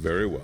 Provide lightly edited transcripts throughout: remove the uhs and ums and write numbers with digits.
Very well.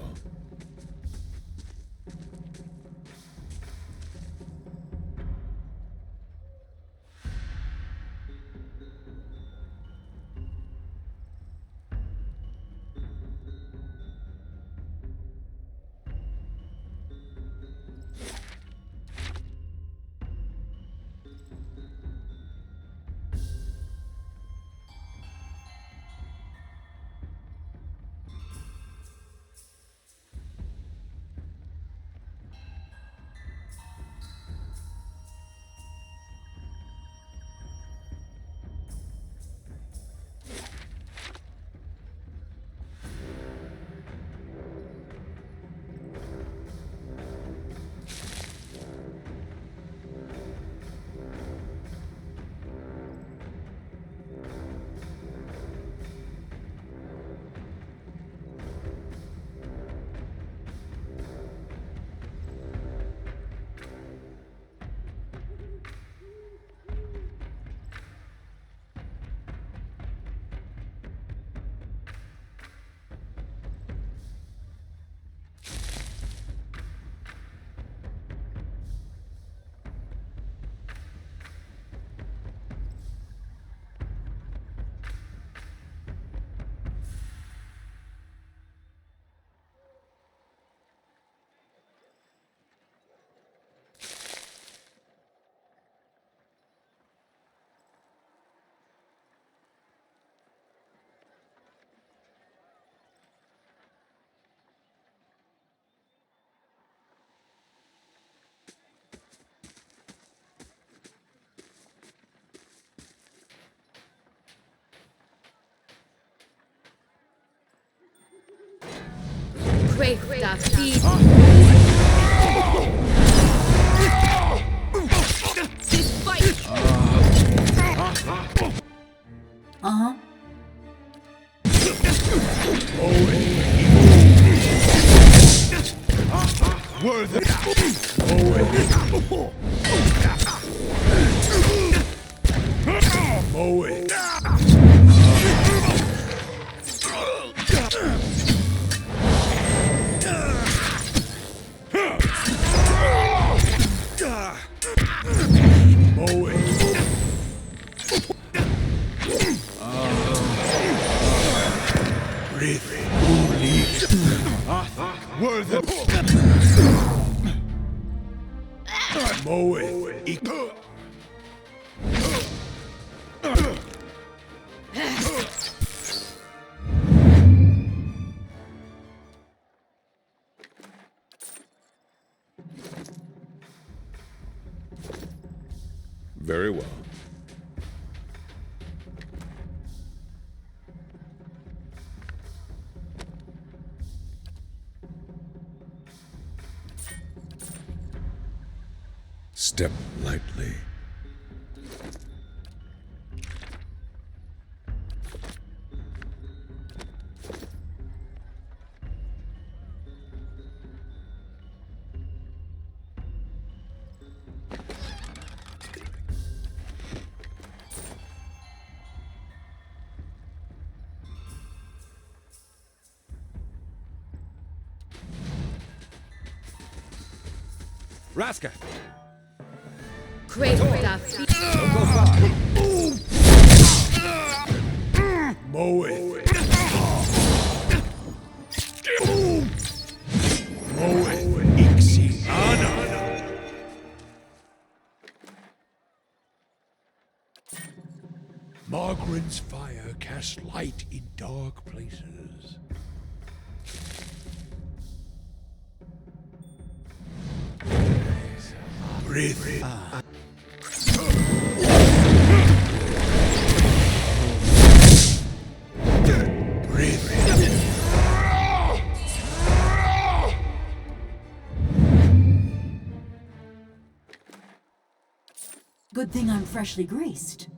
Great feed. This fight. Uh-huh. Worthy. Very well. Step lightly. Raska! Great feed. Don't go far. Mow it. Mow it. Ixi. Ana. Margaren's fire casts light in dark places. Breathe. Good thing I'm freshly greased.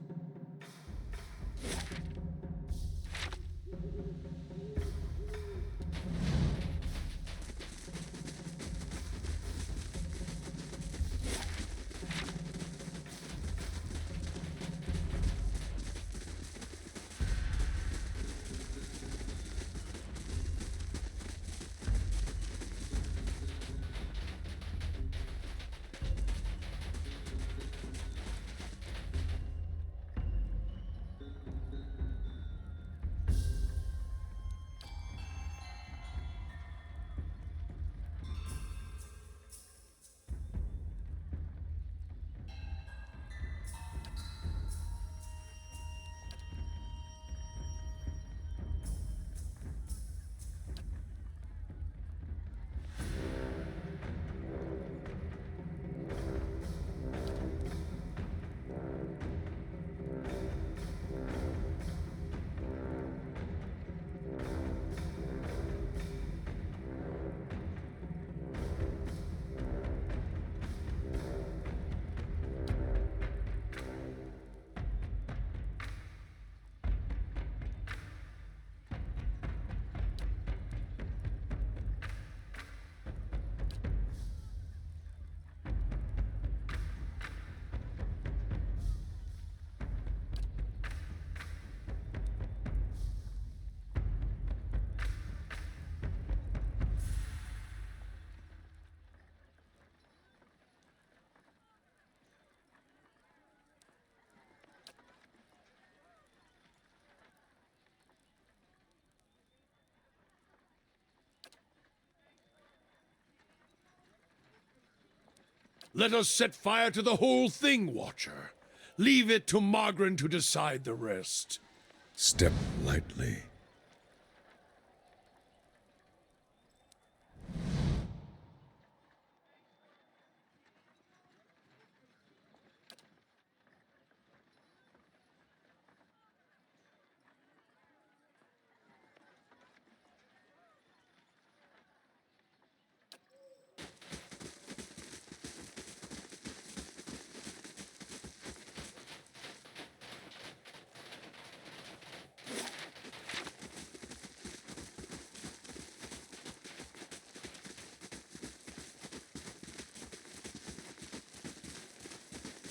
Let us set fire to the whole thing, Watcher. Leave it to Margaret to decide the rest. Step lightly.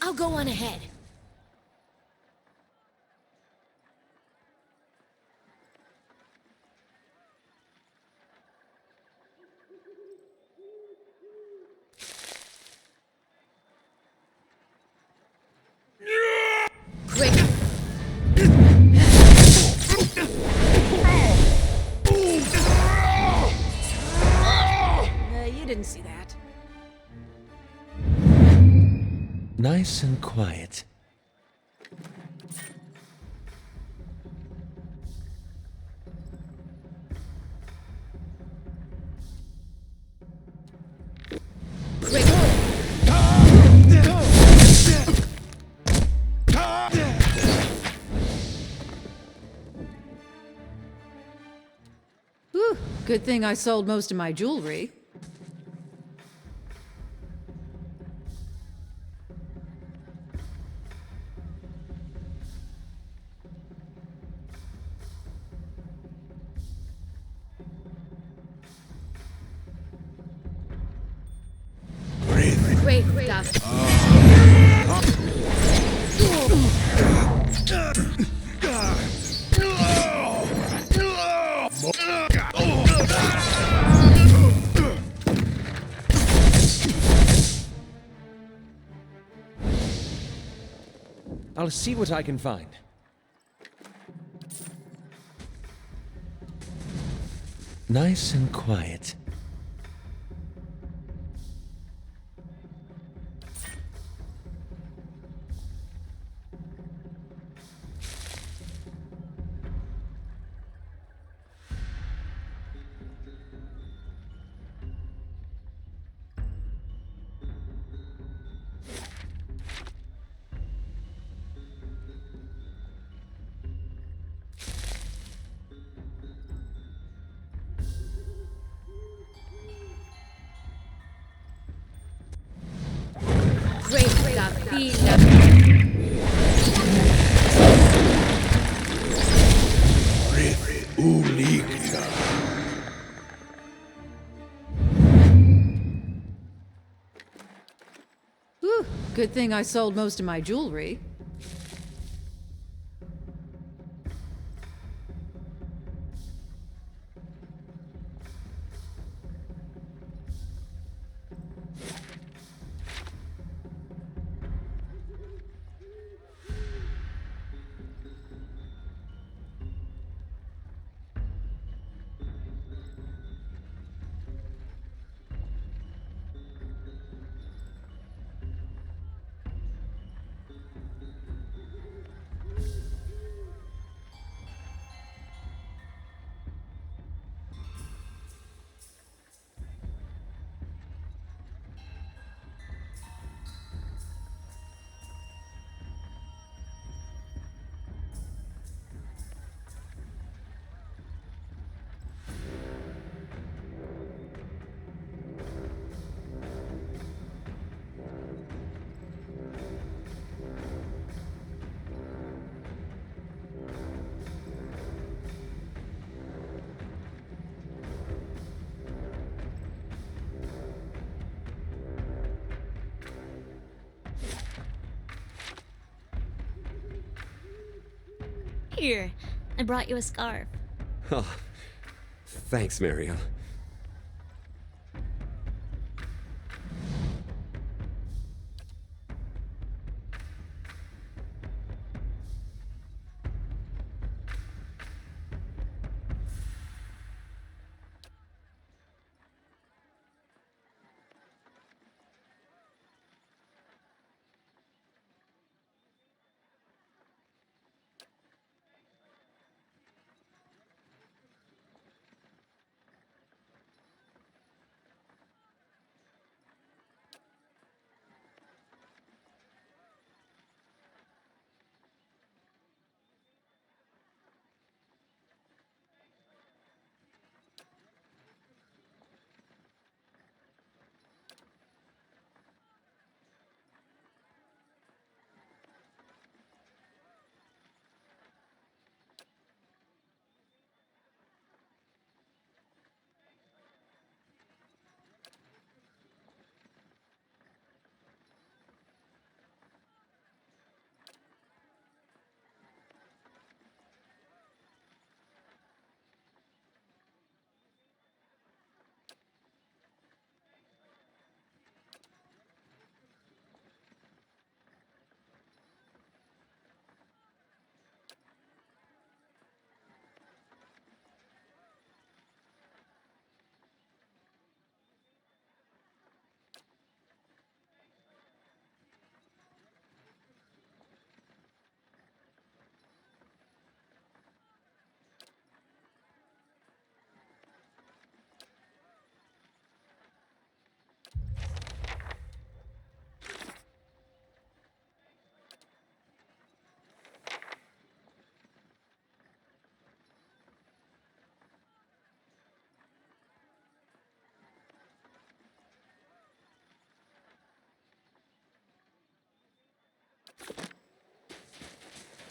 I'll go on ahead. Great. You didn't see that. Nice and quiet. Great. Whew, good thing I sold most of my jewelry. Great stuff. I'll see what I can find. Nice and quiet. Great stuff. Ulica. Whew, good thing I sold most of my jewelry. Here, I brought you a scarf. Oh, thanks, Mariel.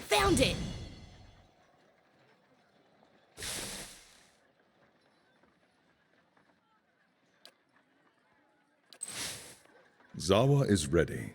Found it! Zawa is ready.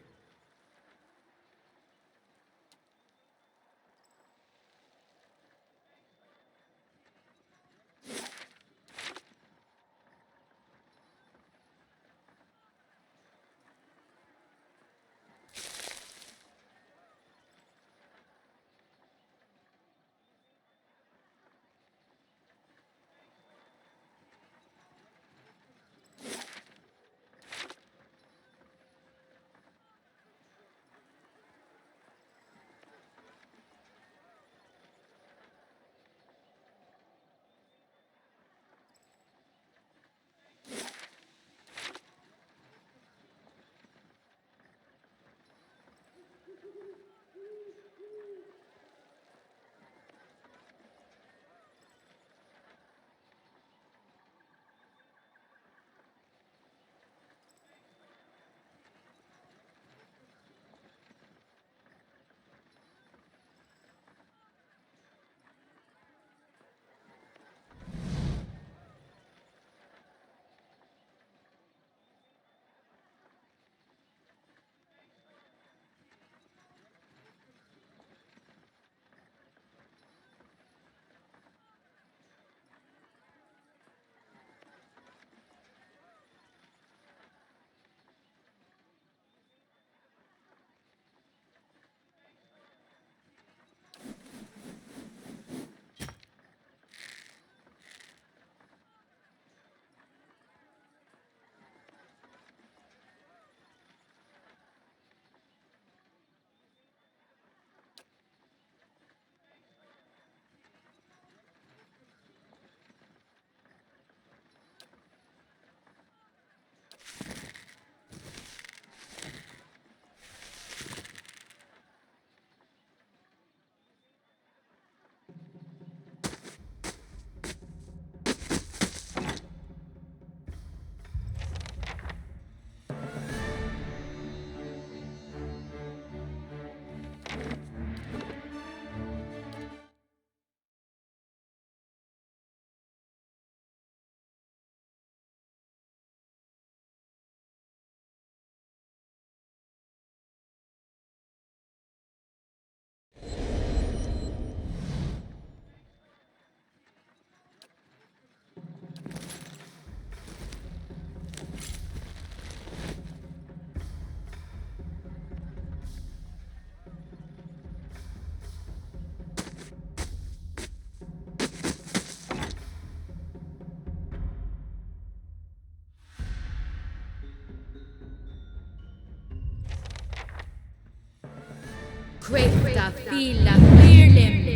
Cresta fila firlim.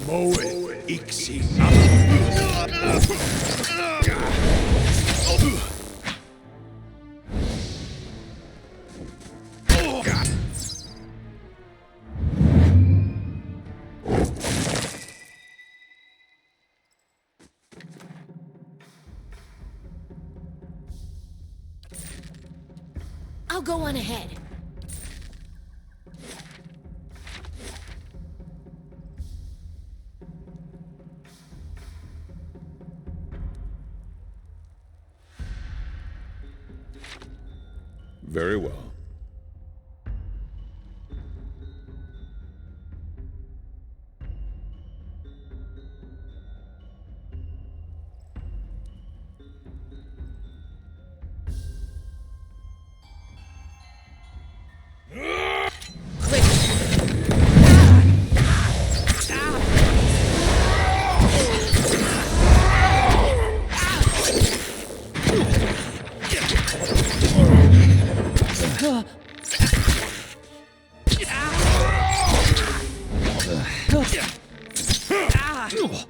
Moe iksi. I'll go on ahead. Very well.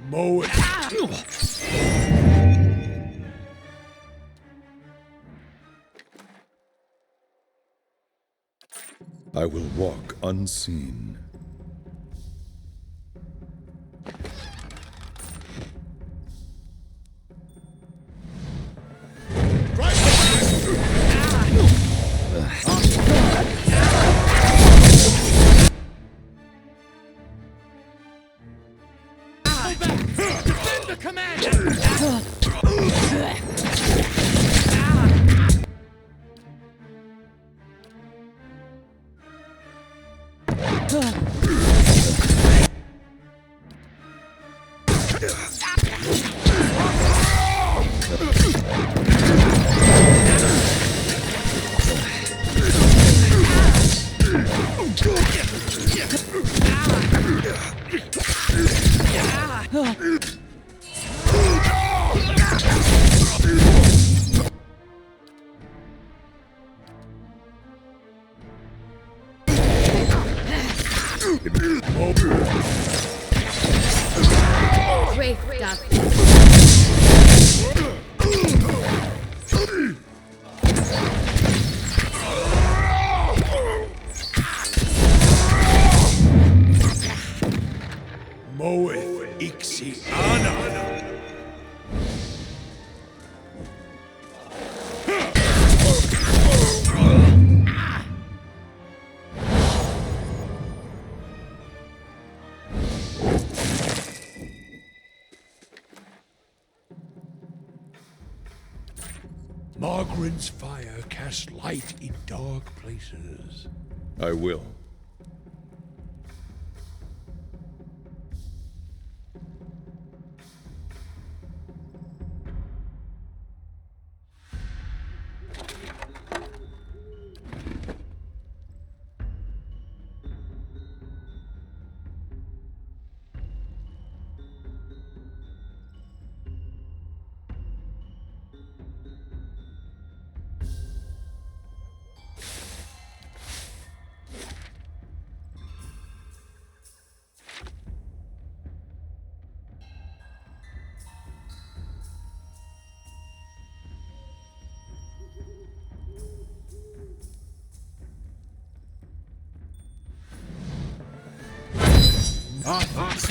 Mow it. I will walk unseen. Defend the commander! Great stuff. Moeth Ixiana. Margaren's fire casts light in dark places. I will.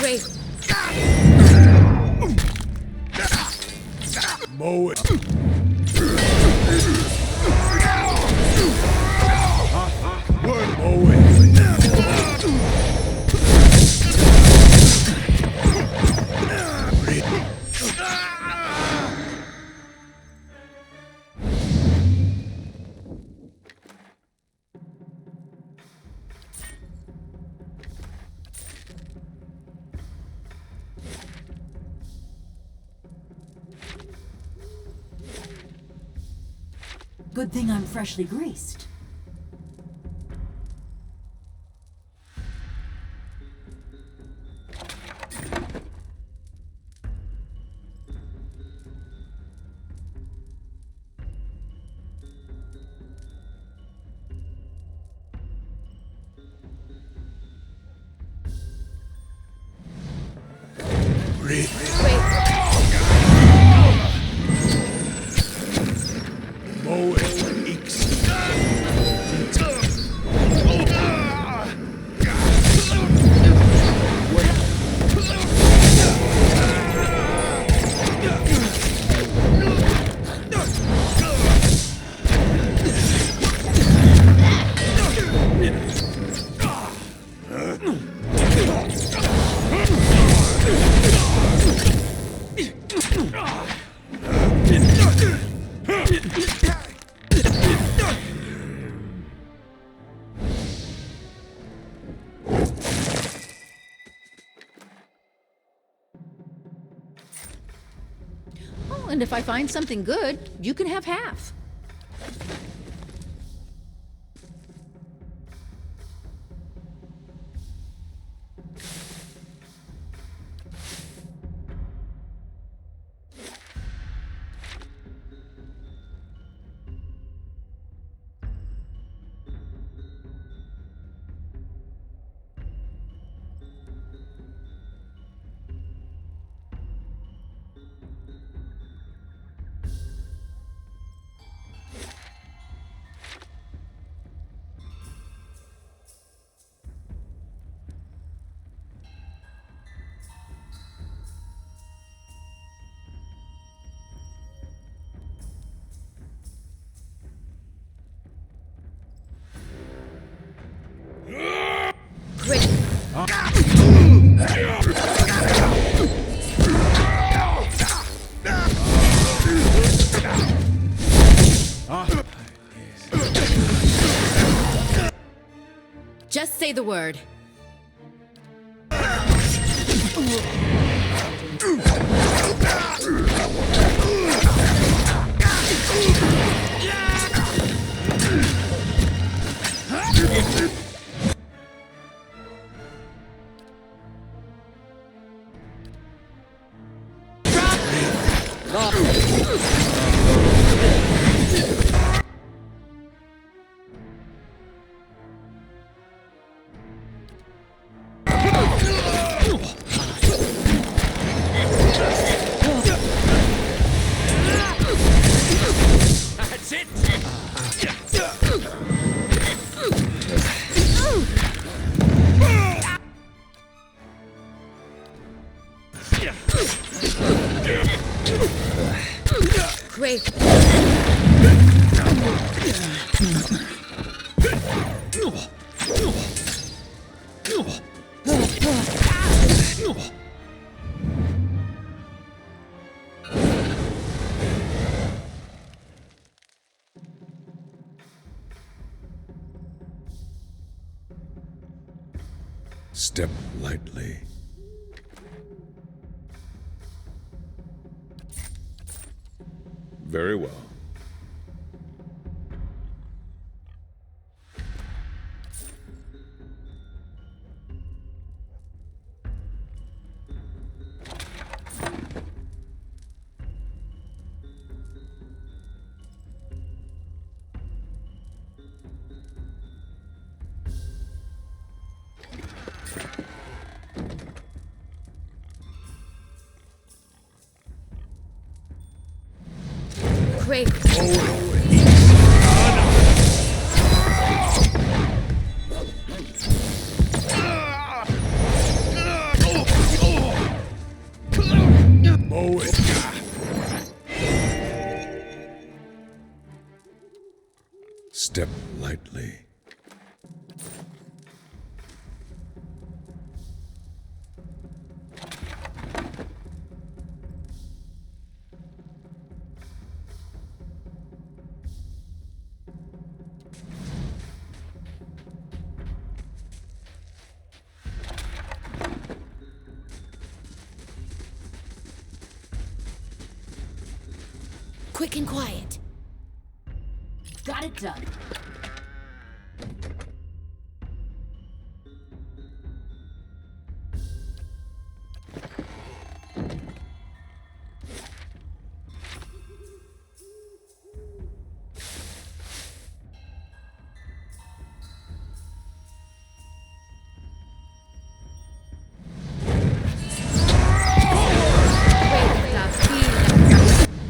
Great. Mow it. Mow Good thing I'm freshly greased. Great. Oh, and if I find something good, you can have half. Say the word. That's it! Great. Step lightly. Very well. Great. Mow it. Step lightly. Quick and quiet. Got it done. Great, Dusty.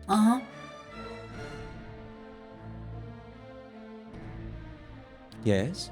Uh-huh. Yes?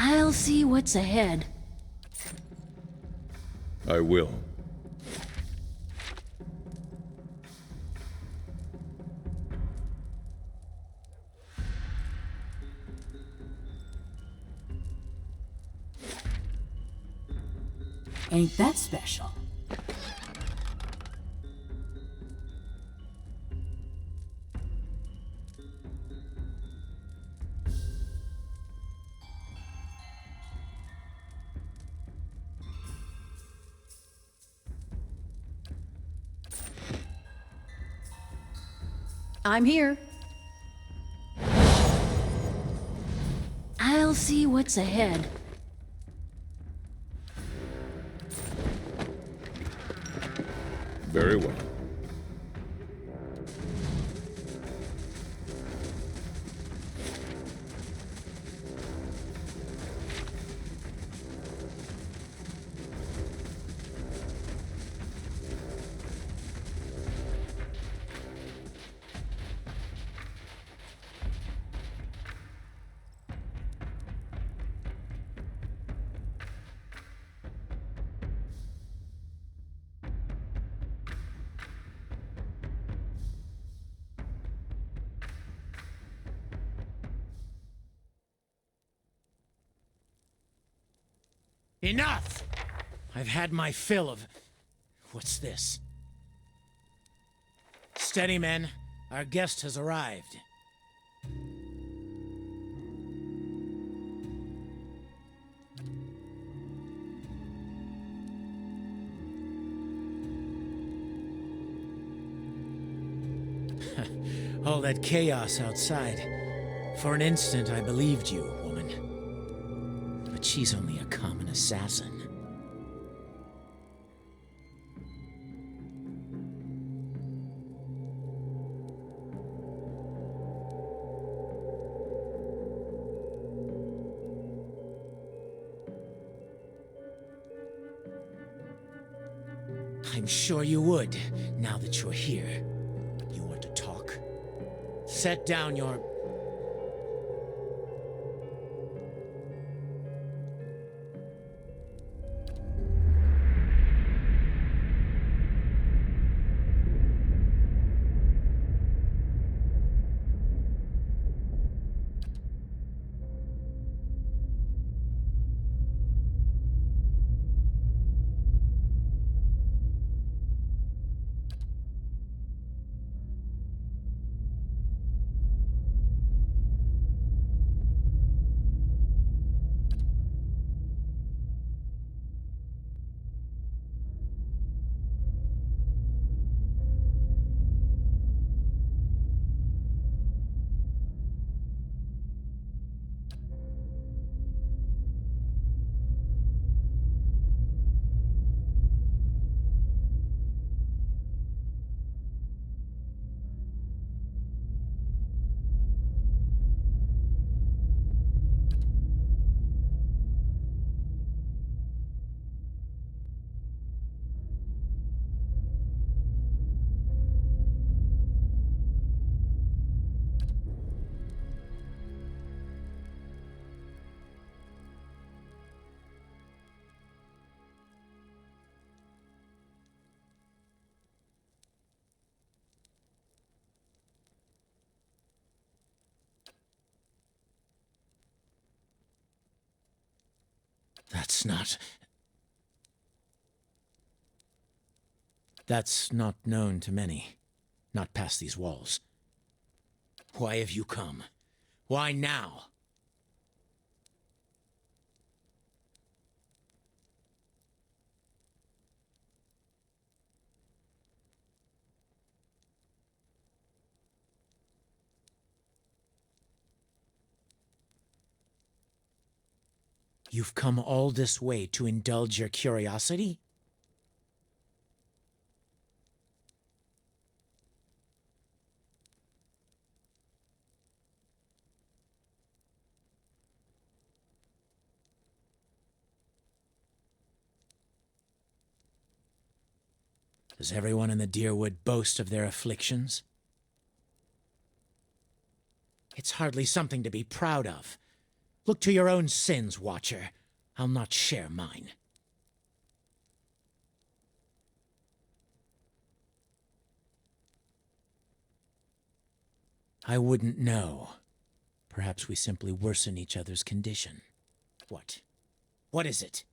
I'll see what's ahead. I will. Ain't that special? I'm here. I'll see what's ahead. Very well. Enough! I've had my fill of... What's this? Steady, men. Our guest has arrived. All that chaos outside. For an instant, I believed you, woman. But she's only a common assassin. I'm sure you would, now that you're here. You want to talk? Set down your... That's not known to many. Not past these walls. Why have you come? Why now? You've come all this way to indulge your curiosity? Does everyone in the Dyrwood boast of their afflictions? It's hardly something to be proud of. Look to your own sins, Watcher. I'll not share mine. I wouldn't know. Perhaps we simply worsen each other's condition. What? What is it?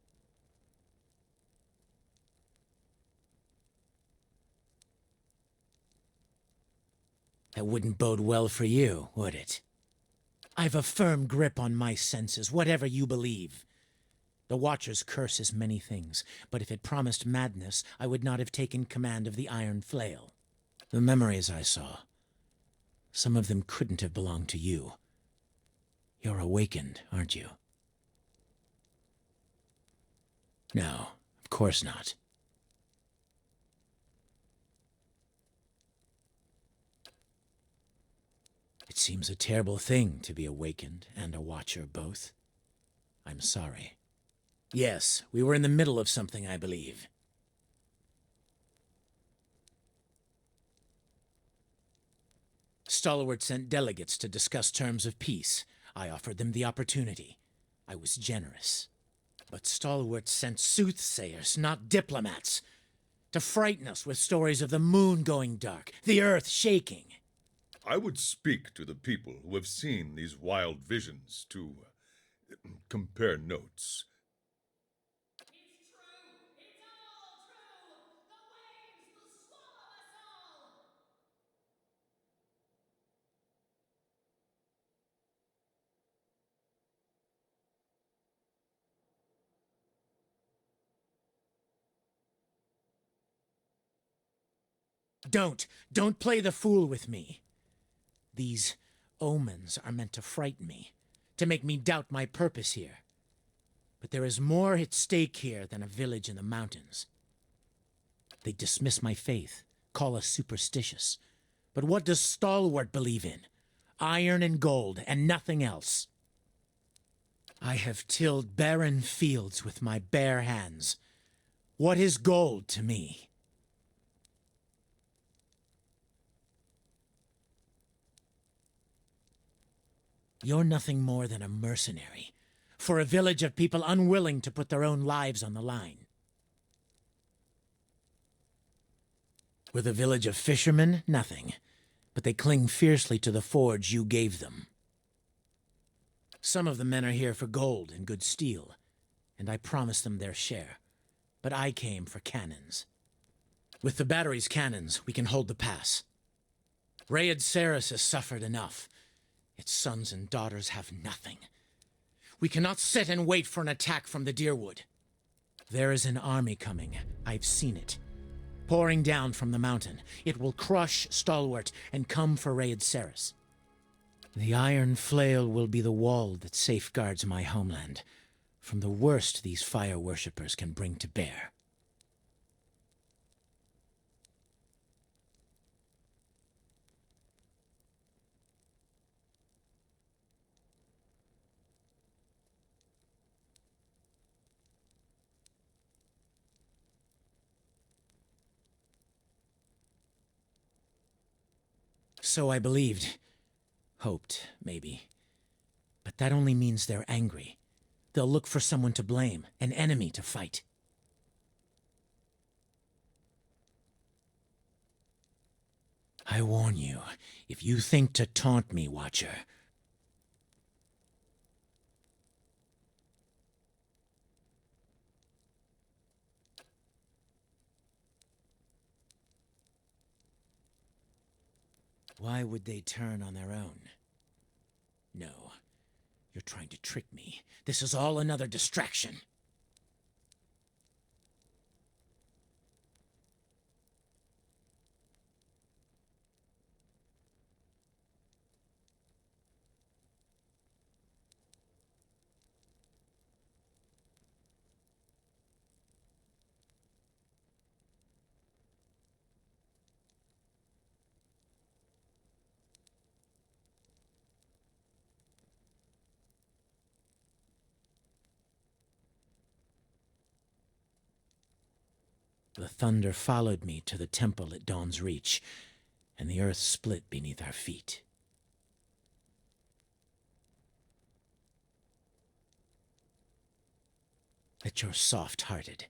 That wouldn't bode well for you, would it? I've a firm grip on my senses, whatever you believe. The Watcher's curse is many things, but if it promised madness, I would not have taken command of the Iron Flail. The memories I saw, Some of them couldn't have belonged to you. You're awakened, aren't you? No, of course not. It seems a terrible thing to be awakened and a watcher both. I'm sorry. Yes, we were in the middle of something, I believe. Stalwart sent delegates to discuss terms of peace. I offered them the opportunity. I was generous. But Stalwart sent soothsayers, not diplomats, to frighten us with stories of the moon going dark, the earth shaking. I would speak to the people who have seen these wild visions to compare notes. Don't play the fool with me. These omens are meant to frighten me, to make me doubt my purpose here. But there is more at stake here than a village in the mountains. They dismiss my faith, call us superstitious. But what does Stalwart believe in? Iron and gold, and nothing else. I have tilled barren fields with my bare hands. What is gold to me? You're nothing more than a mercenary for a village of people unwilling to put their own lives on the line. With a village of fishermen, nothing. But they cling fiercely to the forge you gave them. Some of the men are here for gold and good steel, and I promised them their share. But I came for cannons. With the battery's cannons, we can hold the pass. Rayed Saris has suffered enough. Its sons and daughters have nothing. We cannot sit and wait for an attack from the Deerwood. There is an army coming. I've seen it. Pouring down from the mountain. It will crush Stalwart and come for Rayed Saris. The iron flail will be the wall that safeguards my homeland from the worst these fire worshippers can bring to bear. So I believed. Hoped, maybe. But that only means they're angry. They'll look for someone to blame, an enemy to fight. I warn you, if you think to taunt me, Watcher... Why would they turn on their own? No. You're trying to trick me. This is all another distraction. The thunder followed me to the temple at Dawn's Reach, and the earth split beneath our feet. That you're soft-hearted,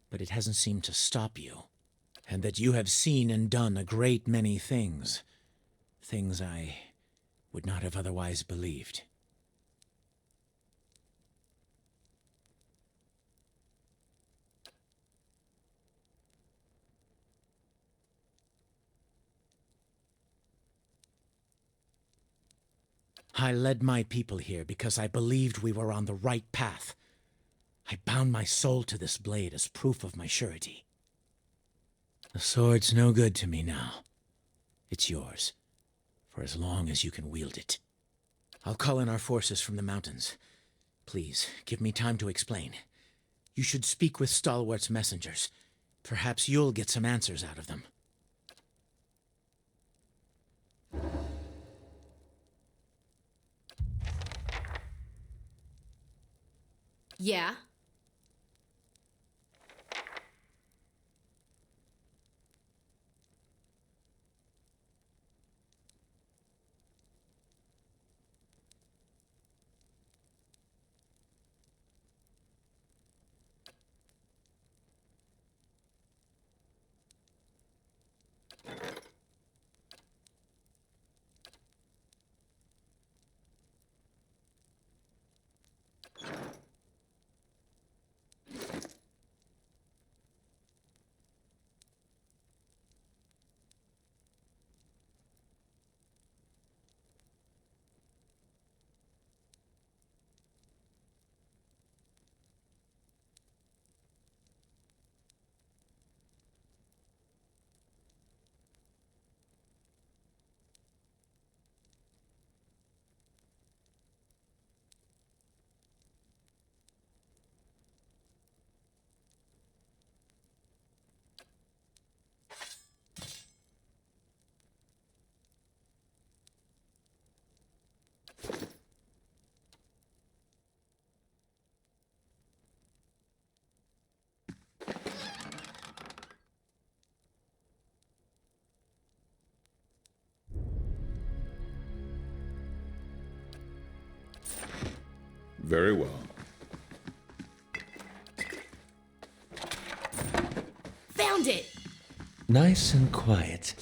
but it hasn't seemed to stop you, and that you have seen and done a great many things. Things I would not have otherwise believed. I led my people here because I believed we were on the right path. I bound my soul to this blade as proof of my surety. The sword's no good to me now. It's yours. For as long as you can wield it. I'll call in our forces from the mountains. Please, give me time to explain. You should speak with Stalwart's messengers. Perhaps you'll get some answers out of them. Yeah? Very well. Found it! Nice and quiet.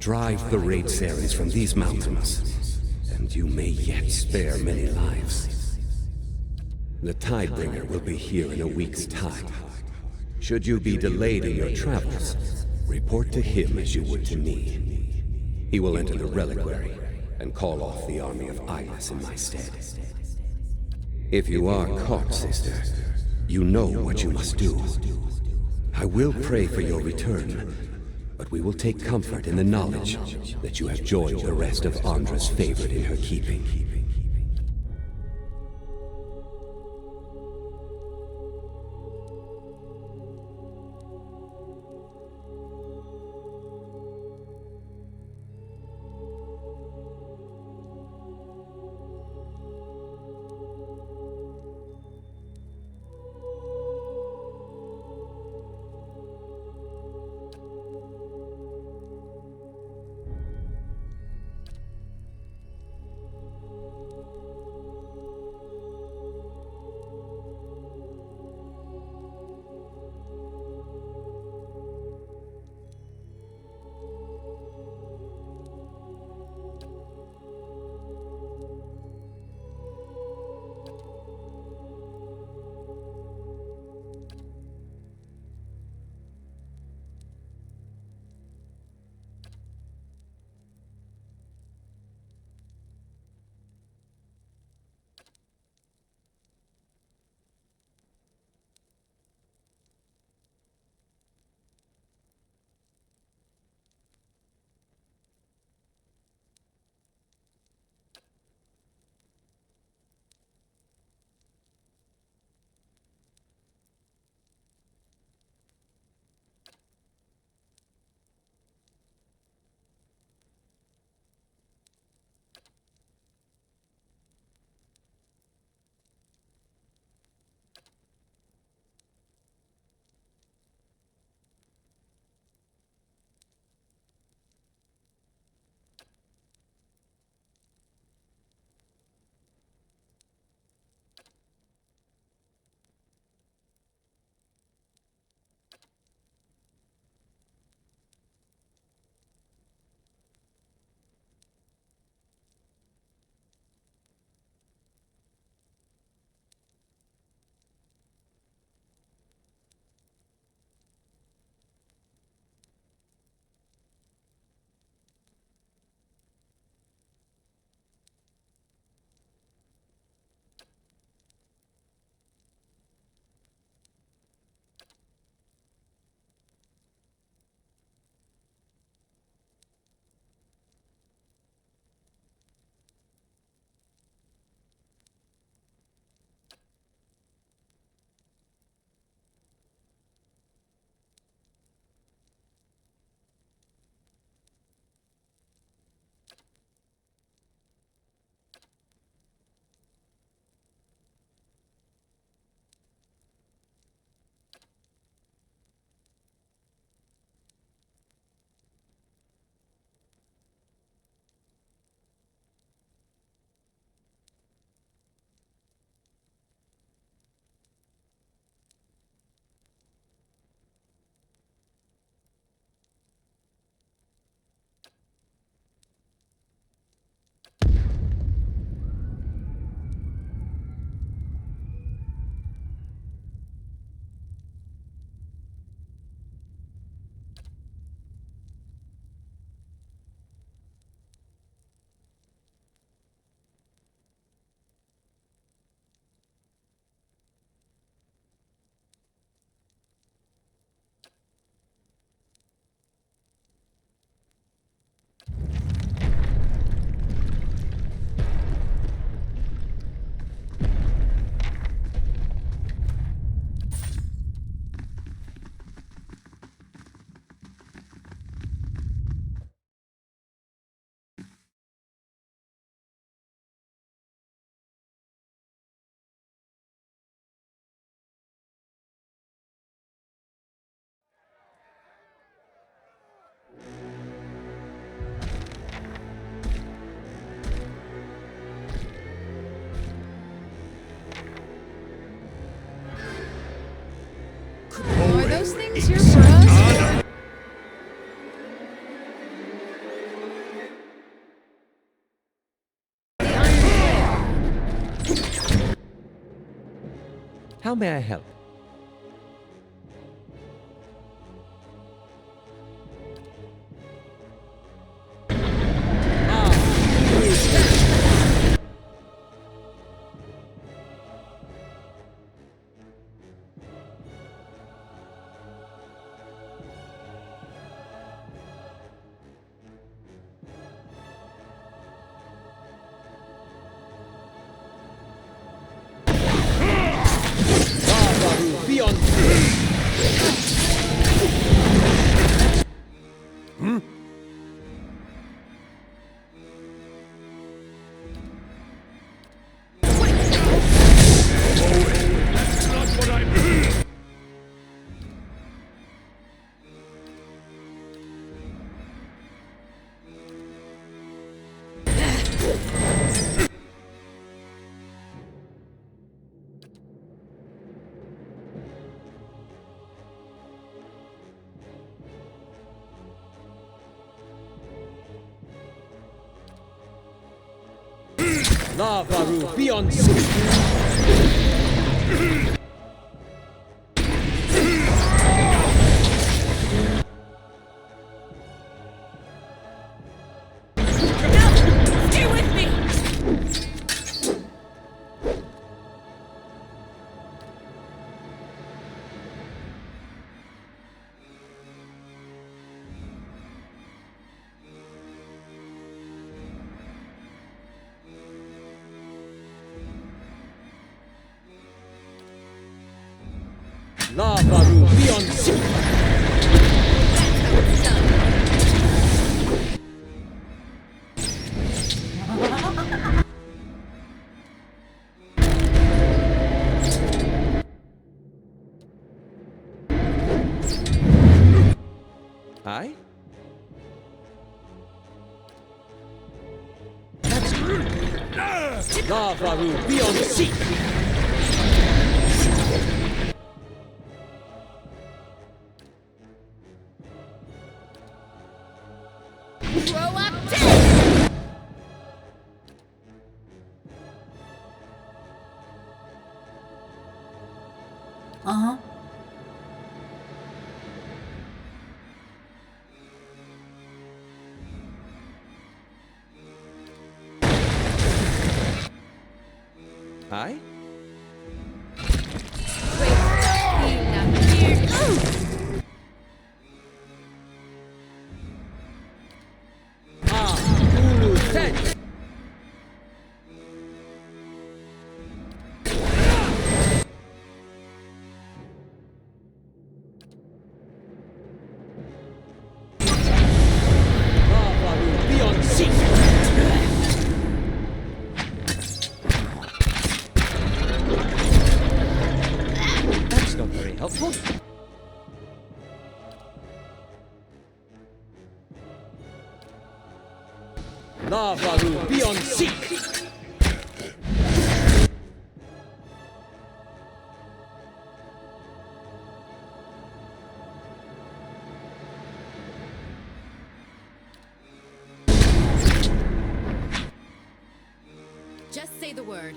Drive the raid Ceres from these mountains, and you may yet spare many lives. The Tidebringer will be here in a week's time. Should you be delayed in your travels, report to him as you would to me. He will enter the reliquary and call off the army of Eyeless in my stead. If you are caught, sister, you know what you must do. I will pray for your return, but we will take comfort in the knowledge that you have joined the rest of Andra's favored in her keeping. Are those things here for us? How may I help? That's not what I mean! Lavaru, be on scene! Stay with me! Lavaru, be on scene! I? Lavaru, be on scene! Throw up dead! Uh-huh. I? Ulu Sen! Lavaru, be on scene! That's not very helpful. Lavaru, be on scene! Just say the word.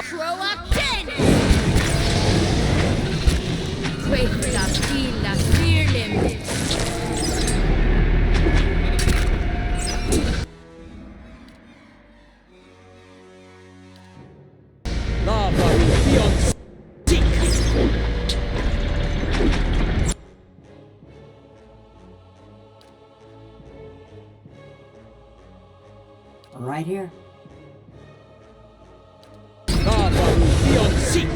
Throw up dead! Questa fila fearlim. Lavaru, be on scene! Right here. Lavaru, be on scene!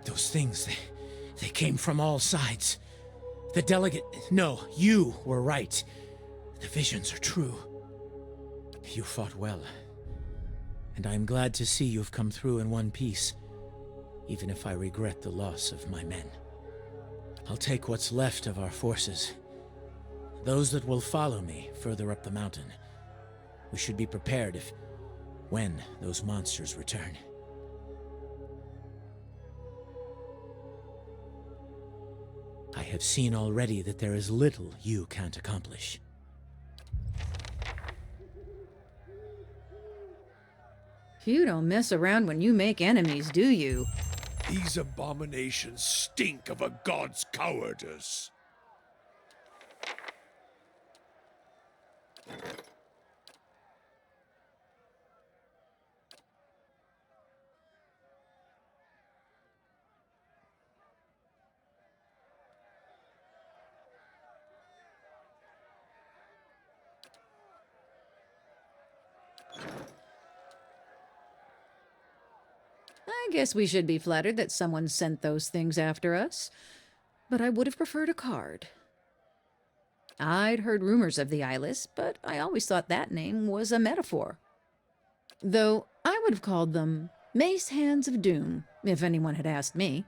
Those things, they came from all sides. The delegate... No, you were right. The visions are true. You fought well. And I'm glad to see you've come through in one piece, even if I regret the loss of my men. I'll take what's left of our forces. Those that will follow me further up the mountain. We should be prepared when those monsters return. I have seen already that there is little you can't accomplish. You don't mess around when you make enemies, do you? These abominations stink of a god's cowardice. I guess we should be flattered that someone sent those things after us. But I would have preferred a card. I'd heard rumors of the Eyeless, but I always thought that name was a metaphor. Though I would have called them Mace Hands of Doom, if anyone had asked me.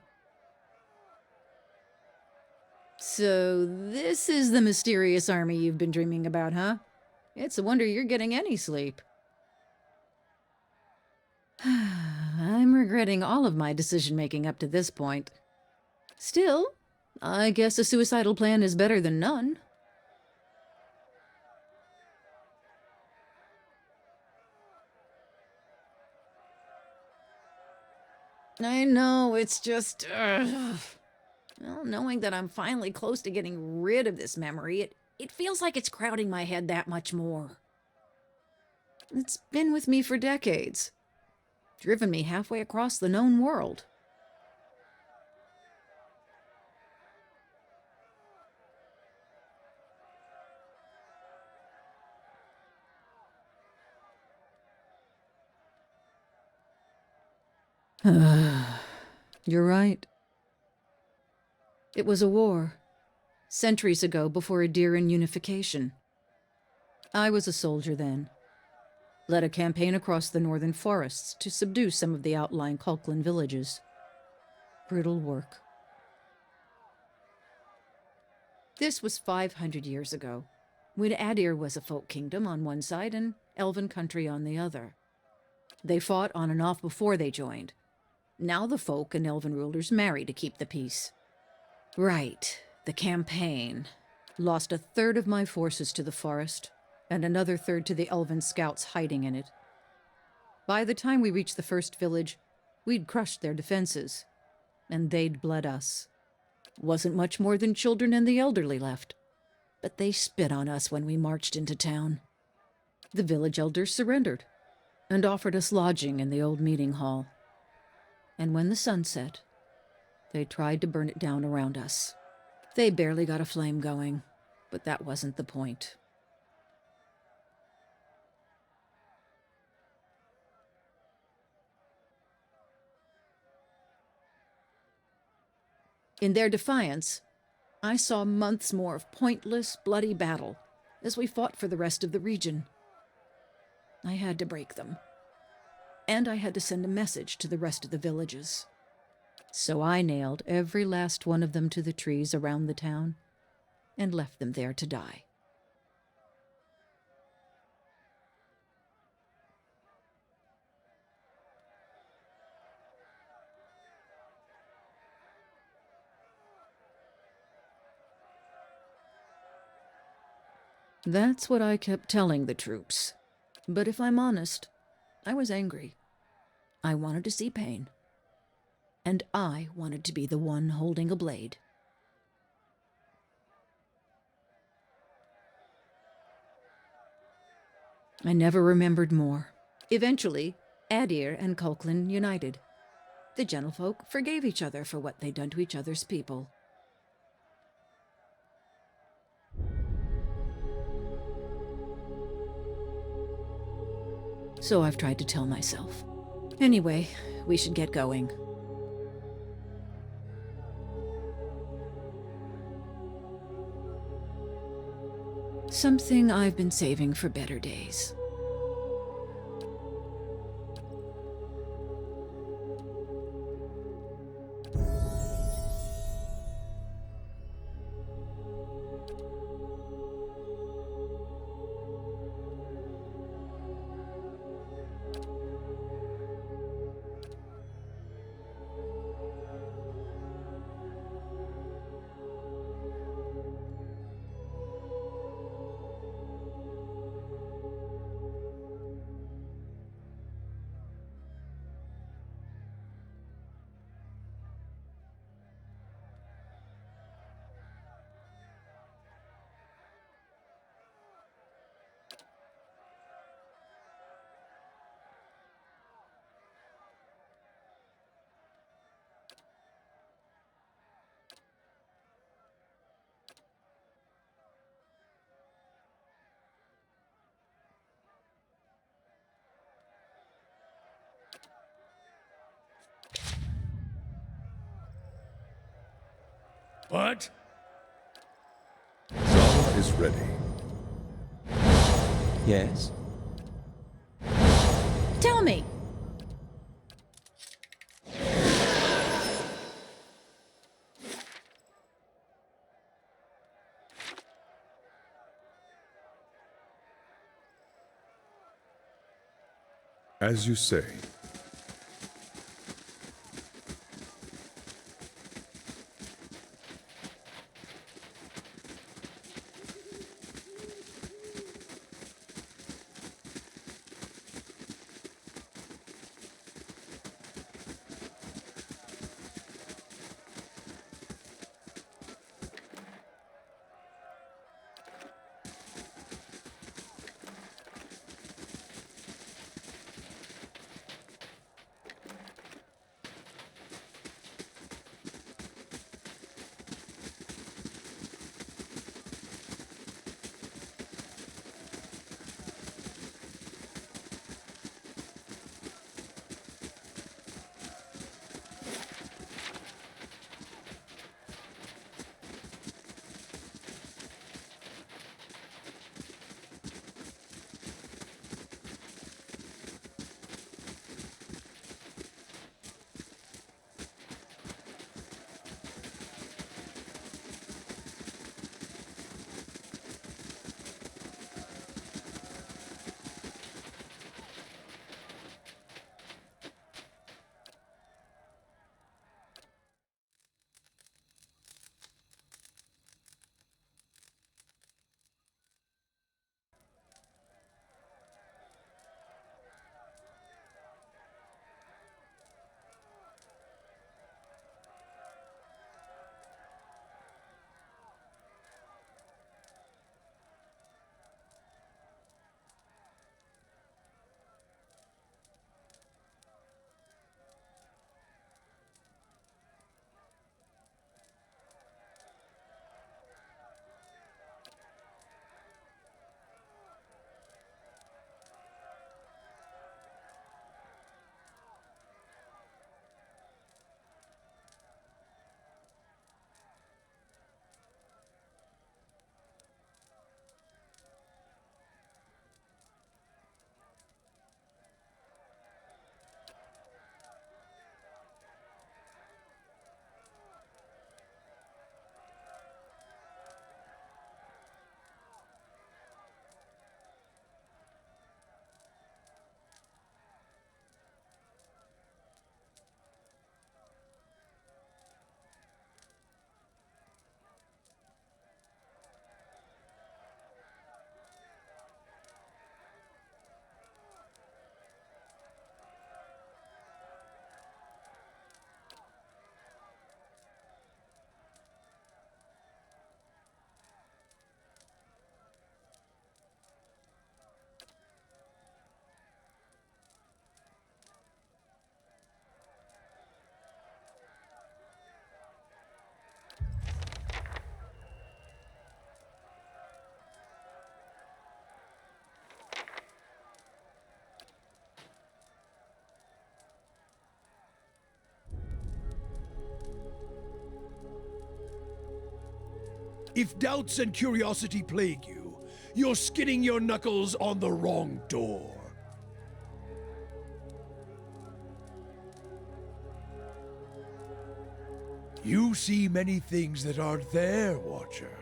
So this is the mysterious army you've been dreaming about, huh? It's a wonder you're getting any sleep. I'm regretting all of my decision-making up to this point. Still, I guess a suicidal plan is better than none. I know, it's just... Well, knowing that I'm finally close to getting rid of this memory, it feels like it's crowding my head that much more. It's been with me for decades. Driven me halfway across the known world. You're right. It was a war, centuries ago before Adiran unification. I was a soldier then. Led a campaign across the northern forests to subdue some of the outlying Kulklan villages. Brutal work. This was 500 years ago, when Adir was a folk kingdom on one side and elven country on the other. They fought on and off before they joined. Now the folk and elven rulers marry to keep the peace. Right, the campaign. Lost a third of my forces to the forest, and another third to the elven scouts hiding in it. By the time we reached the first village, we'd crushed their defenses, and they'd bled us. Wasn't much more than children and the elderly left, but they spit on us when we marched into town. The village elders surrendered, and offered us lodging in the old meeting hall. And when the sun set, they tried to burn it down around us. They barely got a flame going, but that wasn't the point. In their defiance, I saw months more of pointless, bloody battle as we fought for the rest of the region. I had to break them. And I had to send a message to the rest of the villages. So I nailed every last one of them to the trees around the town and left them there to die. That's what I kept telling the troops. But if I'm honest, I was angry. I wanted to see pain. And I wanted to be the one holding a blade. I never remembered more. Eventually, Adir and Kulklan united. The gentlefolk forgave each other for what they'd done to each other's people. So I've tried to tell myself. Anyway, we should get going. Something I've been saving for better days. What? Zara is ready. Yes? Tell me! As you say. If doubts and curiosity plague you, You're skinning your knuckles on the wrong door. You see many things that aren't there, Watcher.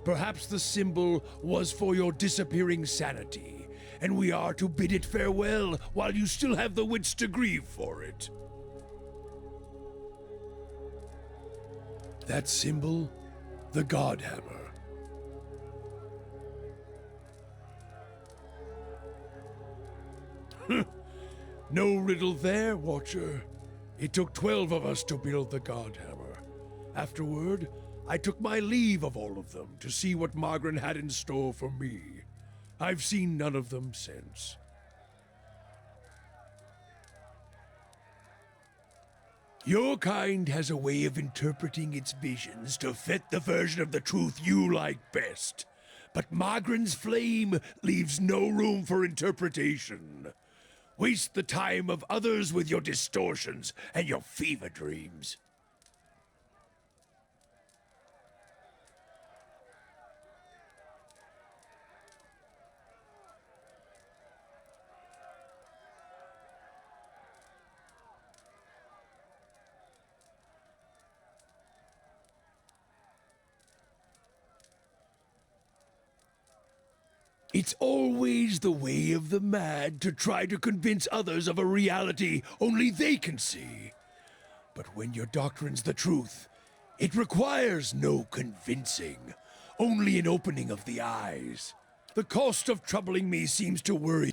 Perhaps the symbol was for your disappearing sanity, and we are to bid it farewell while you still have the wits to grieve for it. That symbol? The Godhammer. No riddle there, Watcher. It took 12 of us to build the Godhammer. Afterward, I took my leave of all of them to see what Margaret had in store for me. I've seen none of them since. Your kind has a way of interpreting its visions to fit the version of the truth you like best. But Margren's flame leaves no room for interpretation. Waste the time of others with your distortions and your fever dreams. It's always the way of the mad to try to convince others of a reality only they can see. But when your doctrine's the truth, it requires no convincing, only an opening of the eyes. The cost of troubling me seems to worry.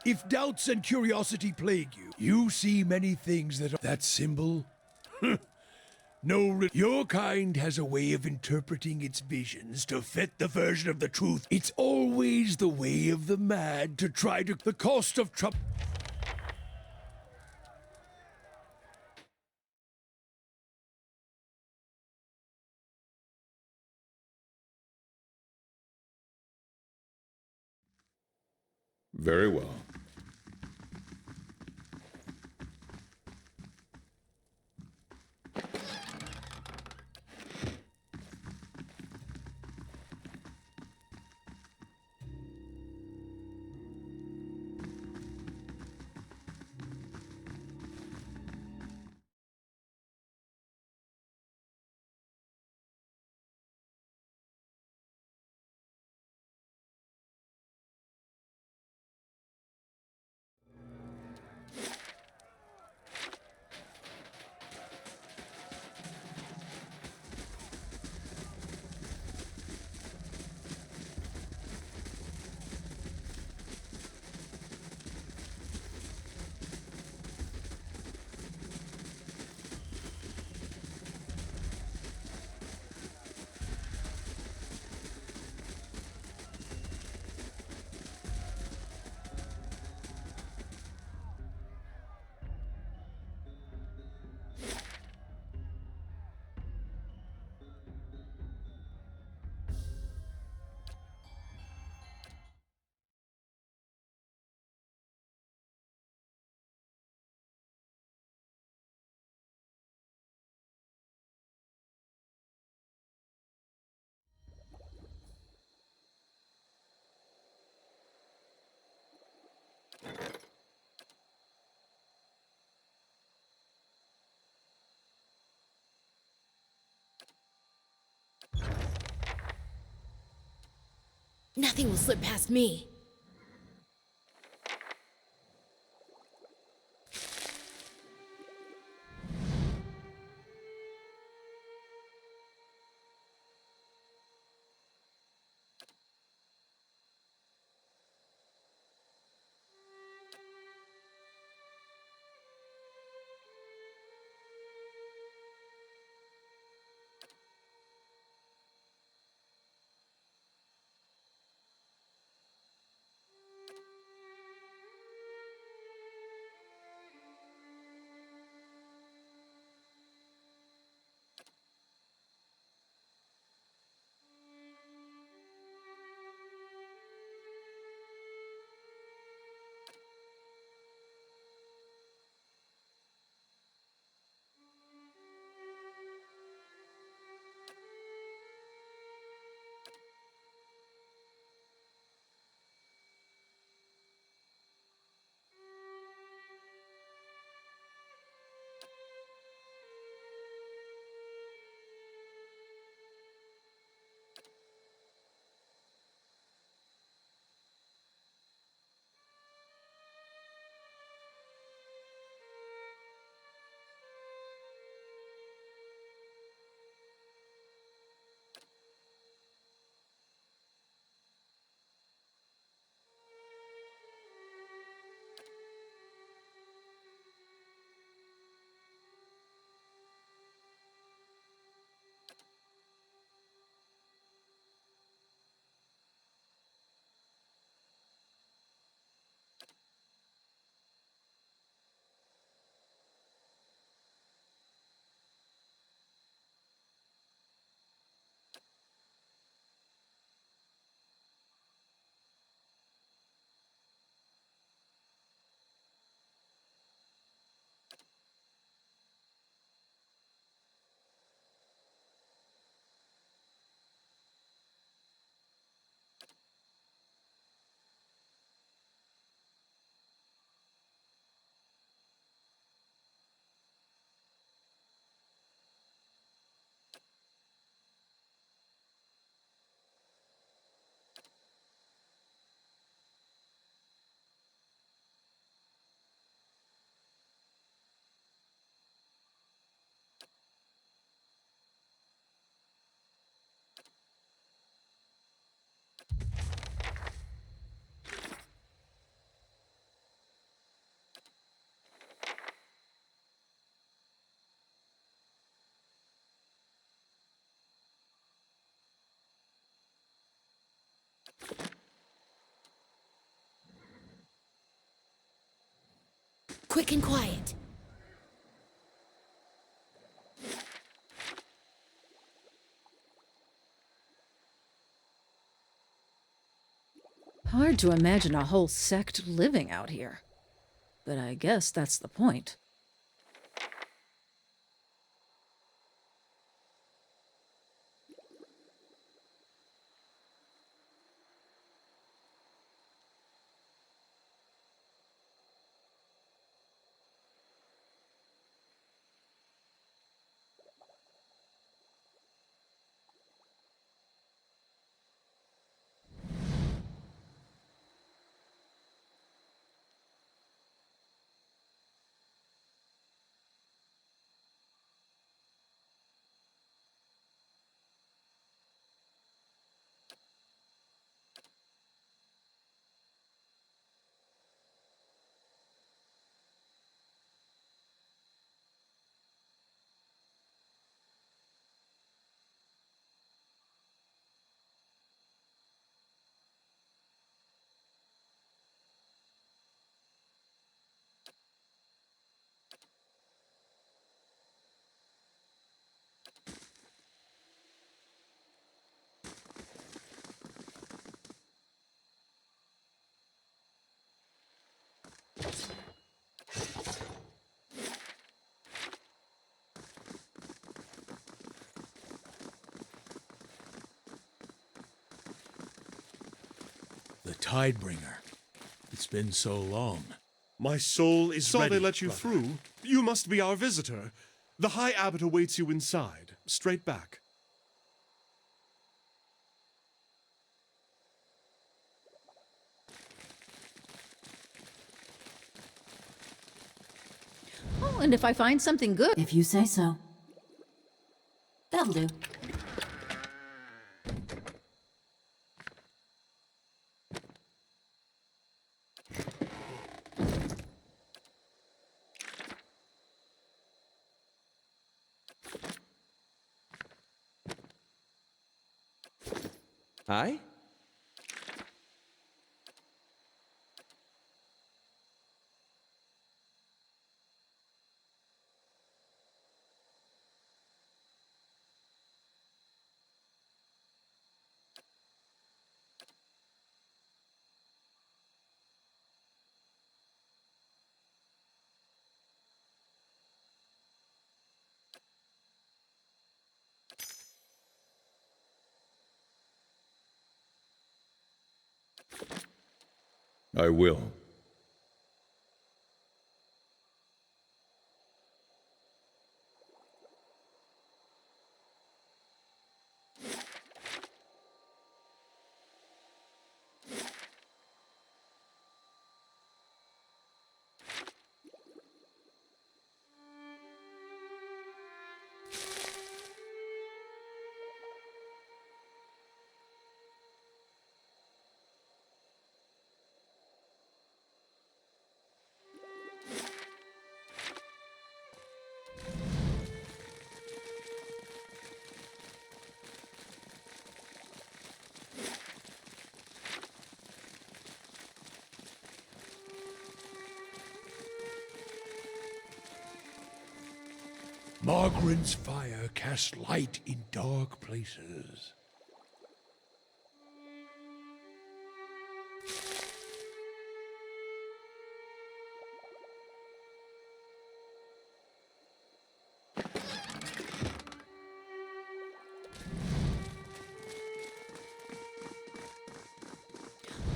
If doubts and curiosity plague you, you see many things that are... That symbol? Your kind has a way of interpreting its visions to fit the version of the truth. It's always the way of the mad to try to... The cost of trouble... Very well. Nothing will slip past me. Quick and quiet. Hard to imagine a whole sect living out here. But I guess that's the point. The Tidebringer. It's been so long. My soul is Saw ready, they let you brother. through. You must be our visitor. The High Abbot awaits you inside. Straight back. Oh, and if I find something good... If you say so. That'll do. Aye? I will. Margaren's fire casts light in dark places.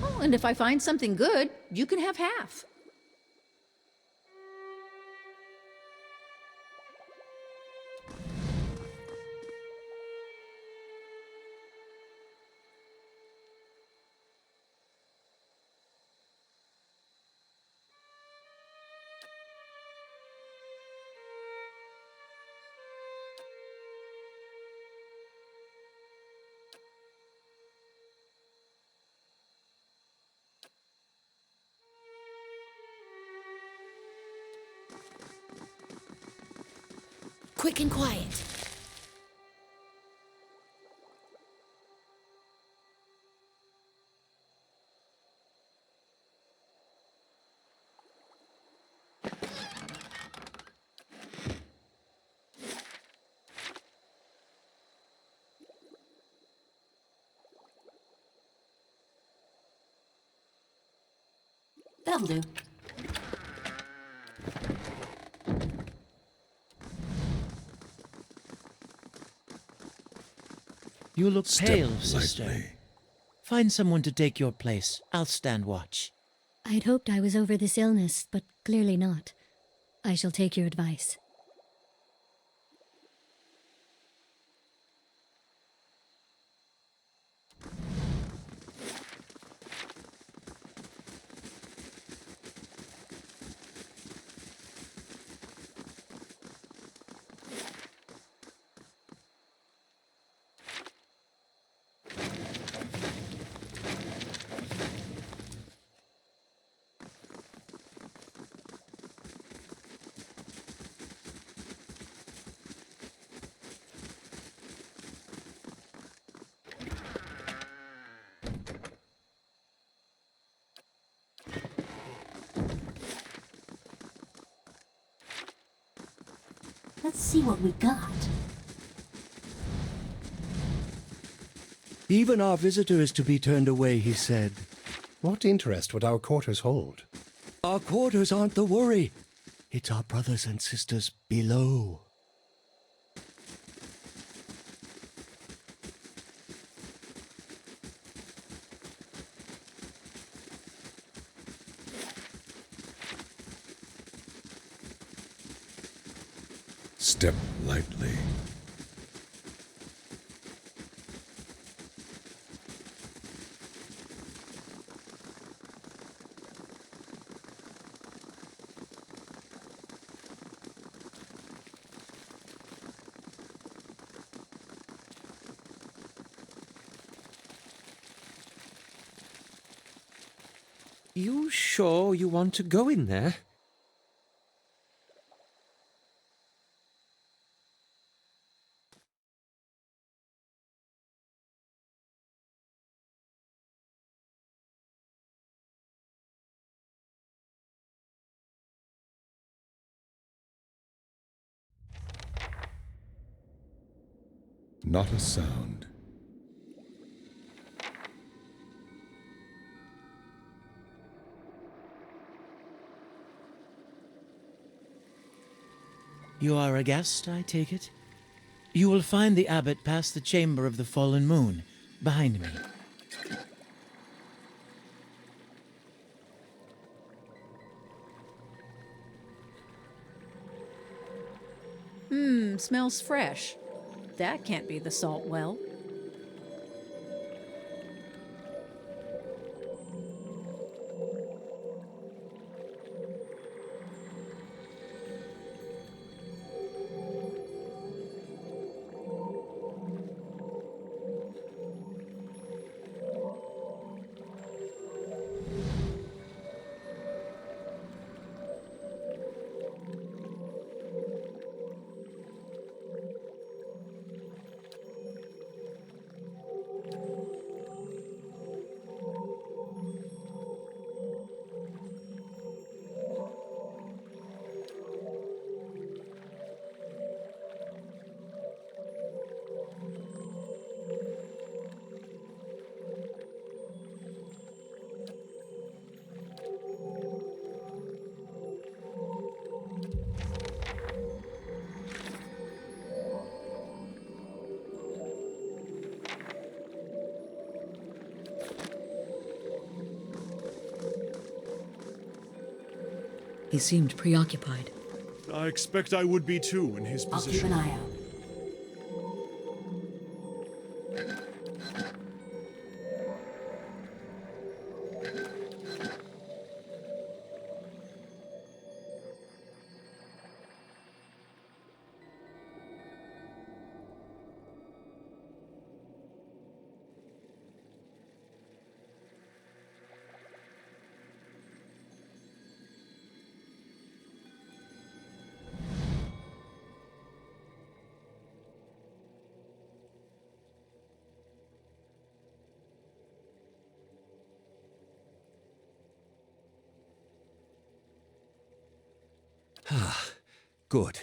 Oh, and if I find something good, you can have half. Quick and quiet. That'll do. You look Step pale, sister. lightly. Find someone to take your place. I'll stand watch. I'd hoped I was over this illness, but clearly not. I shall take your advice. Let's see what we got. Even our visitor is to be turned away, he said. What interest would our quarters hold? Our quarters aren't the worry. It's our brothers and sisters below. Step lightly. You sure you want to go in there? Not a sound. You are a guest, I take it? You will find the abbot past the chamber of the fallen moon, behind me. Smells fresh. That can't be the salt well. He seemed preoccupied. I expect I would be too in his I'll keep position. an eye out. Ah, good.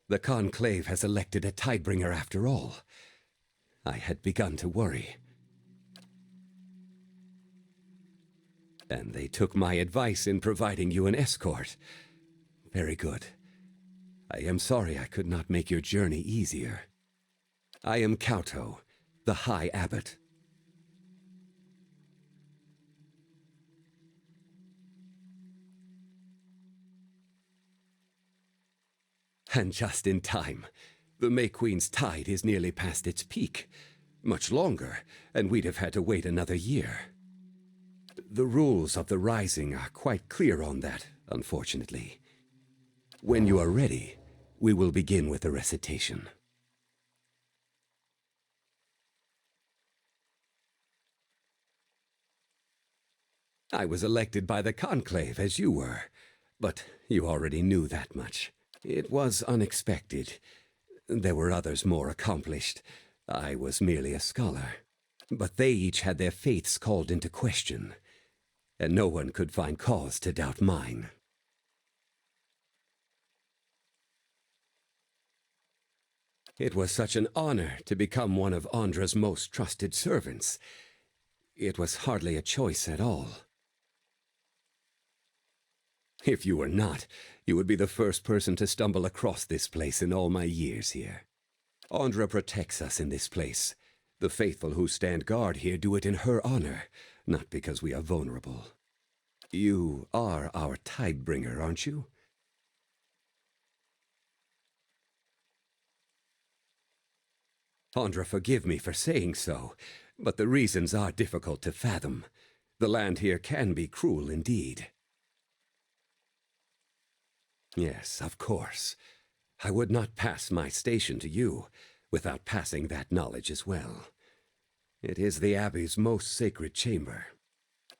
The Conclave has elected a Tidebringer after all. I had begun to worry. And they took my advice in providing you an escort. Very good. I am sorry I could not make your journey easier. I am Kauto, the High Abbot. And just in time. The May Queen's tide is nearly past its peak. Much longer, and we'd have had to wait another year. The rules of the Rising are quite clear on that, unfortunately. When you are ready, we will begin with the recitation. I was elected by the Conclave, as you were, but you already knew that much. It was unexpected. There were others more accomplished. I was merely a scholar. But they each had their faiths called into question, and no one could find cause to doubt mine. It was such an honor to become one of Andra's most trusted servants. It was hardly a choice at all. If you were not, you would be the first person to stumble across this place in all my years here. Andra protects us in this place. The faithful who stand guard here do it in her honor, not because we are vulnerable. You are our Tidebringer, aren't you? Andra, forgive me for saying so, but the reasons are difficult to fathom. The land here can be cruel indeed. Yes, of course. I would not pass my station to you without passing that knowledge as well. It is the Abbey's most sacred chamber.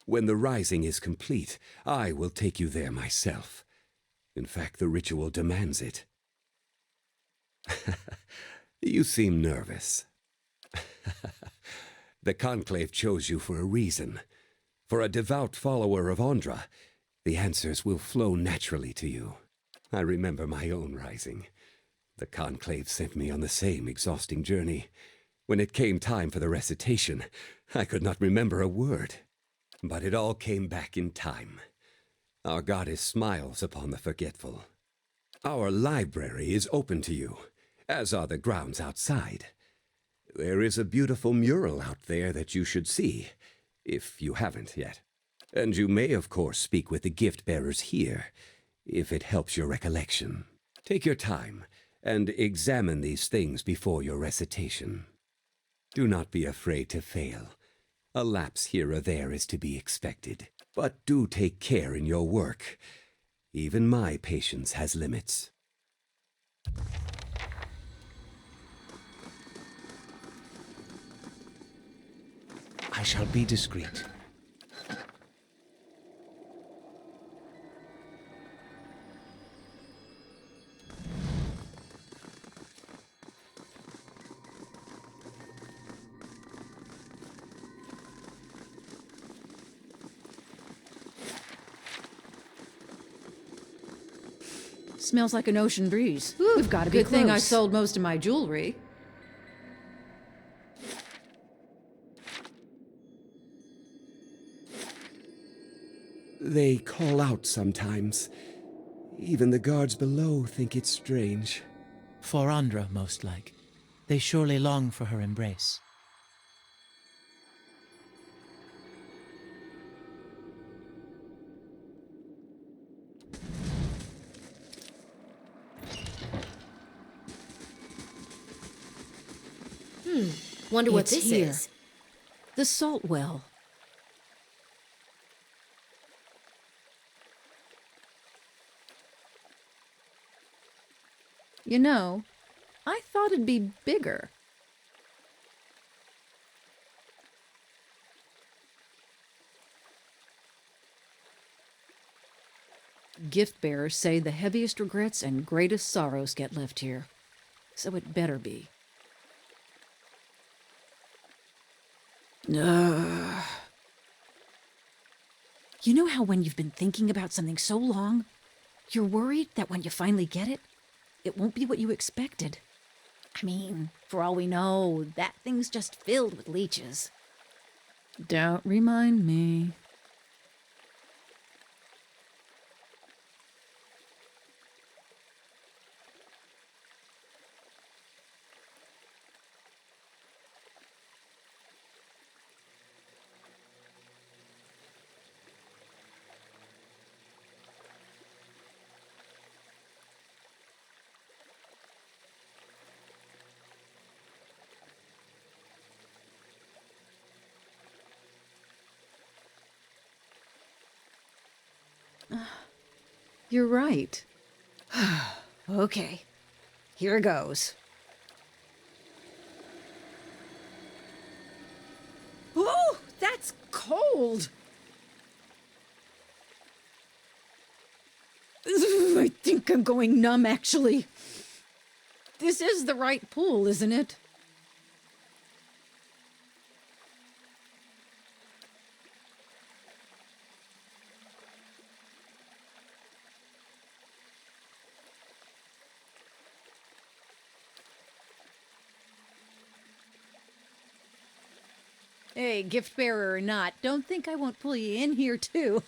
When the Rising is complete, I will take you there myself. In fact, the ritual demands it. You seem nervous. The Conclave chose you for a reason. For a devout follower of Andra, the answers will flow naturally to you. I remember my own rising. The Conclave sent me on the same exhausting journey. When it came time for the recitation, I could not remember a word. But it all came back in time. Our goddess smiles upon the forgetful. Our library is open to you, as are the grounds outside. There is a beautiful mural out there that you should see, if you haven't yet. And you may, of course, speak with the gift-bearers here, if it helps your recollection. Take your time and examine these things before your recitation. Do not be afraid to fail. A lapse here or there is to be expected. But do take care in your work. Even my patience has limits. I shall be discreet. Smells like an ocean breeze. We've got to be good thing I close. sold most of my jewelry. They call out sometimes. Even the guards below think it's strange. For Andra, most like. They surely long for her embrace. Wonder what It's this here. is. The salt well. You know, I thought it'd be bigger. Gift bearers say the heaviest regrets and greatest sorrows get left here. So it better be. Ugh. You know how when you've been thinking about something so long, you're worried that when you finally get it, it won't be what you expected? I mean, for all we know, that thing's just filled with leeches. Don't remind me. You're right. Okay, here goes. Oh, that's cold! I think I'm going numb, actually. This is the right pool, isn't it? Hey, gift bearer or not, don't think I won't pull you in here, too.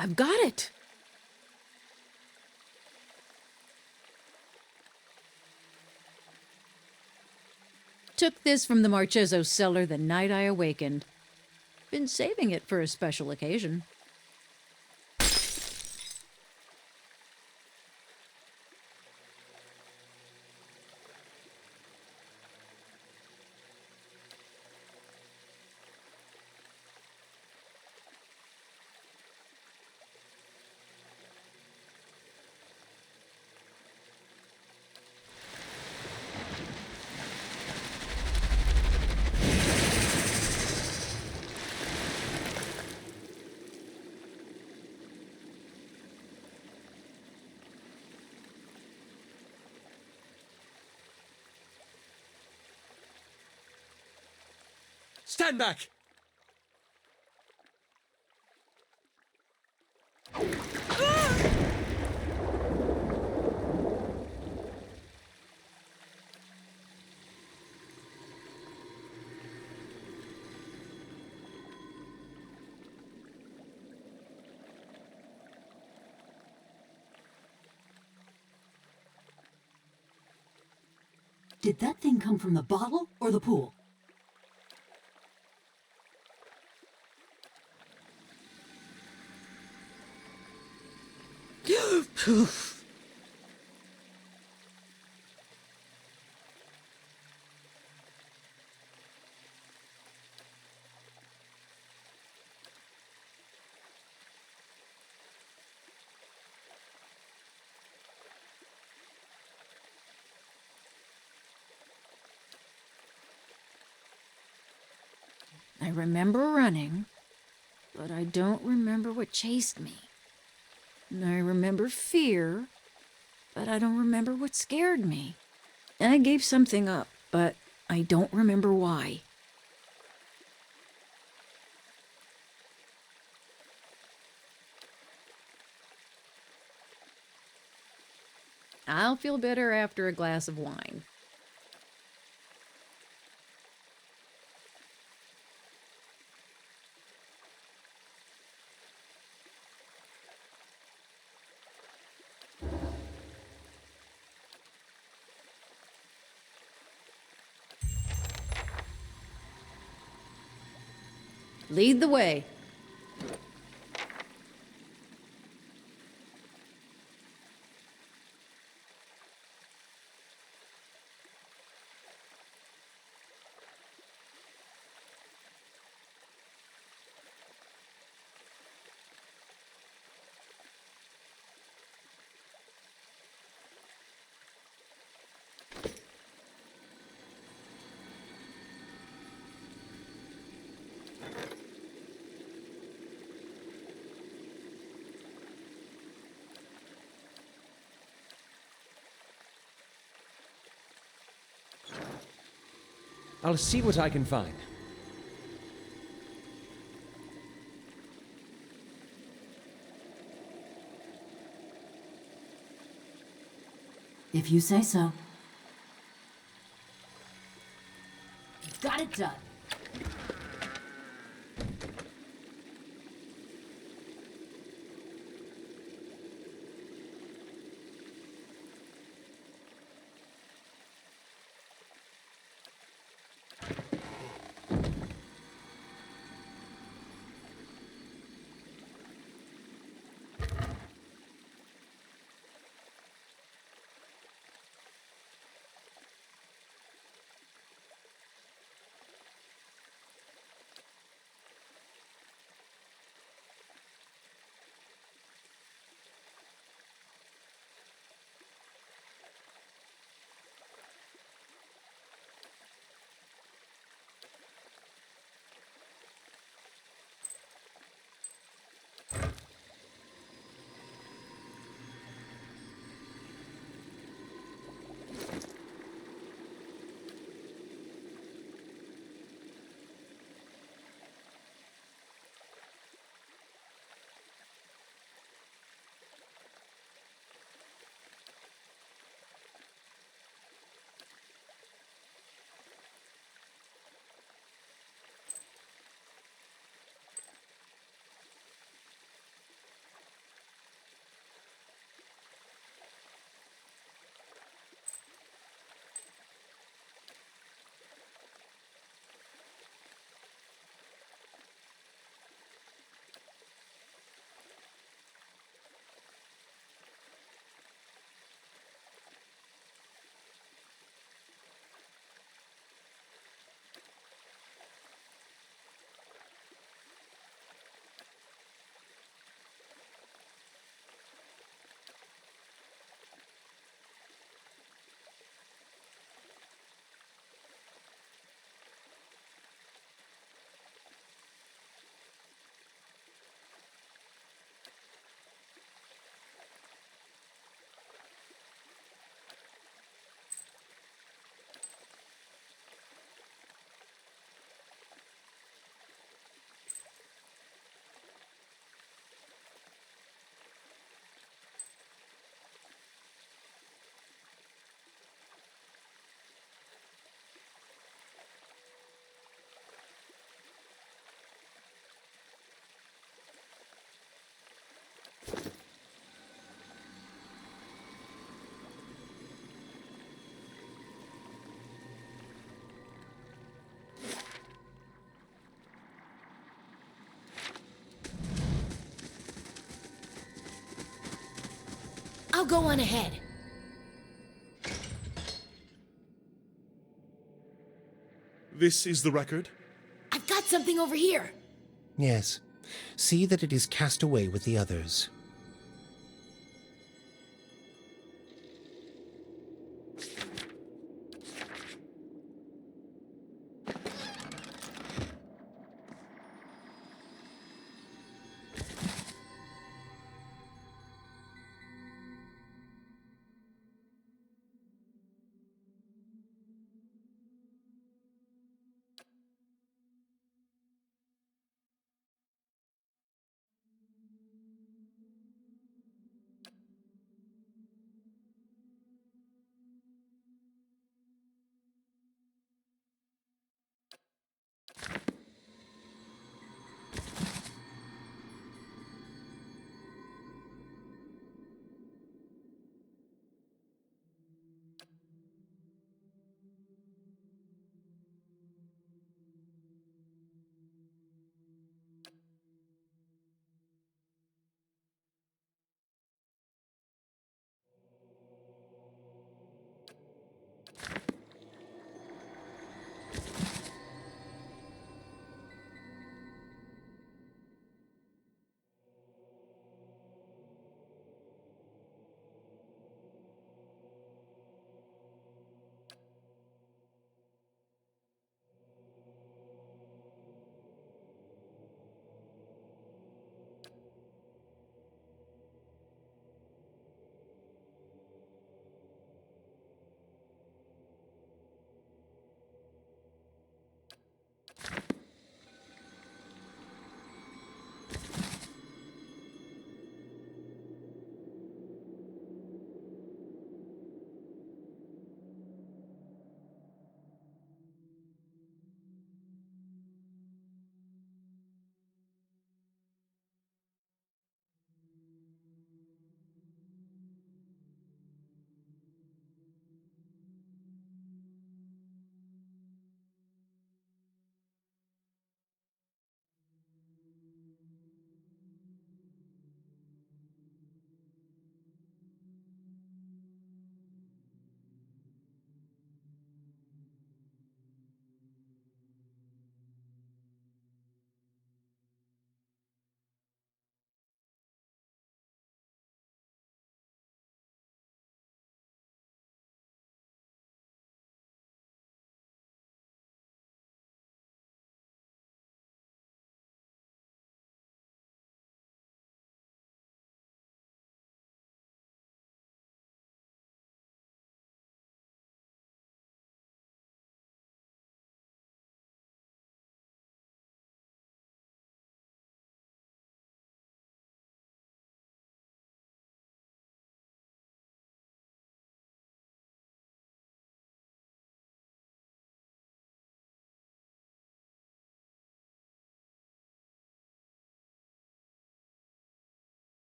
I've got it. Took this from the Marchezo cellar the night I awakened. Been saving it for a special occasion. Stand back! Did that thing come from the bottle or the pool? I remember running, but I don't remember what chased me. And I remember fear, but I don't remember what scared me. And I gave something up, but I don't remember why. I'll feel better after a glass of wine. Lead the way. I'll see what I can find. If you say so. Got it done. go on ahead. This is the record? I've got something over here. Yes. See that it is cast away with the others.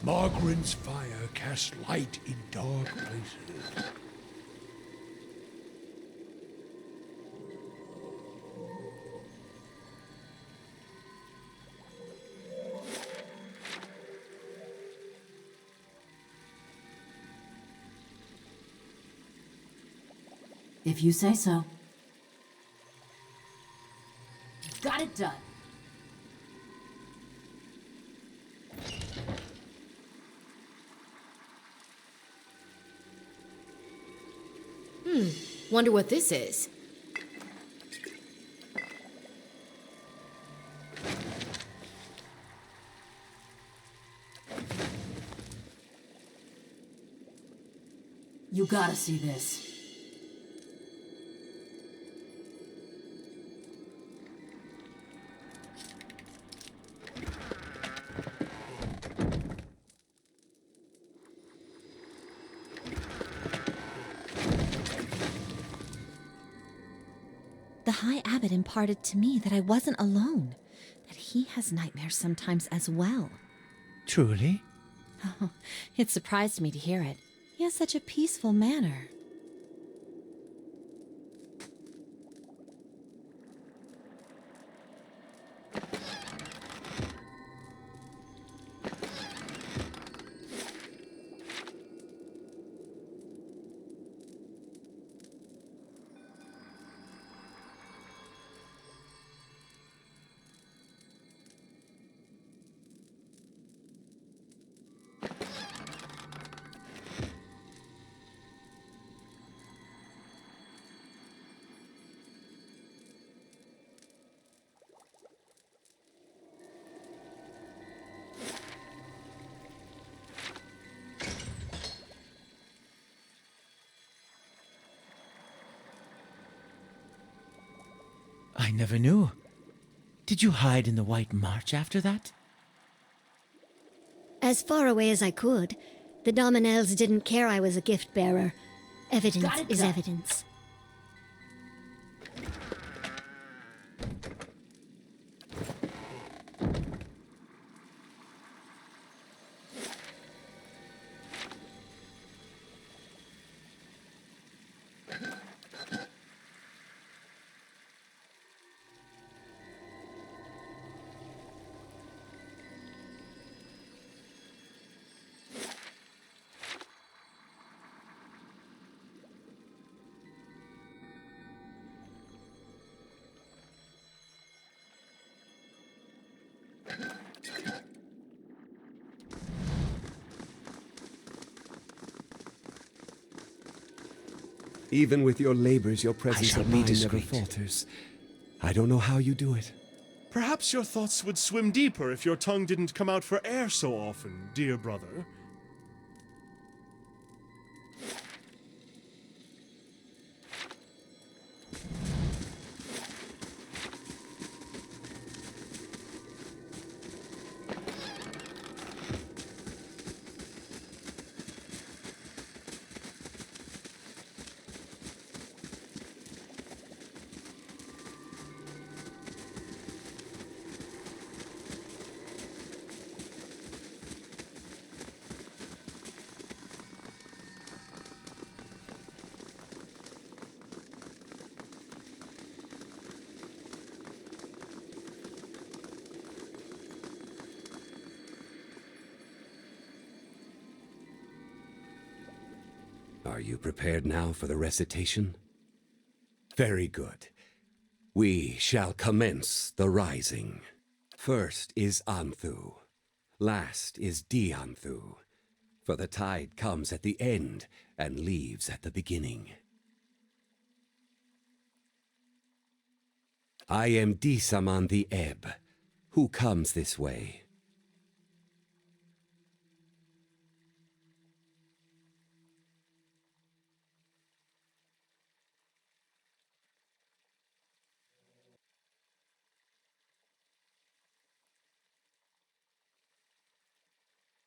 Margren's fire casts light in dark places. If you say so. Got it done. Wonder what this is. You gotta see this. High Abbot imparted to me that I wasn't alone, that he has nightmares sometimes as well. Truly? Oh, it surprised me to hear it. He has such a peaceful manner. I never knew. Did you hide in the White March after that? As far away as I could. The Dominels didn't care I was a gift bearer. Evidence is evidence. Even with your labors, your presence shall of be mind never discreet. falters. I don't know how you do it. Perhaps your thoughts would swim deeper if your tongue didn't come out for air so often, dear brother. Are you prepared now for the recitation? Very good. We shall commence the rising. First is Anthu. Last is Dianthu. For the tide comes at the end and leaves at the beginning. I am Disaman the Ebb. Who comes this way?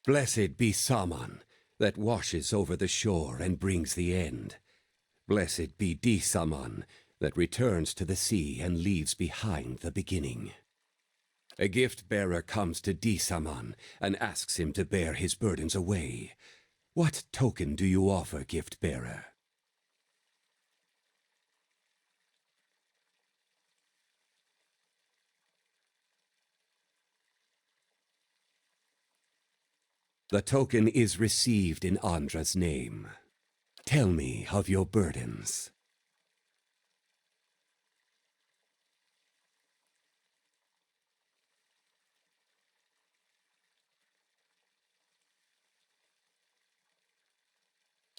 Blessed be Saman, that washes over the shore and brings the end. Blessed be Disaman, that returns to the sea and leaves behind the beginning. A gift-bearer comes to Disaman and asks him to bear his burdens away. What token do you offer, gift-bearer? The token is received in Andra's name. Tell me of your burdens.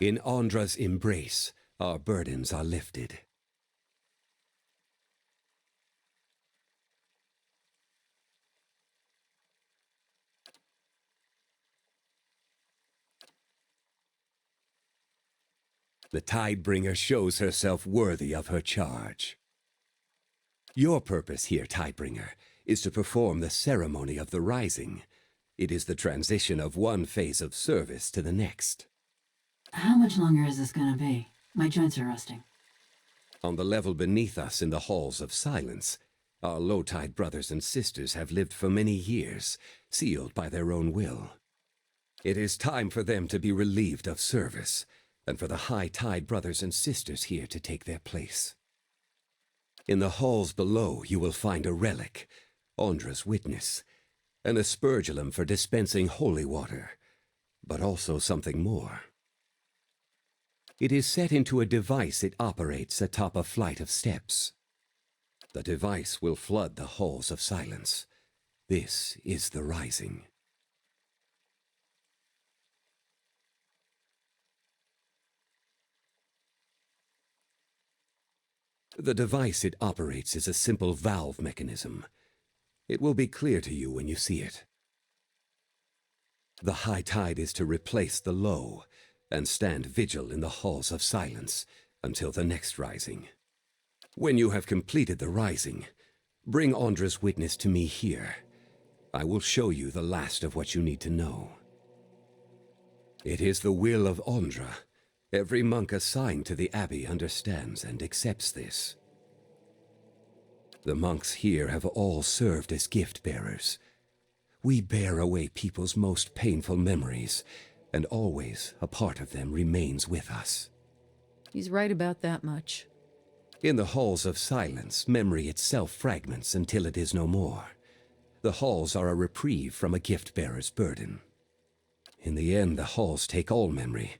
In Andra's embrace, our burdens are lifted. The Tidebringer shows herself worthy of her charge. Your purpose here, Tidebringer, is to perform the ceremony of the rising. It is the transition of one phase of service to the next. How much longer is this gonna be? My joints are rusting. On the level beneath us in the halls of silence, our low-tide brothers and sisters have lived for many years, sealed by their own will. It is time for them to be relieved of service, and for the high-tide brothers and sisters here to take their place. In the halls below you will find a relic, Ondra's witness, an aspergillum for dispensing holy water, but also something more. It is set into a device it operates atop a flight of steps. The device will flood the halls of silence. This is the Rising. The device it operates is a simple valve mechanism. It will be clear to you when you see it. The high tide is to replace the low, and stand vigil in the halls of silence until the next rising. When you have completed the rising, bring Ondra's witness to me here. I will show you the last of what you need to know. It is the will of Ondra. Every monk assigned to the abbey understands and accepts this. The monks here have all served as gift-bearers. We bear away people's most painful memories, and always a part of them remains with us. He's right about that much. In the halls of silence, memory itself fragments until it is no more. The halls are a reprieve from a gift-bearer's burden. In the end, the halls take all memory,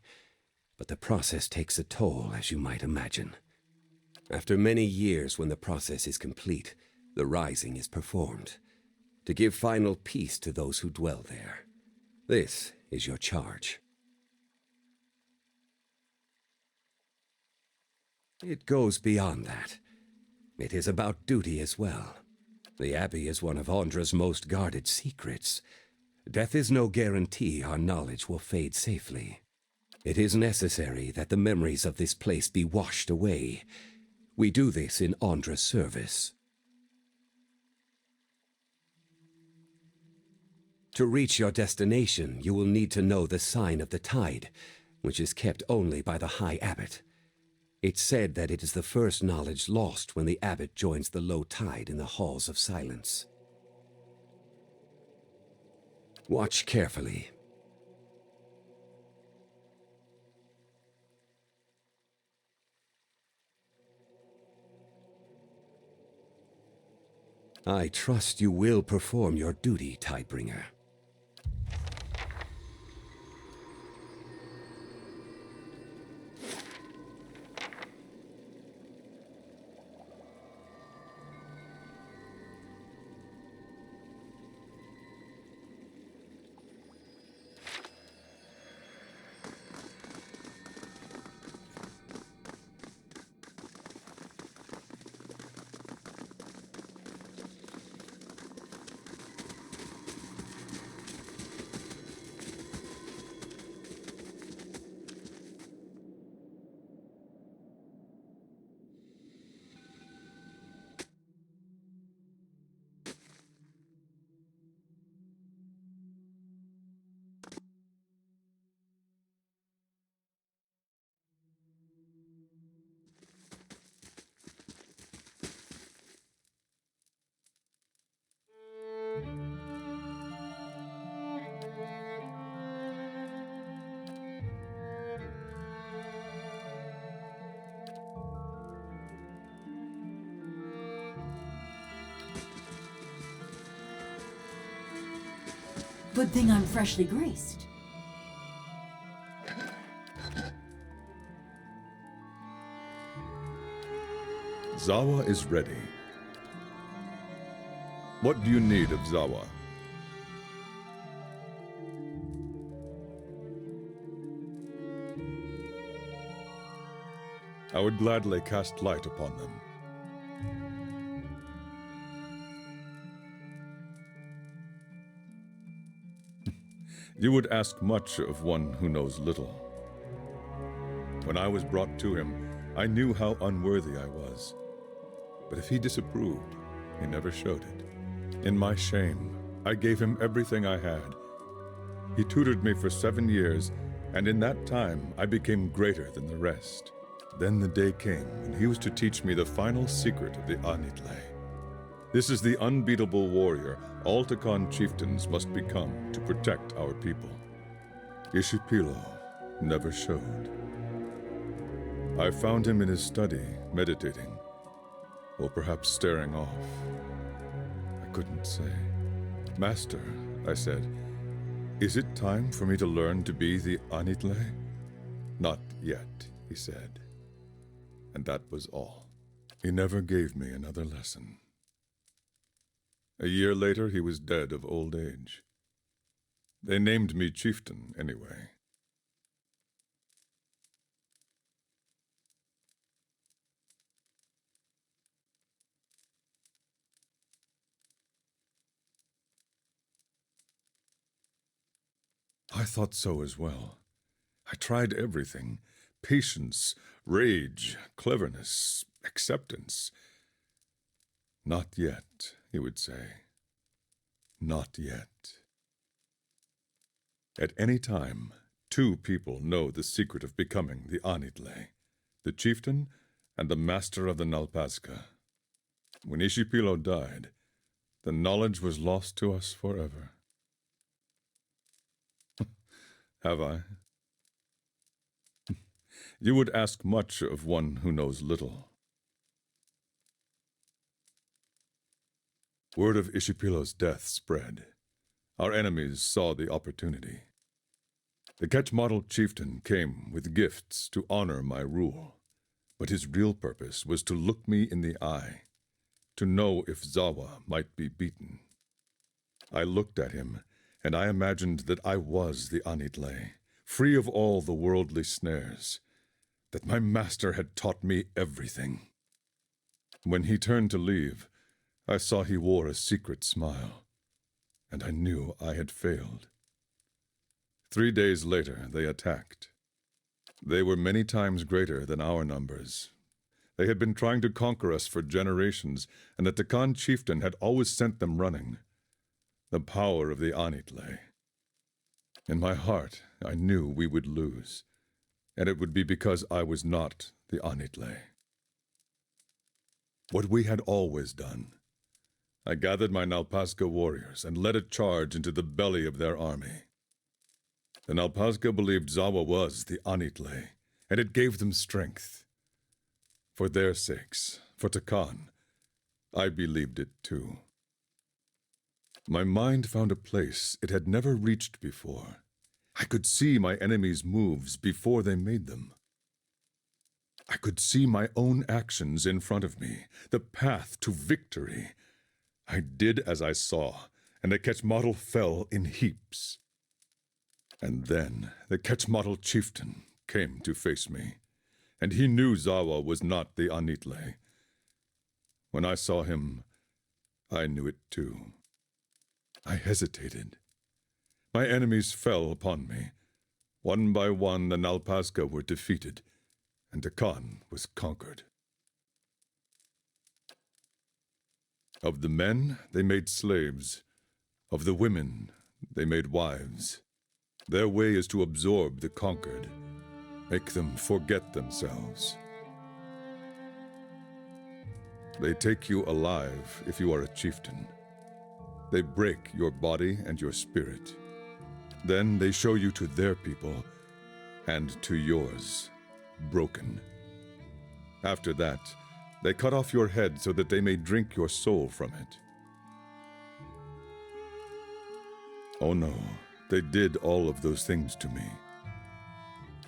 but the process takes a toll, as you might imagine. After many years, when the process is complete, the rising is performed, to give final peace to those who dwell there. This is your charge. It goes beyond that. It is about duty as well. The Abbey is one of Ondra's most guarded secrets. Death is no guarantee our knowledge will fade safely. It is necessary that the memories of this place be washed away. We do this in Ondra's service. To reach your destination, you will need to know the sign of the tide, which is kept only by the High Abbot. It's said that it is the first knowledge lost when the abbot joins the low tide in the halls of silence. Watch carefully. I trust you will perform your duty, Tidebringer. Good thing I'm freshly graced. Zawa is ready. What do you need of Zawa? I would gladly cast light upon them. You would ask much of one who knows little. When I was brought to him, I knew how unworthy I was. But if he disapproved, he never showed it. In my shame, I gave him everything I had. He tutored me for 7 years, and in that time I became greater than the rest. Then the day came when he was to teach me the final secret of the Anitle. This is the unbeatable warrior all Takan chieftains must become to protect our people. Ishipilo never showed. I found him in his study, meditating, or perhaps staring off. I couldn't say. Master, I said, is it time for me to learn to be the Anitle? Not yet, he said. And that was all. He never gave me another lesson. A year later, he was dead of old age. They named me chieftain, anyway. I thought so as well. I tried everything. Patience, rage, cleverness, acceptance. Not yet, he would say. Not yet. At any time, two people know the secret of becoming the Anitle, the chieftain and the master of the Nalpazka. When Ishipilo died, the knowledge was lost to us forever. Have I? You would ask much of one who knows little. Word of Ishipilo's death spread. Our enemies saw the opportunity. The Quechmatl chieftain came with gifts to honor my rule, but his real purpose was to look me in the eye, to know if Zawa might be beaten. I looked at him, and I imagined that I was the Anitle, free of all the worldly snares, that my master had taught me everything. When he turned to leave, I saw he wore a secret smile, and I knew I had failed. 3 days later, they attacked. They were many times greater than our numbers. They had been trying to conquer us for generations, and the Takan chieftain had always sent them running. The power of the Anitle. In my heart, I knew we would lose, and it would be because I was not the Anitle. What we had always done. I gathered my Nalpazka warriors and led a charge into the belly of their army. The Nalpazka believed Zawa was the Anitle, and it gave them strength. For their sakes, for Takan, I believed it too. My mind found a place it had never reached before. I could see my enemies' moves before they made them. I could see my own actions in front of me, the path to victory. I did as I saw, and the Quechmatl fell in heaps. And then the Quechmatl chieftain came to face me, and he knew Zawa was not the Anitle. When I saw him, I knew it too. I hesitated. My enemies fell upon me. One by one, the Nalpazka were defeated, and Takan was conquered. Of the men, they made slaves. Of the women, they made wives. Their way is to absorb the conquered, make them forget themselves. They take you alive if you are a chieftain. They break your body and your spirit. Then they show you to their people, and to yours, broken. After that, they cut off your head so that they may drink your soul from it. Oh no, they did all of those things to me.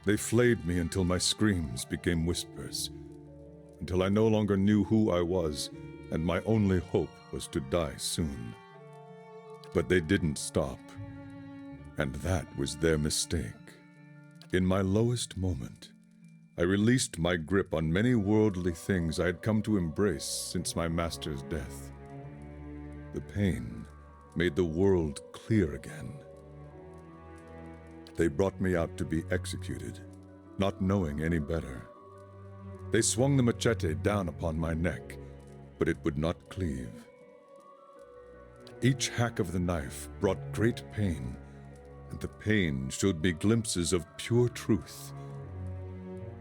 They flayed me until my screams became whispers, until I no longer knew who I was, and my only hope was to die soon. But they didn't stop, and that was their mistake. In my lowest moment, I released my grip on many worldly things I had come to embrace since my master's death. The pain made the world clear again. They brought me out to be executed, not knowing any better. They swung the machete down upon my neck, but it would not cleave. Each hack of the knife brought great pain, and the pain showed me glimpses of pure truth.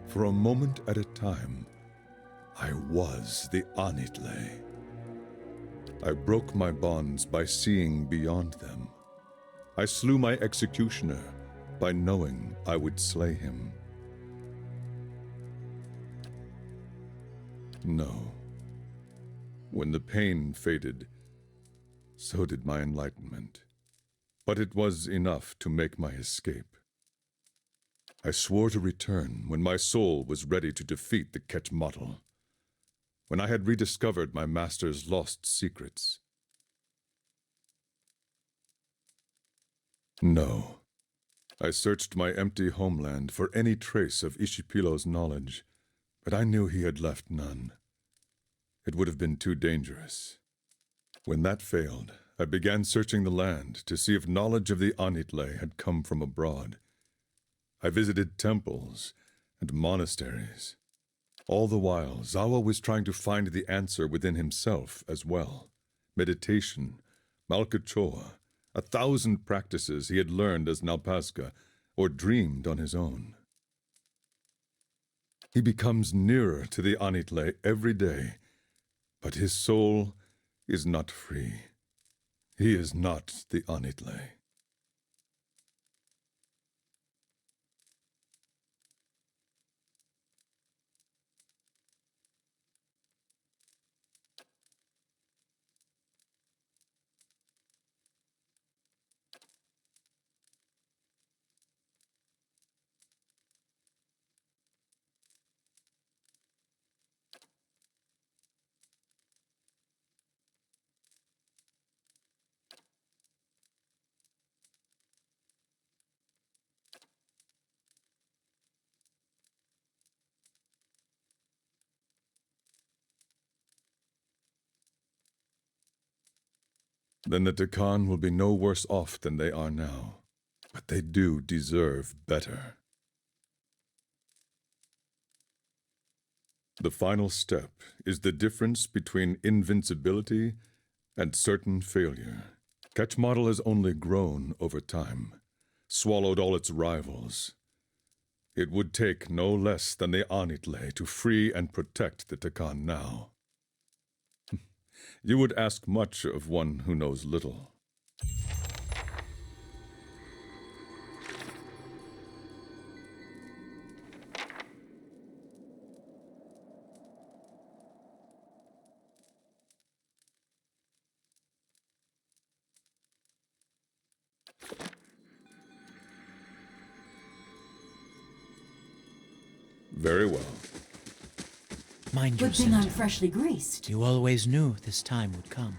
For a moment at a time, I was the Anitle. I broke my bonds by seeing beyond them. I slew my executioner by knowing I would slay him. No. When the pain faded, so did my enlightenment. But it was enough to make my escape. I swore to return when my soul was ready to defeat the Ketmotl, when I had rediscovered my master's lost secrets. No. I searched my empty homeland for any trace of Ishipilo's knowledge, but I knew he had left none. It would have been too dangerous. When that failed, I began searching the land to see if knowledge of the Anitle had come from abroad. I visited temples and monasteries. All the while, Zawa was trying to find the answer within himself as well. Meditation, Malkachoa, 1,000 practices he had learned as Nalpazga or dreamed on his own. He becomes nearer to the Anitle every day, but his soul is not free. He is not the Anitle. Then the Takan will be no worse off than they are now. But they do deserve better. The final step is the difference between invincibility and certain failure. Ketmotl has only grown over time, swallowed all its rivals. It would take no less than the Anitle to free and protect the Takan now. You would ask much of one who knows little. Very well. Mind your Good thing I'm sentiment. freshly greased. You always knew this time would come.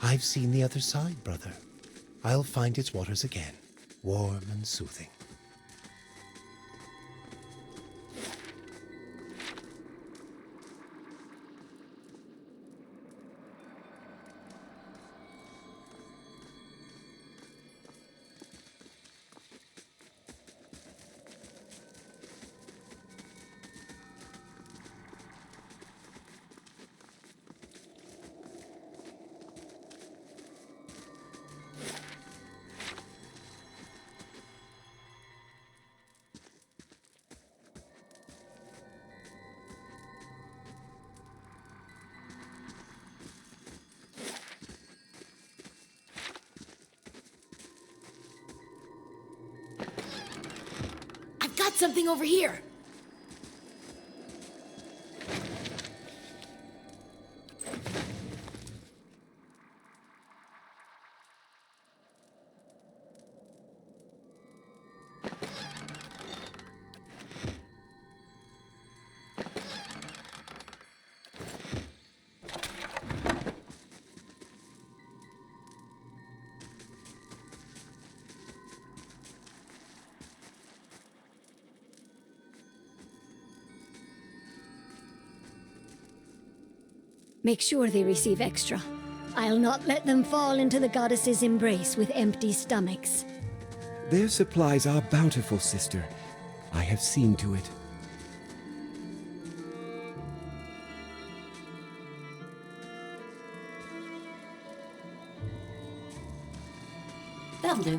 I've seen the other side, brother. I'll find its waters again, warm and soothing. Got something over here. Make sure they receive extra. I'll not let them fall into the goddess's embrace with empty stomachs. Their supplies are bountiful, sister. I have seen to it. That'll do.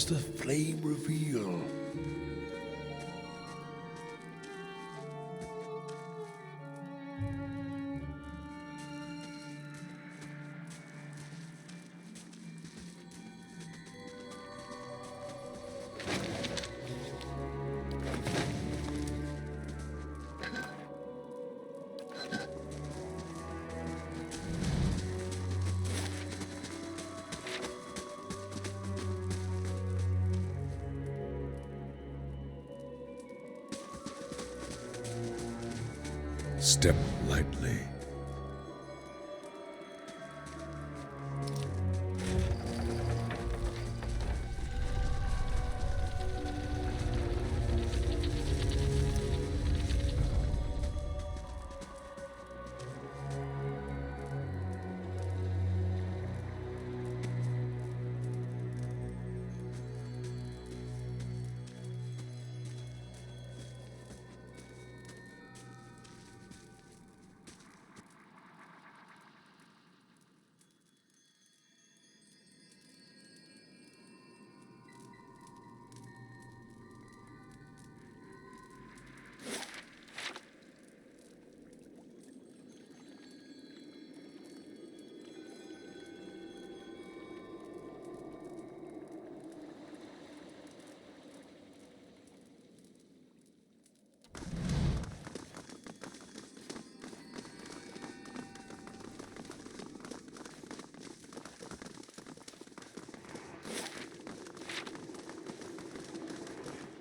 does the flame reveal? Step lightly.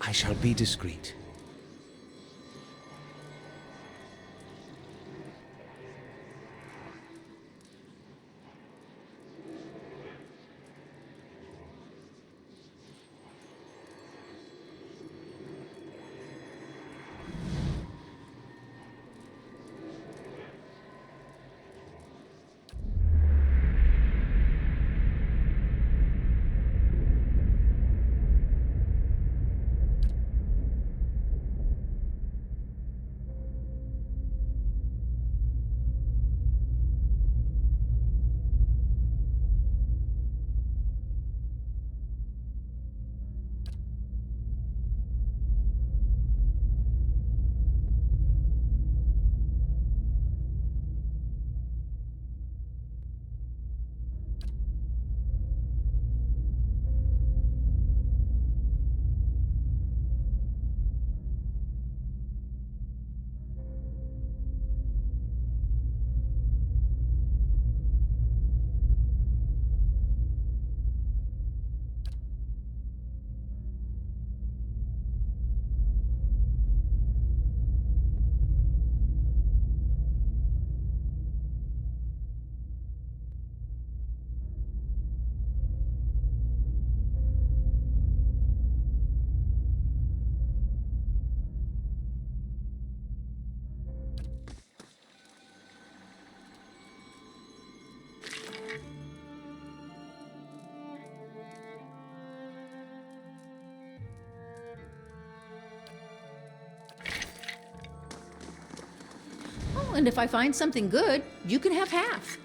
I shall be discreet. Oh, and if I find something good, you can have half.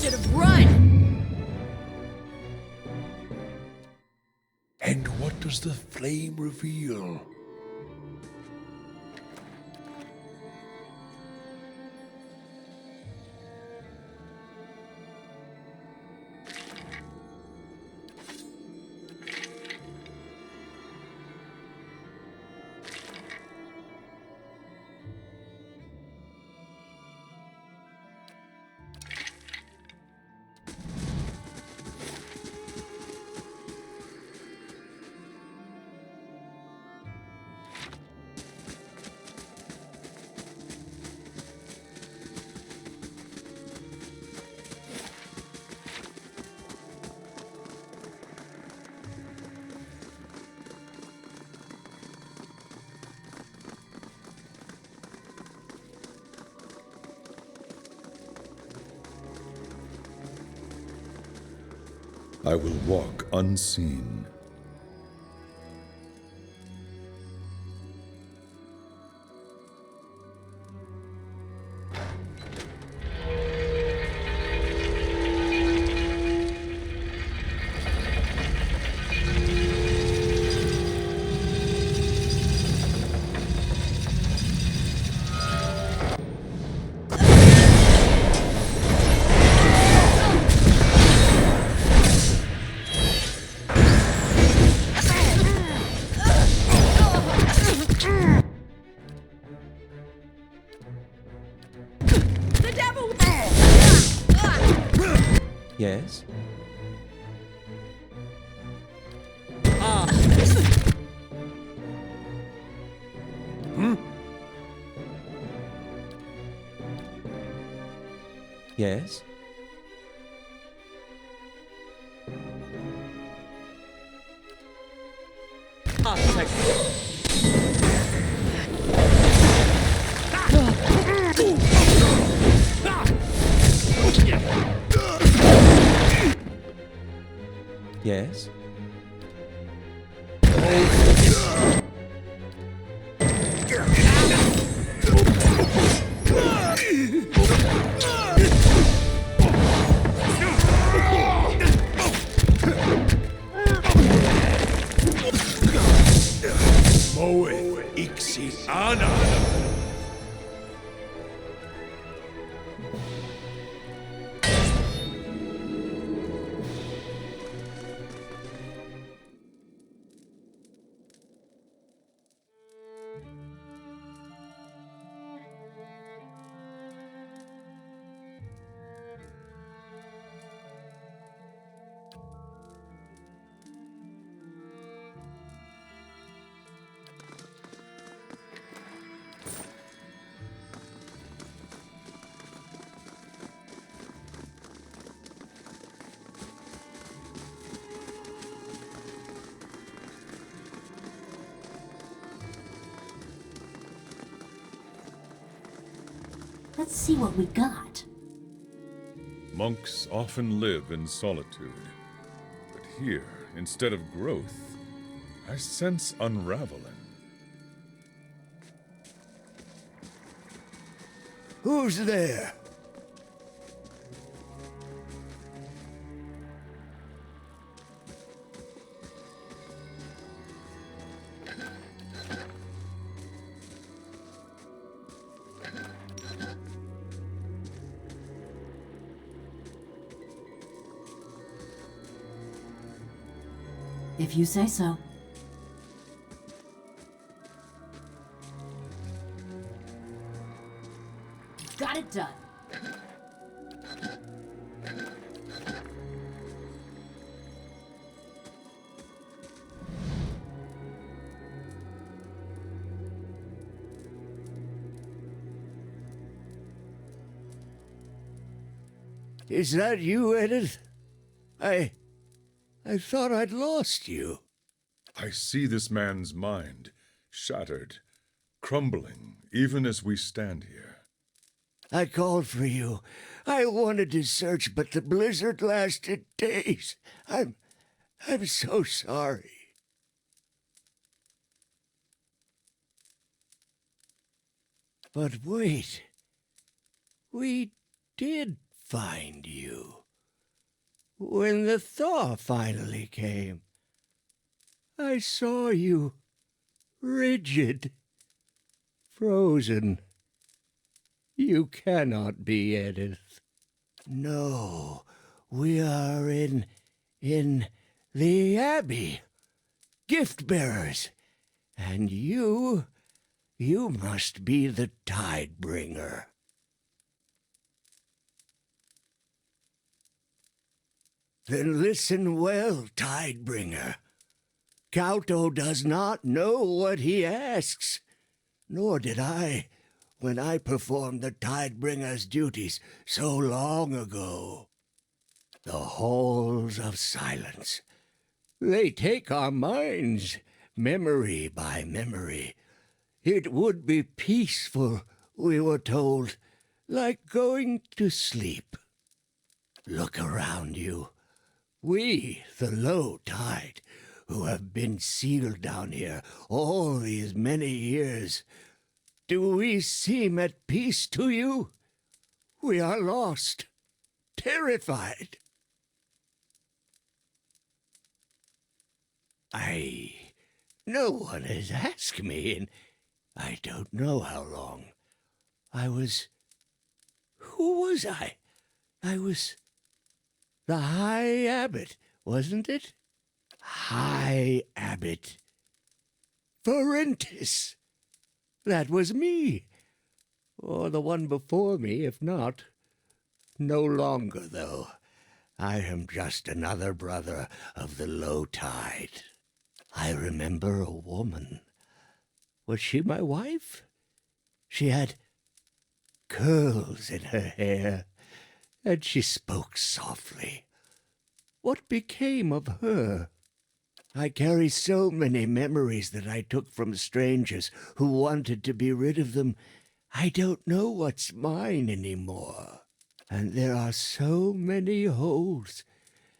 should have run! And what does the flame reveal? I will walk unseen. The devil! Yes? Yes? Yes? Moeth ixi ana. Let's see what we got. Monks often live in solitude. But here, instead of growth, I sense unraveling. Who's there? If you say so. Got it done. Is that you, Edith? I thought I'd lost you. I see this man's mind, shattered, crumbling, even as we stand here. I called for you. I wanted to search, but the blizzard lasted days. I'm so sorry. But wait. We did find you. When the thaw finally came, I saw you rigid, frozen. You cannot be Edith. No, we are in the Abbey, gift-bearers, and you must be the Tidebringer. Then listen well, Tidebringer. Kauto does not know what he asks, nor did I when I performed the Tidebringer's duties so long ago. The halls of silence, they take our minds, memory by memory. It would be peaceful, we were told, like going to sleep. Look around you. We, the low tide, who have been sealed down here all these many years, do we seem at peace to you? We are lost, terrified. No one has asked me in I don't know how long. Who was I? I was the High Abbot, wasn't it? High Abbot Ferentis. That was me. Or the one before me, if not. No longer, though. I am just another brother of the low tide. I remember a woman. Was she my wife? She had curls in her hair, and she spoke softly. What became of her? I carry so many memories that I took from strangers who wanted to be rid of them. I don't know what's mine anymore. And there are so many holes,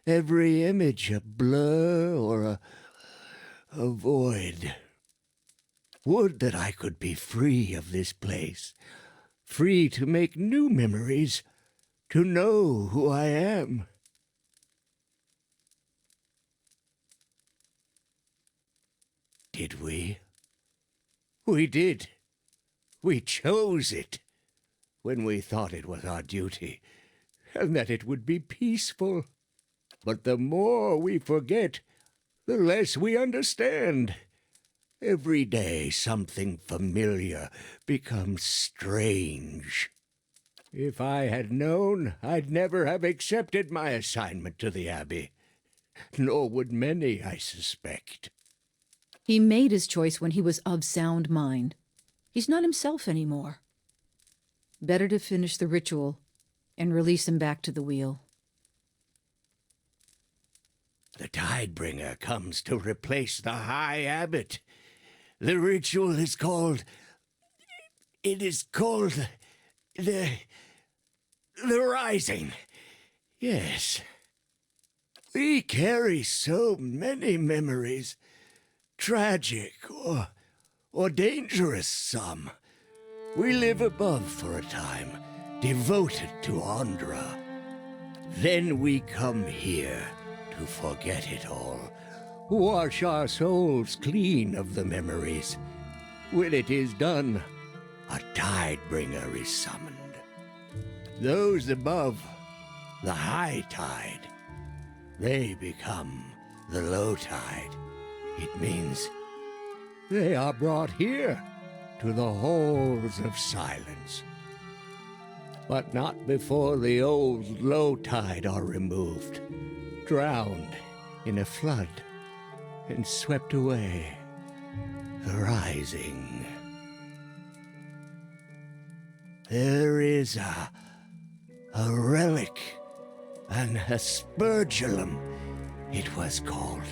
every image a blur or a void. Would that I could be free of this place, free to make new memories, to know who I am. Did we? We did. We chose it when we thought it was our duty, and that it would be peaceful. But the more we forget, the less we understand. Every day something familiar becomes strange. If I had known, I'd never have accepted my assignment to the Abbey. Nor would many, I suspect. He made his choice when he was of sound mind. He's not himself anymore. Better to finish the ritual and release him back to the wheel. The Tidebringer comes to replace the High Abbot. The ritual is called... It is called... The Rising. Yes. We carry so many memories. Tragic or dangerous some. We live above for a time, devoted to Andra. Then we come here to forget it all, wash our souls clean of the memories. When it is done, a Tidebringer is summoned. Those above, the high tide, they become the low tide. It means they are brought here to the halls of silence. But not before the old low tide are removed, drowned in a flood, and swept away. The Rising. There is a relic, an aspergillum, it was called.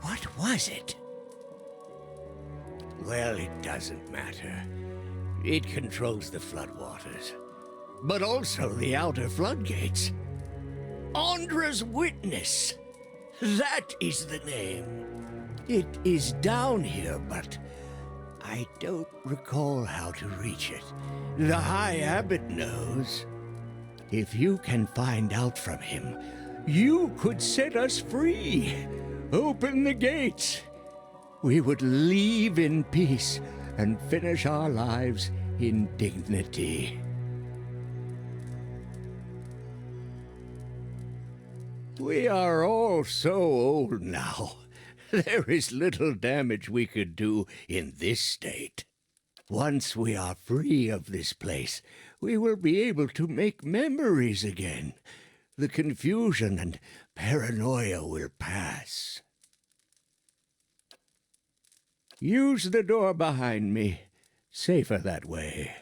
What was it? Well, it doesn't matter. It controls the floodwaters, but also the outer floodgates. Andra's Witness. That is the name. It is down here, but I don't recall how to reach it. The High Abbot knows. If you can find out from him, you could set us free. Open the gates. We would leave in peace and finish our lives in dignity. We are all so old now. There is little damage we could do in this state. Once we are free of this place, we will be able to make memories again. The confusion and paranoia will pass. Use the door behind me. Safer that way.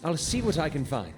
I'll see what I can find.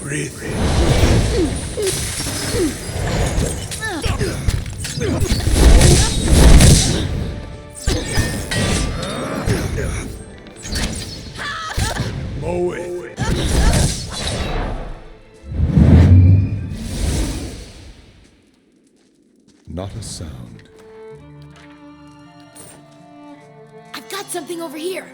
Breathe. Mow it. Not a sound. I've got something over here.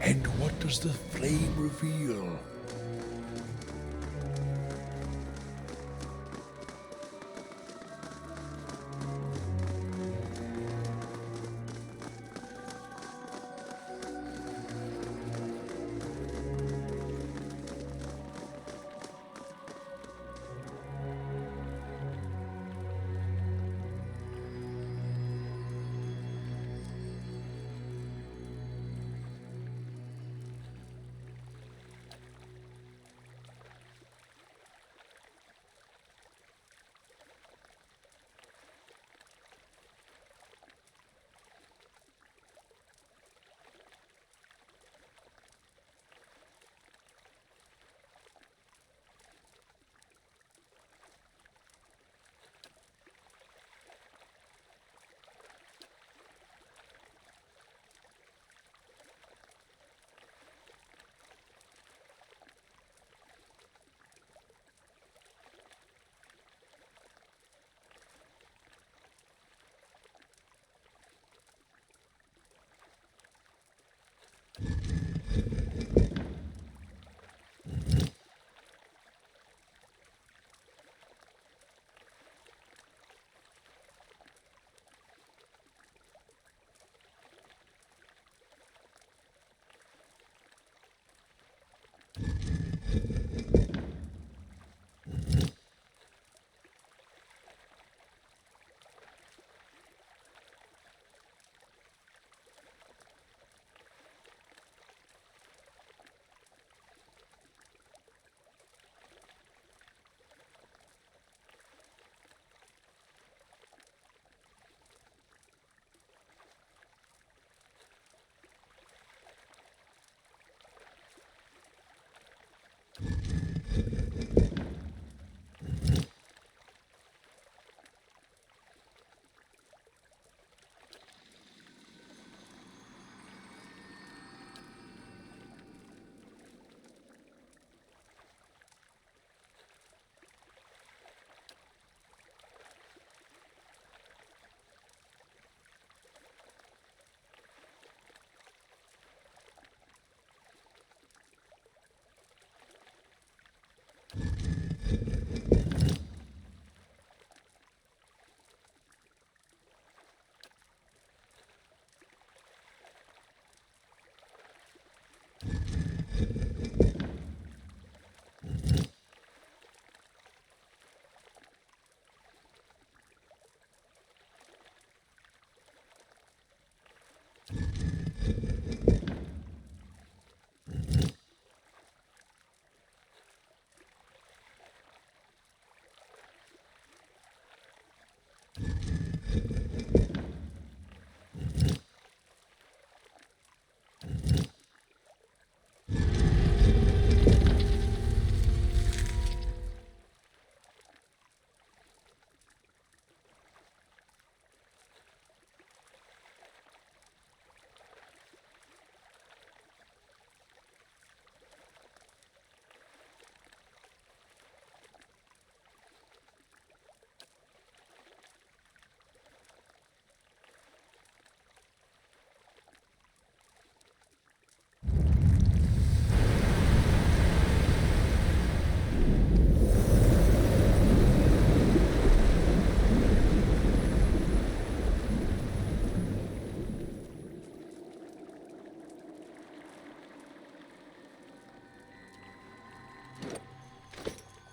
And what does the flame reveal?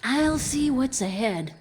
I'll see what's ahead.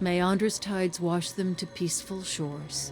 May Andra's tides wash them to peaceful shores.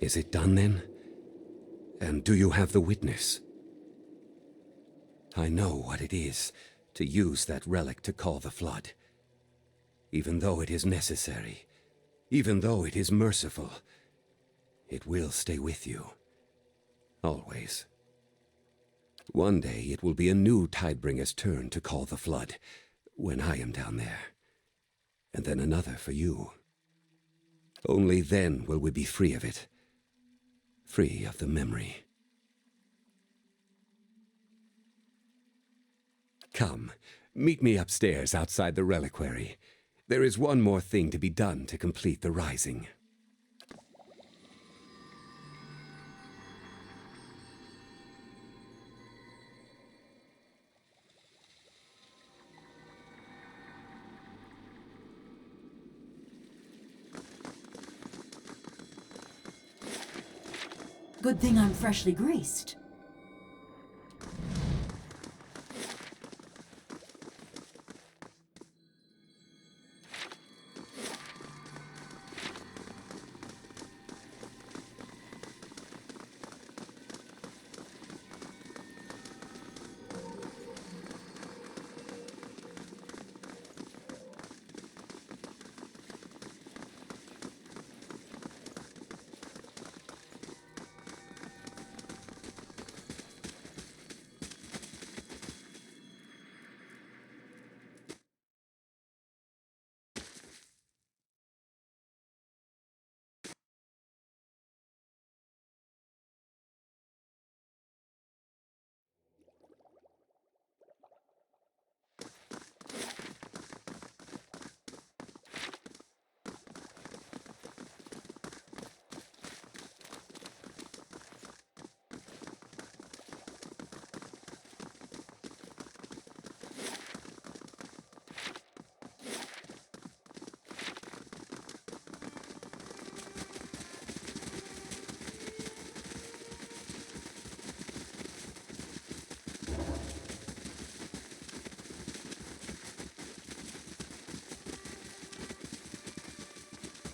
Is it done then? And do you have the witness? I know what it is to use that relic to call the flood. Even though it is necessary, even though it is merciful, it will stay with you. Always. One day it will be a new Tidebringer's turn to call the flood, when I am down there. And then another for you. Only then will we be free of it. Free of the memory. Come, meet me upstairs outside the reliquary. There is one more thing to be done to complete the rising. Good thing I'm freshly greased.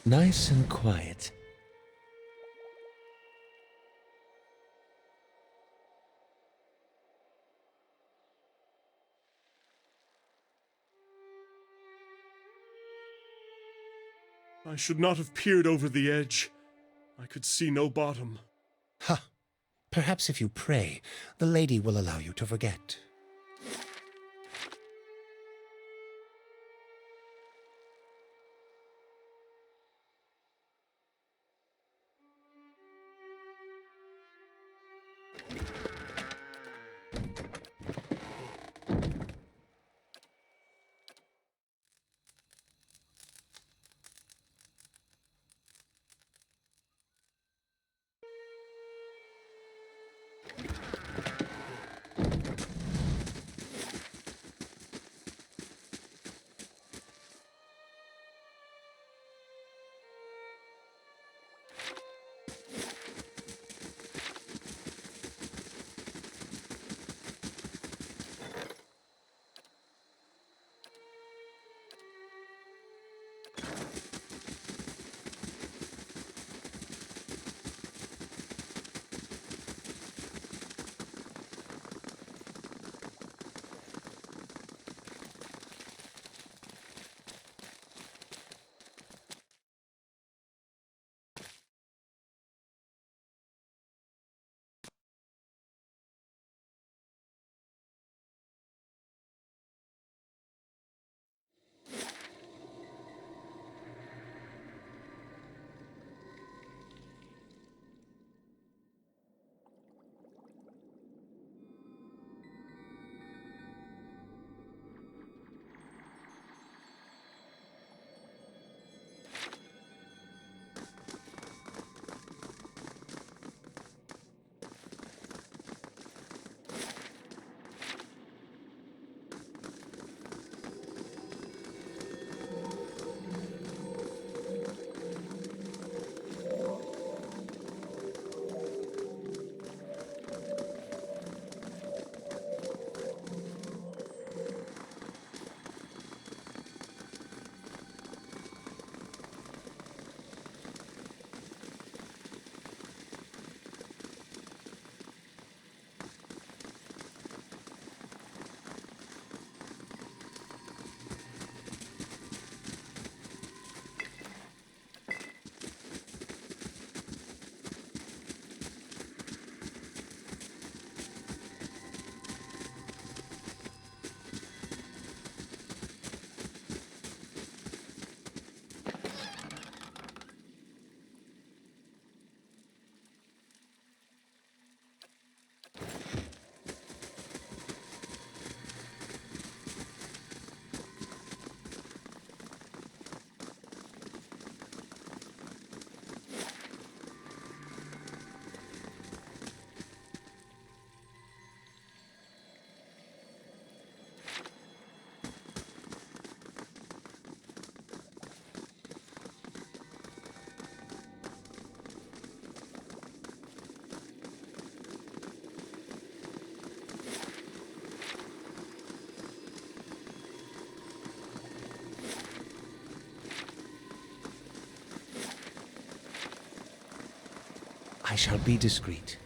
Nice and quiet. I should not have peered over the edge. I could see no bottom. Ha! Perhaps if you pray, the lady will allow you to forget. I shall be discreet.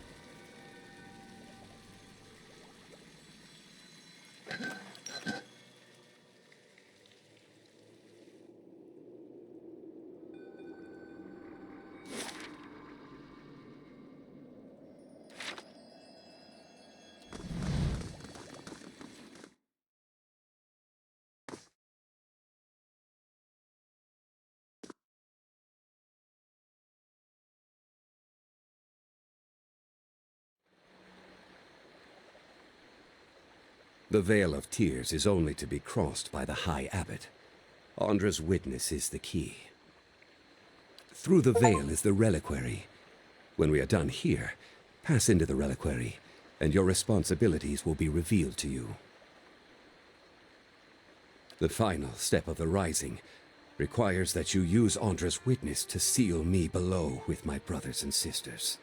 The Vale of Tears is only to be crossed by the High Abbot. Andra's witness is the key. Through the Vale is the reliquary. When we are done here, pass into the reliquary, and your responsibilities will be revealed to you. The final step of the Rising requires that you use Andra's witness to seal me below with my brothers and sisters.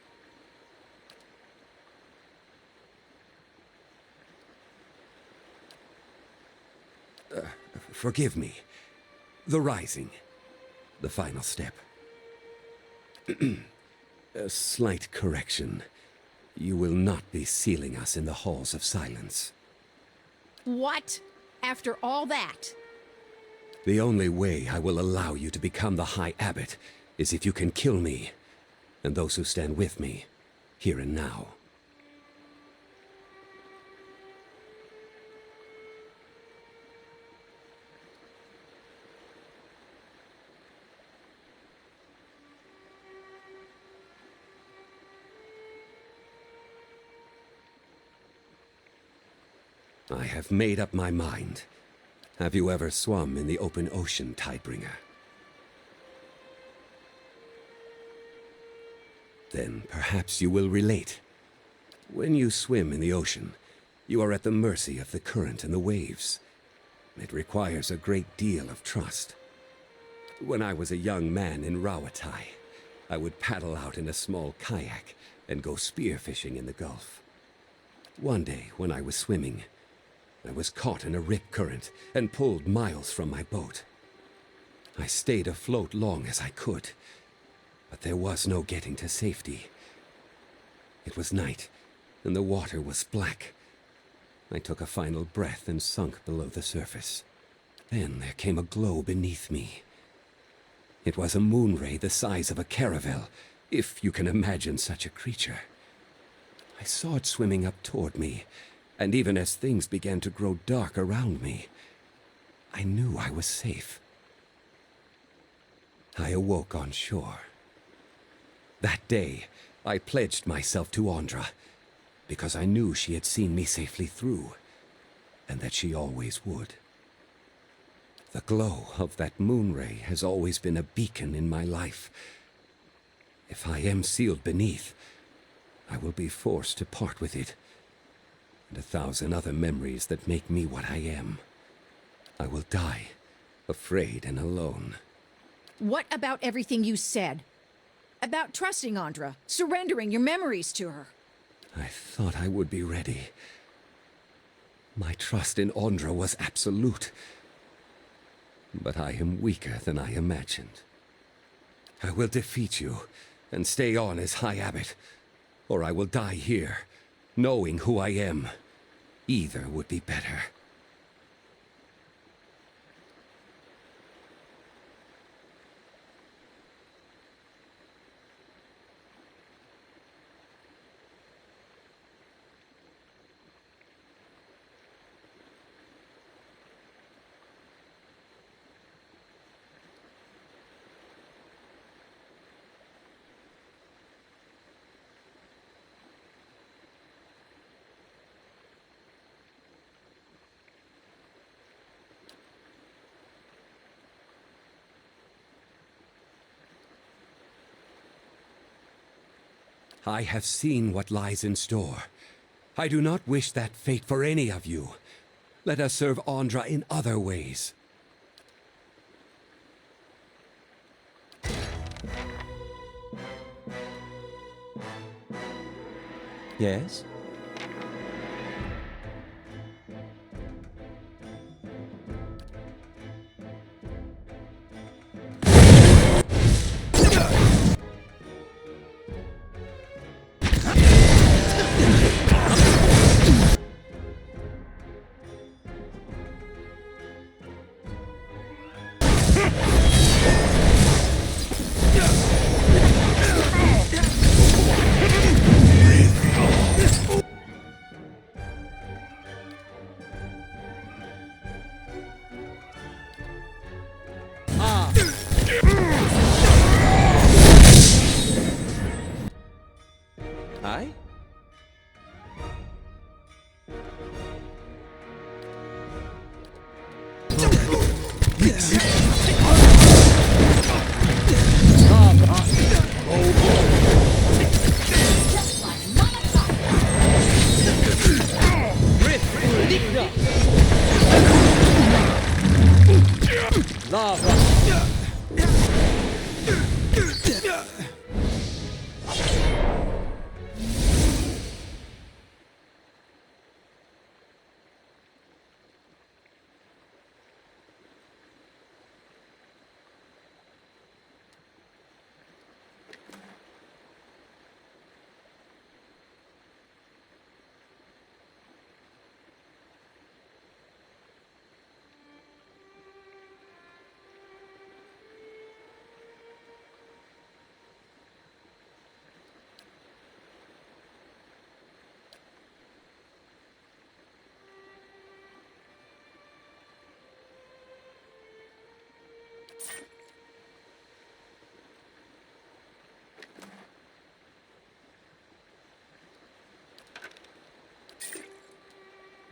Forgive me. The Rising. The final step. A slight correction. You will not be sealing us in the Halls of Silence. What? After all that? The only way I will allow you to become the High Abbot is if you can kill me, and those who stand with me, here and now. I have made up my mind. Have you ever swum in the open ocean, Tidebringer? Then perhaps you will relate. When you swim in the ocean, you are at the mercy of the current and the waves. It requires a great deal of trust. When I was a young man in Rawatai, I would paddle out in a small kayak and go spearfishing in the Gulf. One day, when I was swimming, I was caught in a rip current and pulled miles from my boat. I stayed afloat long as I could, but there was no getting to safety. It was night, and the water was black. I took a final breath and sunk below the surface. Then there came a glow beneath me. It was a moon ray the size of a caravel, if you can imagine such a creature. I saw it swimming up toward me, and even as things began to grow dark around me, I knew I was safe. I awoke on shore. That day, I pledged myself to Ondra, because I knew she had seen me safely through, and that she always would. The glow of that moon ray has always been a beacon in my life. If I am sealed beneath, I will be forced to part with it, and 1,000 other memories that make me what I am. I will die, afraid and alone. What about everything you said? About trusting Ondra, surrendering your memories to her? I thought I would be ready. My trust in Ondra was absolute. But I am weaker than I imagined. I will defeat you and stay on as High Abbot, or I will die here, knowing who I am. Either would be better. I have seen what lies in store. I do not wish that fate for any of you. Let us serve Ondra in other ways. Yes?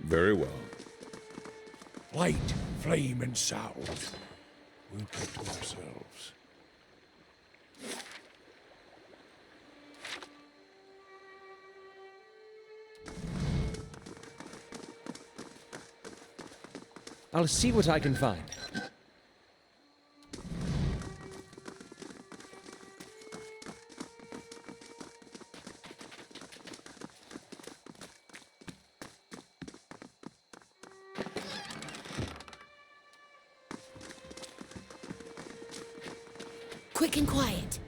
Very well. Light, flame, and sound. We'll keep to ourselves. I'll see what I can find. Quick and quiet.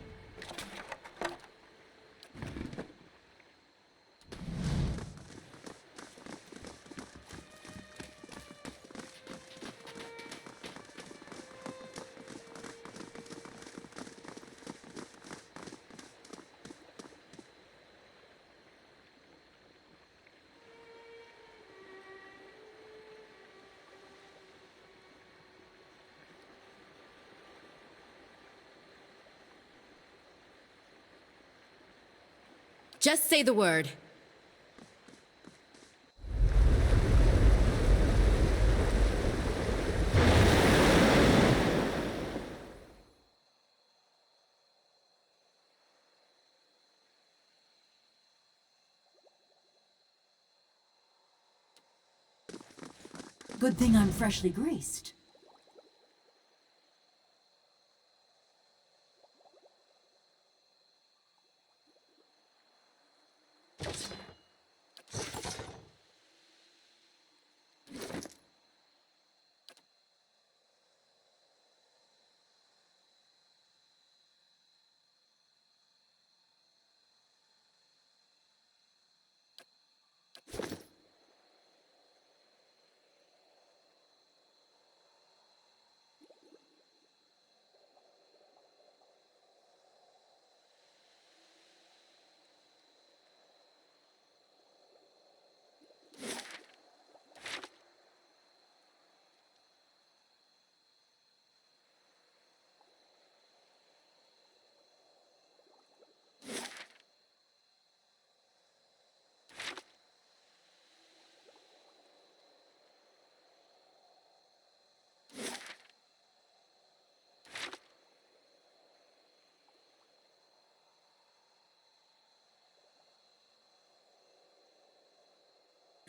Just say the word. Good thing I'm freshly greased.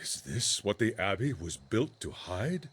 Is this what the Abbey was built to hide?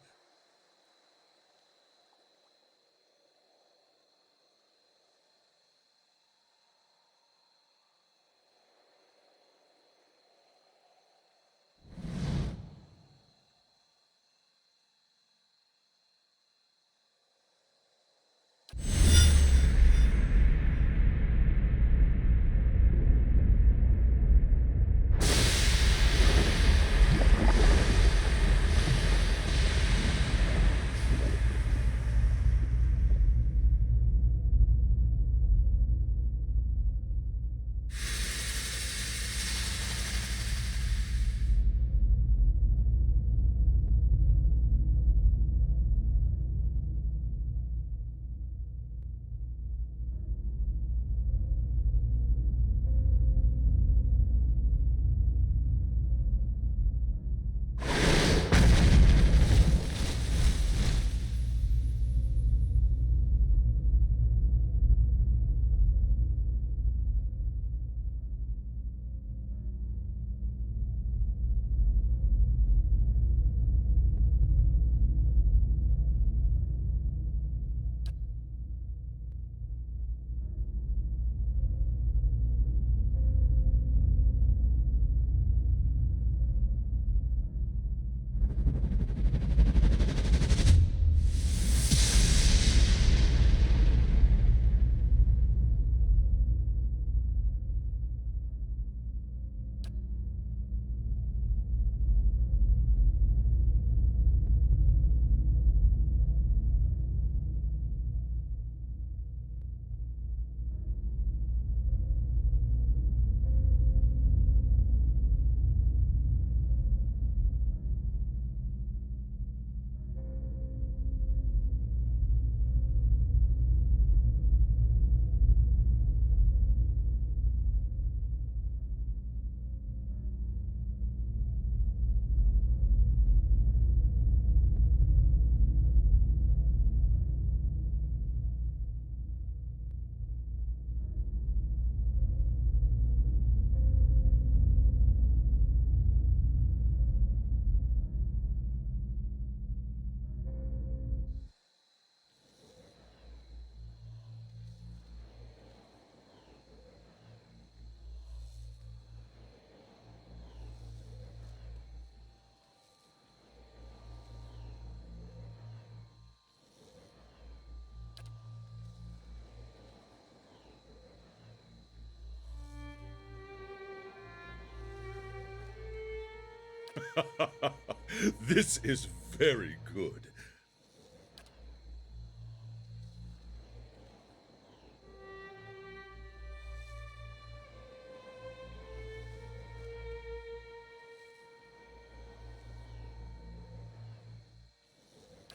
This is very good.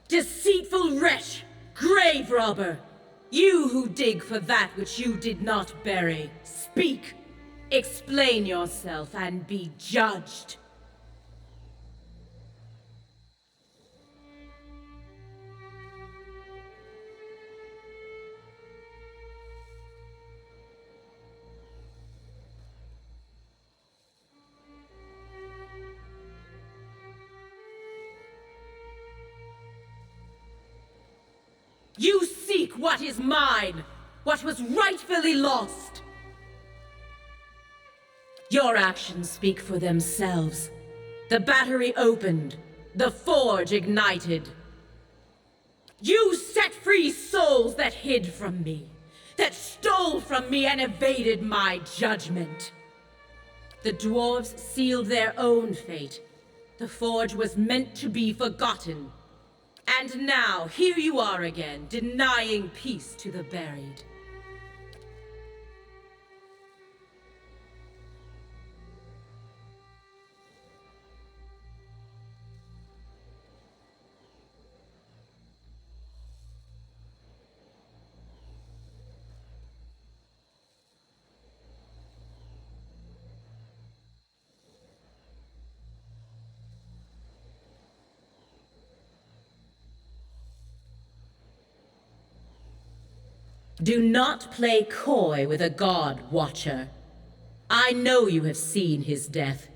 Deceitful wretch! Grave robber! You who dig for that which you did not bury, speak! Explain yourself and be judged! You seek what is mine, what was rightfully lost. Your actions speak for themselves. The battery opened, the forge ignited. You set free souls that hid from me, that stole from me and evaded my judgment. The dwarves sealed their own fate. The forge was meant to be forgotten. And now, here you are again, denying peace to the buried. Do not play coy with a god, Watcher. I know you have seen his death.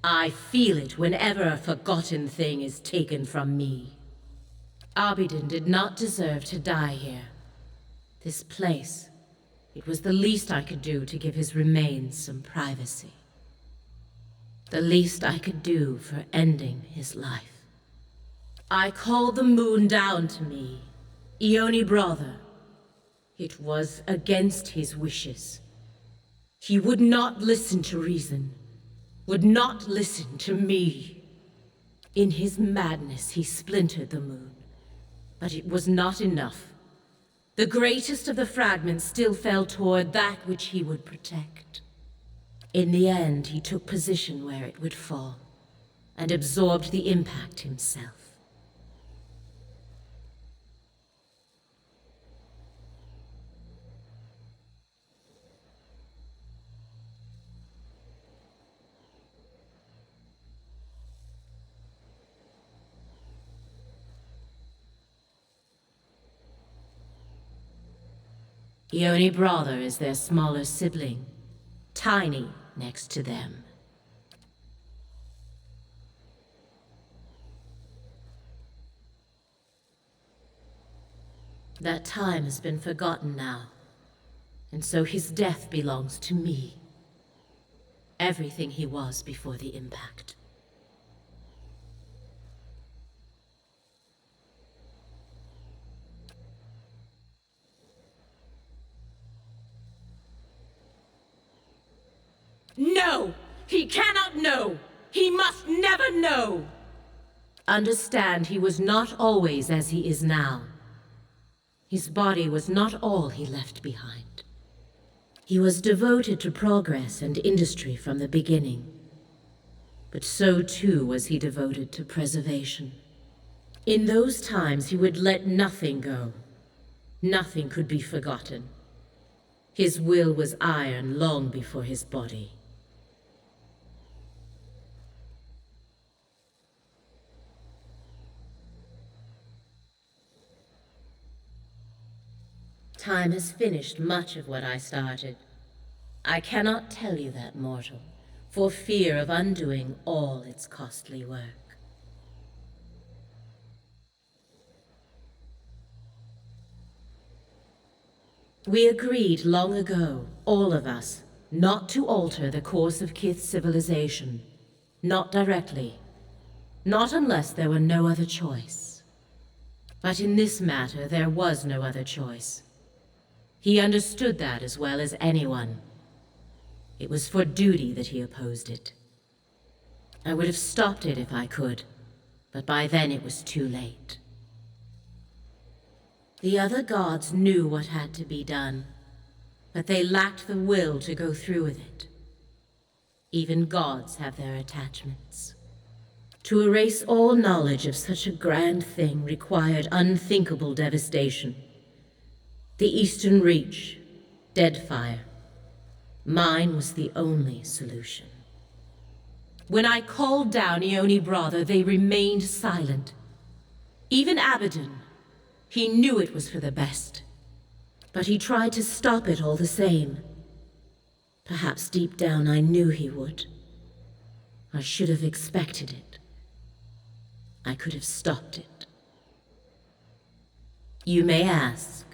I feel it whenever a forgotten thing is taken from me. Abidin did not deserve to die here. This place, it was the least I could do to give his remains some privacy. The least I could do for ending his life. I called the moon down to me, Ioni brother. It was against his wishes. He would not listen to reason, would not listen to me. In his madness, he splintered the moon, but it was not enough. The greatest of the fragments still fell toward that which he would protect. In the end, he took position where it would fall, and absorbed the impact himself. Ioni brother is their smaller sibling, tiny next to them. That time has been forgotten now, and so his death belongs to me. Everything he was before the impact. No! He cannot know! He must never know! Understand, he was not always as he is now. His body was not all he left behind. He was devoted to progress and industry from the beginning. But so too was he devoted to preservation. In those times he would let nothing go. Nothing could be forgotten. His will was iron long before his body. Time has finished much of what I started. I cannot tell you that, mortal, for fear of undoing all its costly work. We agreed long ago, all of us, not to alter the course of Kith's civilization. Not directly. Not unless there were no other choice. But in this matter, there was no other choice. He understood that as well as anyone. It was for duty that he opposed it. I would have stopped it if I could, but by then it was too late. The other gods knew what had to be done, but they lacked the will to go through with it. Even gods have their attachments. To erase all knowledge of such a grand thing required unthinkable devastation. The Eastern Reach, Deadfire. Mine was the only solution. When I called down Ione Brother, they remained silent. Even Abaddon. He knew it was for the best. But he tried to stop it all the same. Perhaps deep down I knew he would. I should have expected it. I could have stopped it. You may ask.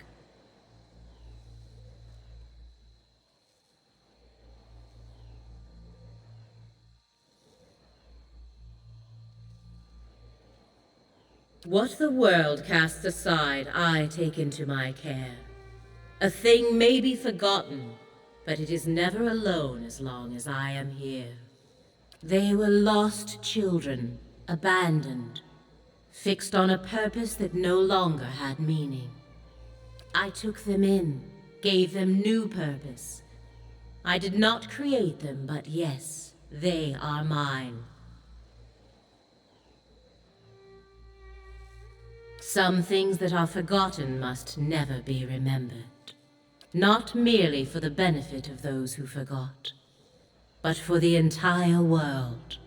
What the world casts aside, I take into my care. A thing may be forgotten, but it is never alone as long as I am here. They were lost children, abandoned, fixed on a purpose that no longer had meaning. I took them in, gave them new purpose. I did not create them, but yes, they are mine. Some things that are forgotten must never be remembered. Not merely for the benefit of those who forgot, but for the entire world.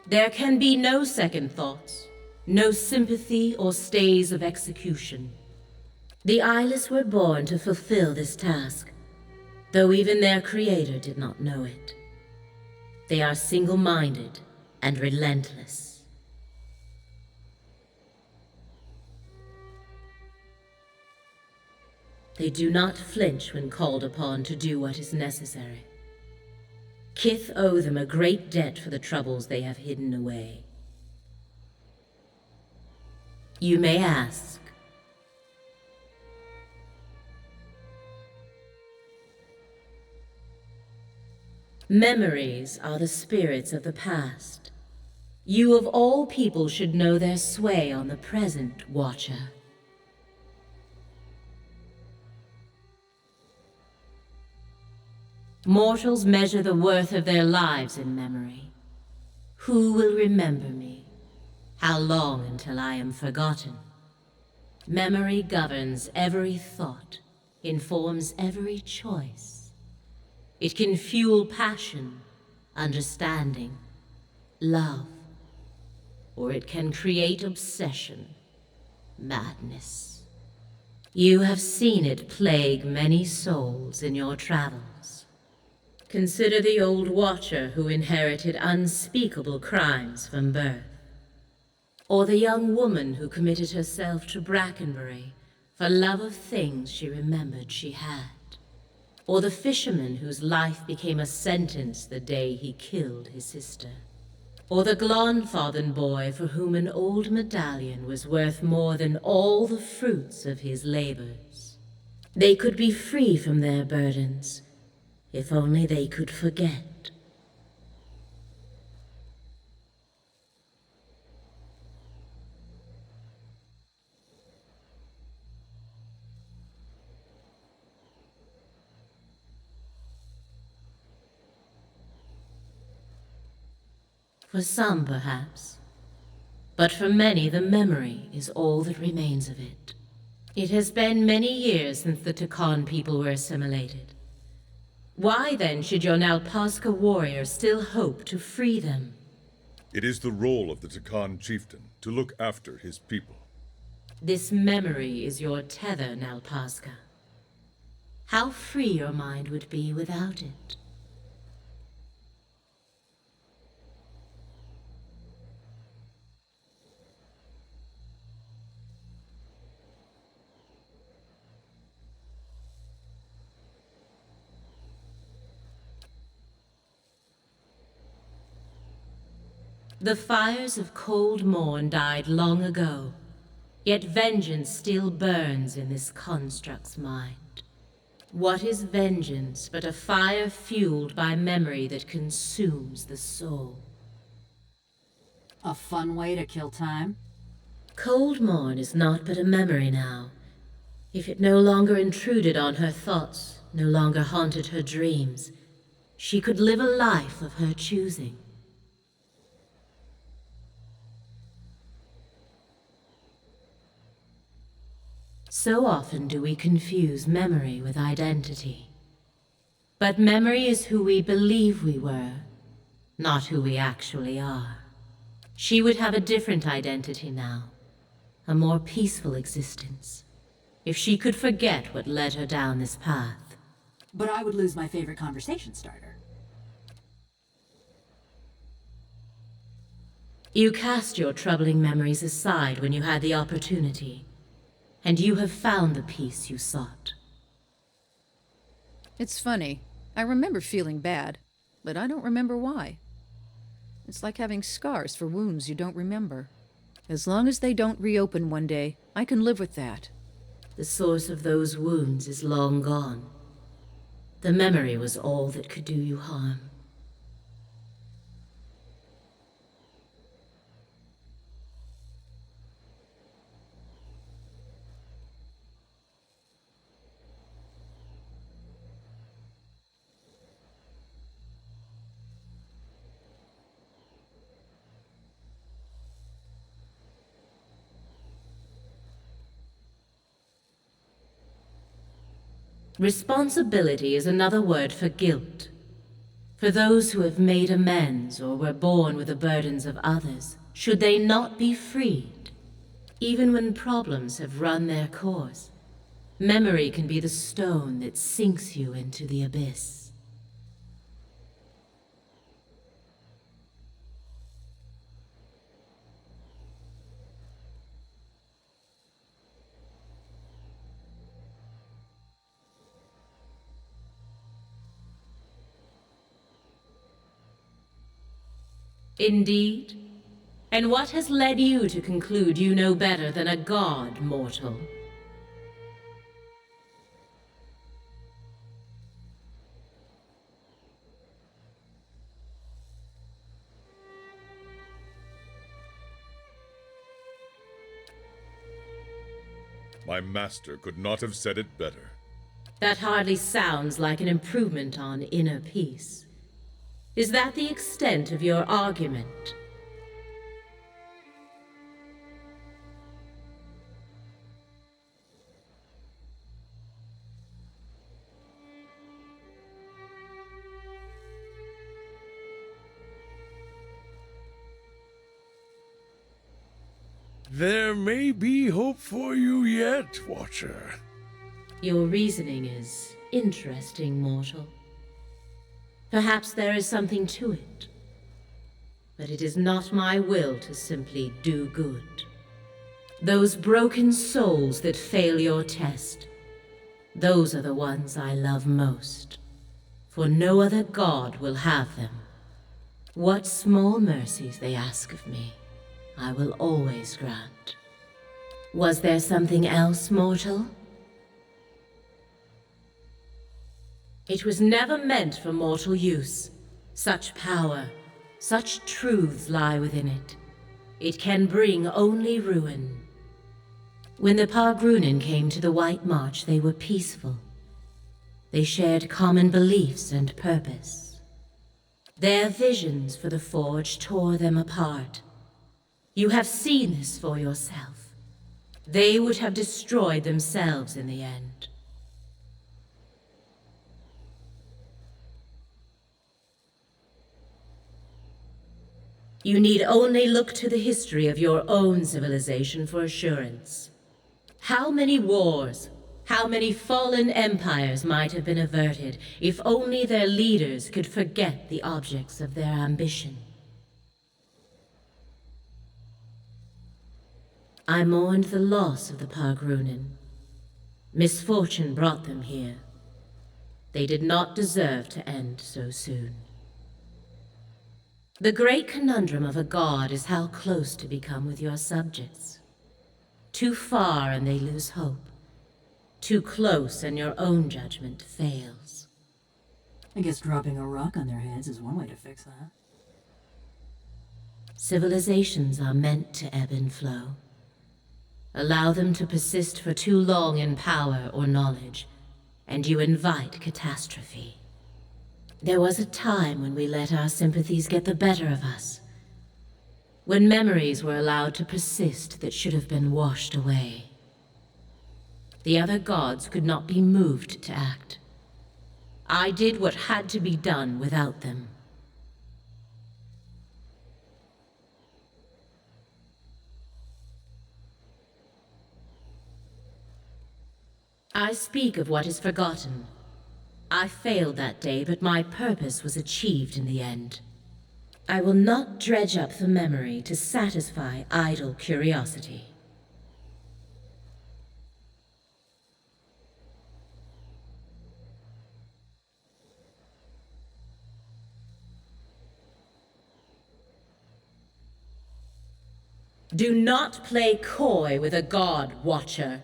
There can be no second thoughts, no sympathy or stays of execution. The Eyeless were born to fulfill this task, though even their creator did not know it. They are single-minded and relentless. They do not flinch when called upon to do what is necessary. Kith owe them a great debt for the troubles they have hidden away. You may ask. Memories are the spirits of the past. You of all people should know their sway on the present, Watcher. Mortals measure the worth of their lives in memory. Who will remember me? How long until I am forgotten? Memory governs every thought, informs every choice. It can fuel passion, understanding, love, or it can create obsession, madness. You have seen it plague many souls in your travels. Consider the old Watcher who inherited unspeakable crimes from birth. Or the young woman who committed herself to Brackenbury for love of things she remembered she had. Or the fisherman whose life became a sentence the day he killed his sister. Or the Glonfathen boy for whom an old medallion was worth more than all the fruits of his labors. They could be free from their burdens, if only they could forget. For some, perhaps. But for many, the memory is all that remains of it. It has been many years since the Takan people were assimilated. Why then should your Nalpazka warrior still hope to free them? It is the role of the Takan chieftain to look after his people. This memory is your tether, Nalpazka. How free your mind would be without it. The fires of Cold Morn died long ago, yet vengeance still burns in this construct's mind. What is vengeance but a fire fueled by memory that consumes the soul? A fun way to kill time? Cold Morn is not but a memory now. If it no longer intruded on her thoughts, no longer haunted her dreams, she could live a life of her choosing. So often do we confuse memory with identity. But memory is who we believe we were, not who we actually are. She would have a different identity now, a more peaceful existence, if she could forget what led her down this path. But I would lose my favorite conversation starter. You cast your troubling memories aside when you had the opportunity, and you have found the peace you sought. It's funny. I remember feeling bad, but I don't remember why. It's like having scars for wounds you don't remember. As long as they don't reopen one day, I can live with that. The source of those wounds is long gone. The memory was all that could do you harm. Responsibility is another word for guilt. For those who have made amends or were born with the burdens of others, should they not be freed? Even when problems have run their course, memory can be the stone that sinks you into the abyss. Indeed? And what has led you to conclude you know better than a god, mortal? My master could not have said it better. That hardly sounds like an improvement on inner peace. Is that the extent of your argument? There may be hope for you yet, Watcher. Your reasoning is interesting, mortal. Perhaps there is something to it. But it is not my will to simply do good. Those broken souls that fail your test, those are the ones I love most. For no other god will have them. What small mercies they ask of me, I will always grant. Was there something else, mortal? It was never meant for mortal use. Such power, such truths lie within it. It can bring only ruin. When the Pargrunin came to the White March, they were peaceful. They shared common beliefs and purpose. Their visions for the Forge tore them apart. You have seen this for yourself. They would have destroyed themselves in the end. You need only look to the history of your own civilization for assurance. How many wars, how many fallen empires might have been averted if only their leaders could forget the objects of their ambition? I mourned the loss of the Pargrunin. Misfortune brought them here. They did not deserve to end so soon. The great conundrum of a god is how close to become with your subjects. Too far and they lose hope. Too close and your own judgment fails. I guess dropping a rock on their heads is one way to fix that. Civilizations are meant to ebb and flow. Allow them to persist for too long in power or knowledge, and you invite catastrophe. There was a time when we let our sympathies get the better of us, when memories were allowed to persist that should have been washed away. The other gods could not be moved to act. I did what had to be done without them. I speak of what is forgotten. I failed that day, but my purpose was achieved in the end. I will not dredge up the memory to satisfy idle curiosity. Do not play coy with a god, Watcher.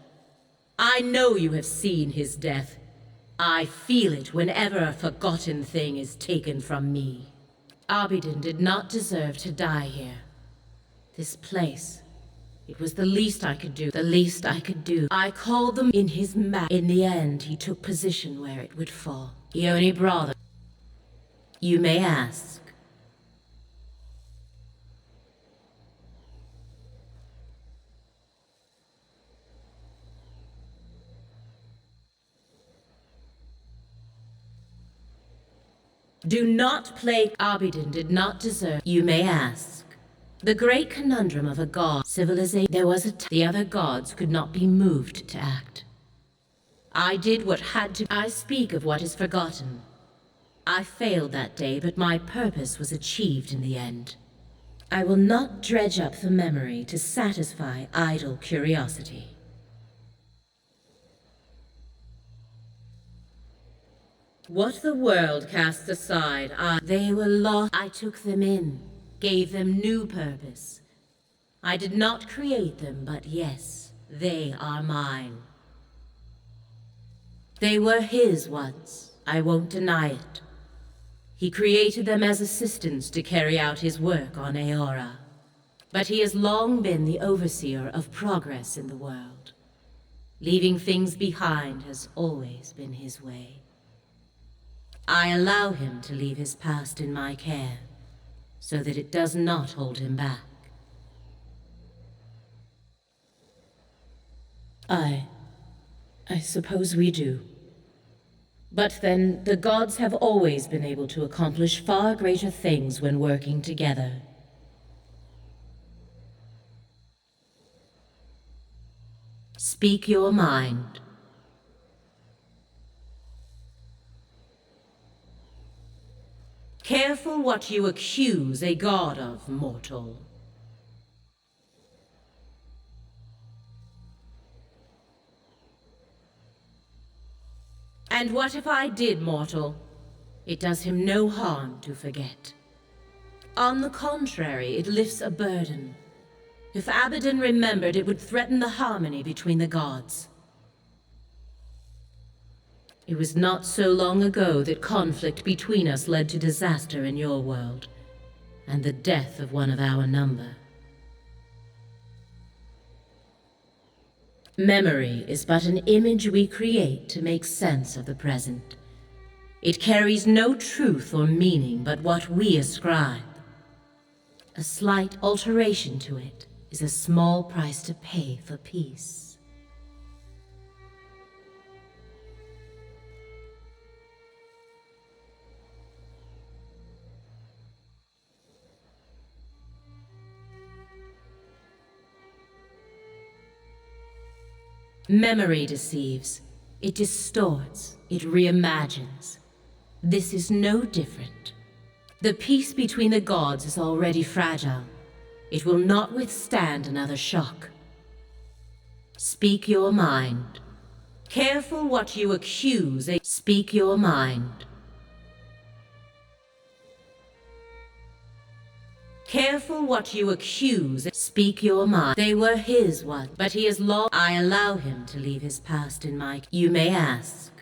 I know you have seen his death. I feel it whenever a forgotten thing is taken from me. Abydon did not deserve to die here. This place, it was the least I could do, the least I could do. I called them in his In the end, he took position where it would fall. He only brought them. You may ask. Do not play. Abydon did not deserve. You may ask. The great conundrum of a god civilization. There was a the other gods could not be moved to act. I did what had to. I speak of what is forgotten. I failed that day, but my purpose was achieved in the end. I will not dredge up the memory to satisfy idle curiosity. What the world casts aside, they were lost. I took them in, gave them new purpose. I did not create them, but yes, they are mine. They were his once, I won't deny it. He created them as assistants to carry out his work on Eora. But he has long been the overseer of progress in the world. Leaving things behind has always been his way. I allow him to leave his past in my care, so that it does not hold him back. I suppose we do. But then, the gods have always been able to accomplish far greater things when working together. Speak your mind. Careful what you accuse a god of, mortal. And what if I did, mortal? It does him no harm to forget. On the contrary, it lifts a burden. If Abydon remembered, it would threaten the harmony between the gods. It was not so long ago that conflict between us led to disaster in your world, and the death of one of our number. Memory is but an image we create to make sense of the present. It carries no truth or meaning but what we ascribe. A slight alteration to it is a small price to pay for peace. Memory deceives. It distorts. It reimagines. This is no different. The peace between the gods is already fragile. It will not withstand another shock. Speak your mind. Careful what you accuse. Speak your mind. Careful what you accuse. Speak your mind. They were his once, but he is long. I allow him to leave his past in my. You may ask.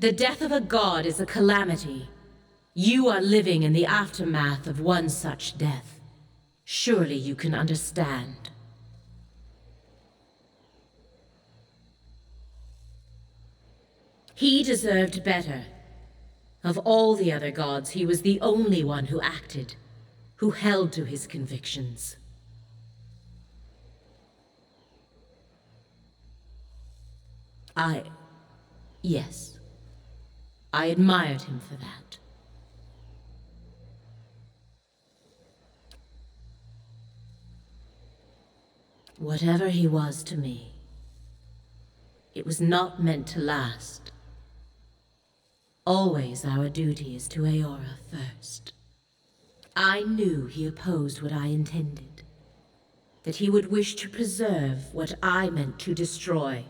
The death of a god is a calamity. You are living in the aftermath of one such death. Surely you can understand. He deserved better. Of all the other gods, he was the only one who acted, who held to his convictions. Yes. I admired him for that. Whatever he was to me, it was not meant to last. Always our duty is to Eora first. I knew he opposed what I intended, that he would wish to preserve what I meant to destroy.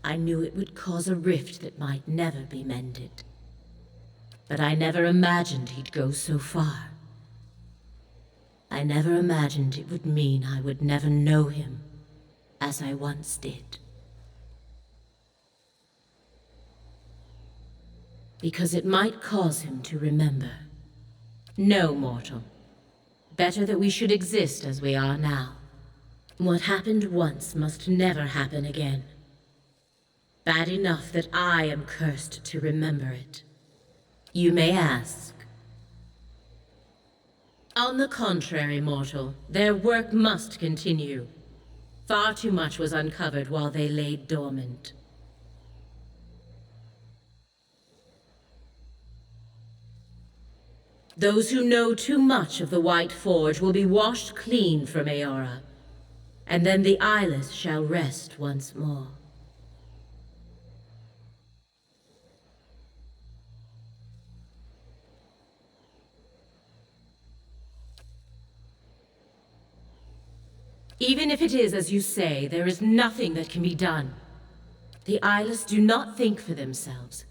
I knew it would cause a rift that might never be mended. But I never imagined he'd go so far. I never imagined it would mean I would never know him as I once did. Because it might cause him to remember. No, mortal. Better that we should exist as we are now. What happened once must never happen again. Bad enough that I am cursed to remember it. You may ask. On the contrary, mortal, their work must continue. Far too much was uncovered while they lay dormant. Those who know too much of the White Forge will be washed clean from Eora, and then the Eyeless shall rest once more. Even if it is as you say, there is nothing that can be done. The Eyeless do not think for themselves.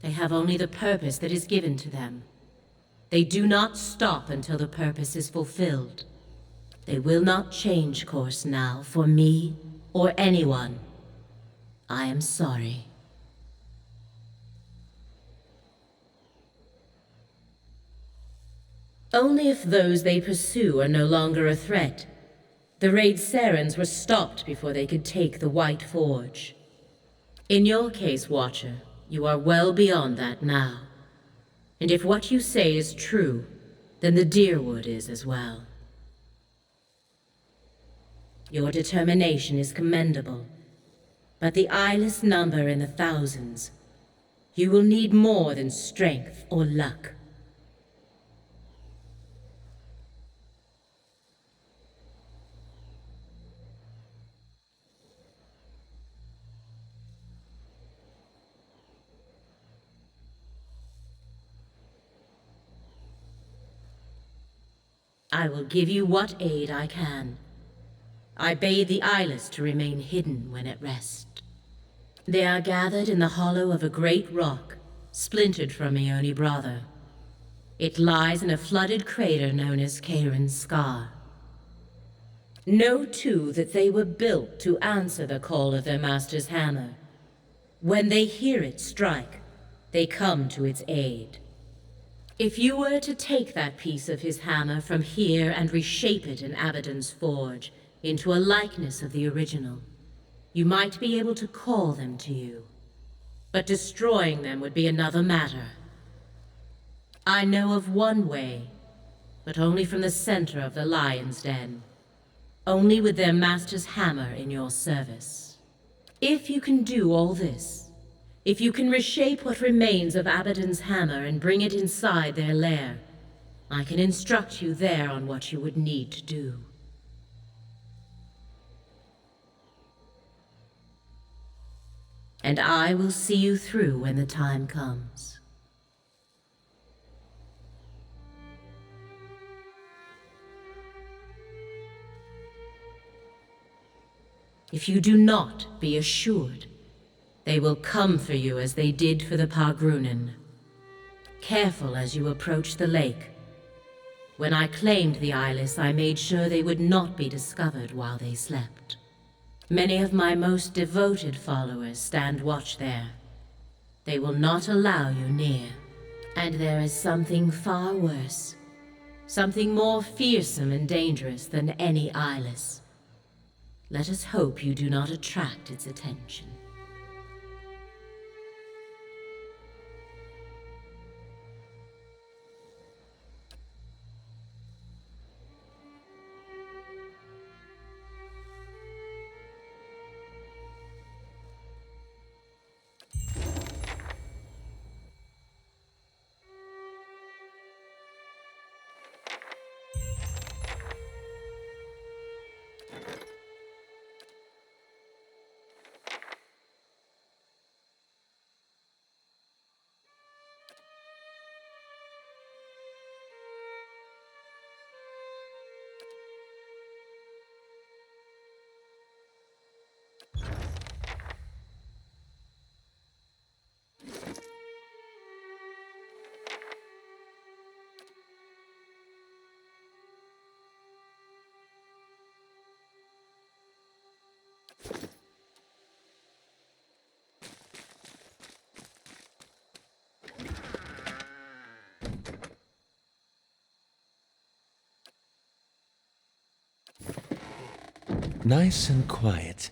They have only the purpose that is given to them. They do not stop until the purpose is fulfilled. They will not change course now for me or anyone. I am sorry. Only if those they pursue are no longer a threat. The Raid Sarens were stopped before they could take the White Forge. In your case, Watcher, you are well beyond that now. And if what you say is true, then the Dyrwood is as well. Your determination is commendable, but the Eyeless number in the thousands. You will need more than strength or luck. I will give you what aid I can. I bade the Eyeless to remain hidden when at rest. They are gathered in the hollow of a great rock, splintered from Ione Brother. It lies in a flooded crater known as Kairon's Scar. Know, too, that they were built to answer the call of their master's hammer. When they hear it strike, they come to its aid. If you were to take that piece of his hammer from here and reshape it in Abaddon's forge into a likeness of the original, you might be able to call them to you. But destroying them would be another matter. I know of one way, but only from the center of the Lion's Den. Only with their master's hammer in your service. If you can do all this, if you can reshape what remains of Abaddon's hammer and bring it inside their lair, I can instruct you there on what you would need to do. And I will see you through when the time comes. If you do not, be assured, they will come for you as they did for the Pargrunen. Careful as you approach the lake. When I claimed the Eyeless, I made sure they would not be discovered while they slept. Many of my most devoted followers stand watch there. They will not allow you near. And there is something far worse. Something more fearsome and dangerous than any eyeless. Let us hope you do not attract its attention. Nice and quiet.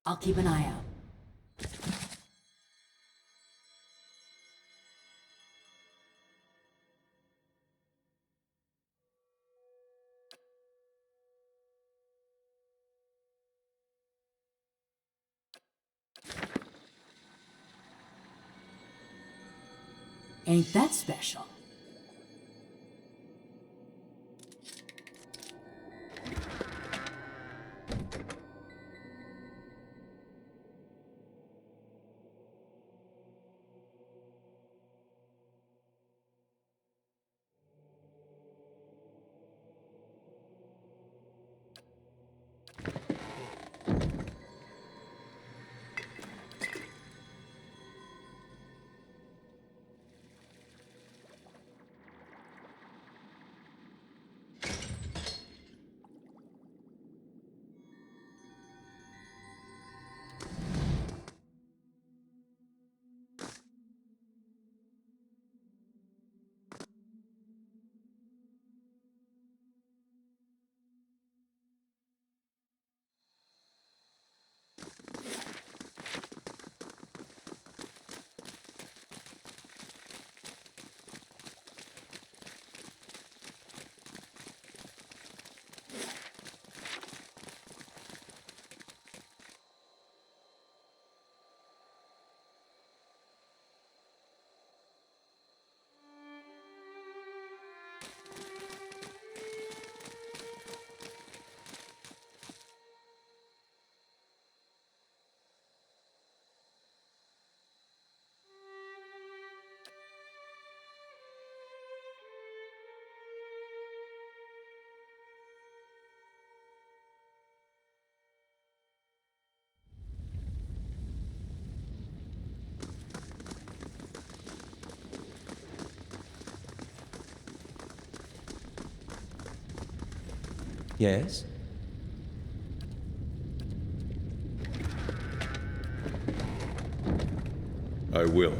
I'll keep an eye out. Ain't that special? Yes? I will.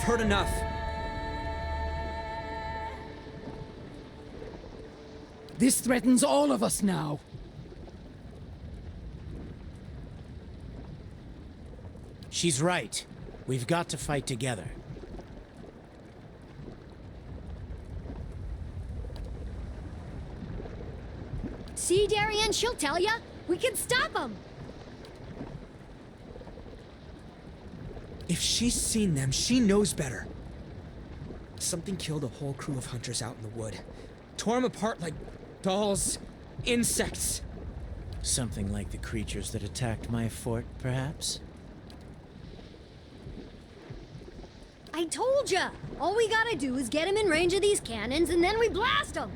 heard enough. This threatens all of us now. She's right. We've got to fight together. See, Darien, she'll tell ya. We can stop them. If she's seen them, she knows better. Something killed a whole crew of hunters out in the wood. Tore them apart like dolls, insects. Something like the creatures that attacked my fort, perhaps? I told ya! All we gotta do is get him in range of these cannons, and then we blast them!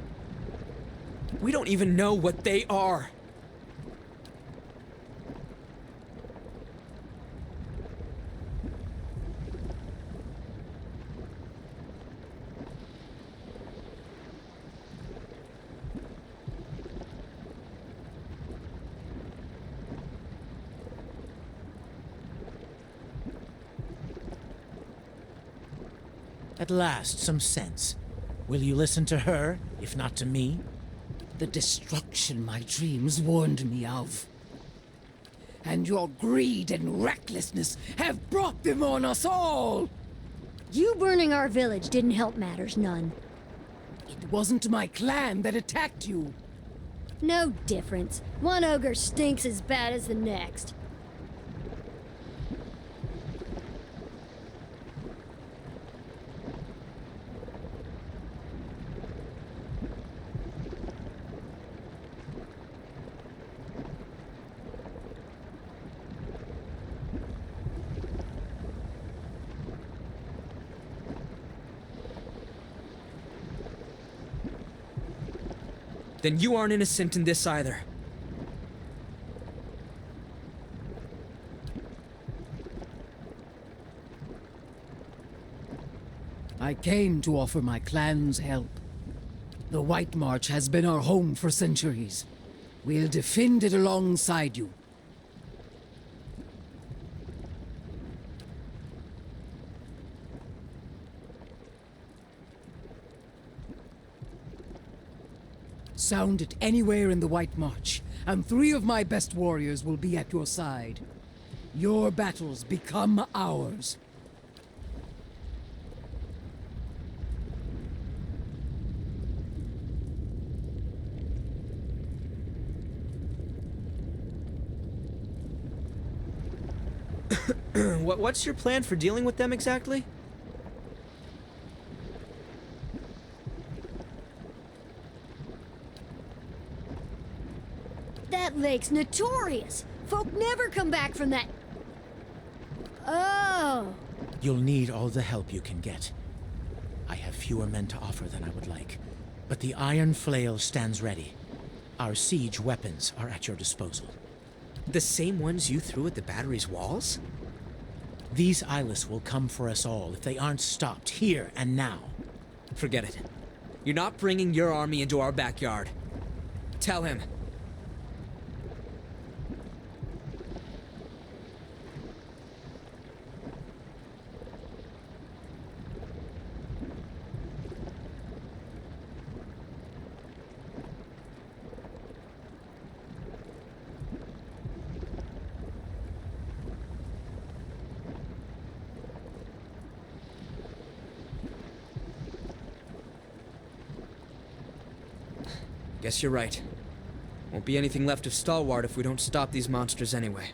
We don't even know what they are. At last, some sense. Will you listen to her, if not to me? The destruction my dreams warned me of. And your greed and recklessness have brought them on us all! You burning our village didn't help matters none. It wasn't my clan that attacked you. No difference. One ogre stinks as bad as the next. Then you aren't innocent in this either. I came to offer my clan's help. The White March has been our home for centuries. We'll defend it alongside you. Sound it anywhere in the White March, and 3 of my best warriors will be at your side. Your battles become ours. What's your plan for dealing with them exactly? That lake's notorious. Folk never come back from that. Oh. You'll need all the help you can get. I have fewer men to offer than I would like, but the Iron Flail stands ready. Our siege weapons are at your disposal. The same ones you threw at the battery's walls? These eyeless will come for us all if they aren't stopped here and now. Forget it. You're not bringing your army into our backyard. Tell him. Guess you're right. Won't be anything left of Stalwart if we don't stop these monsters anyway.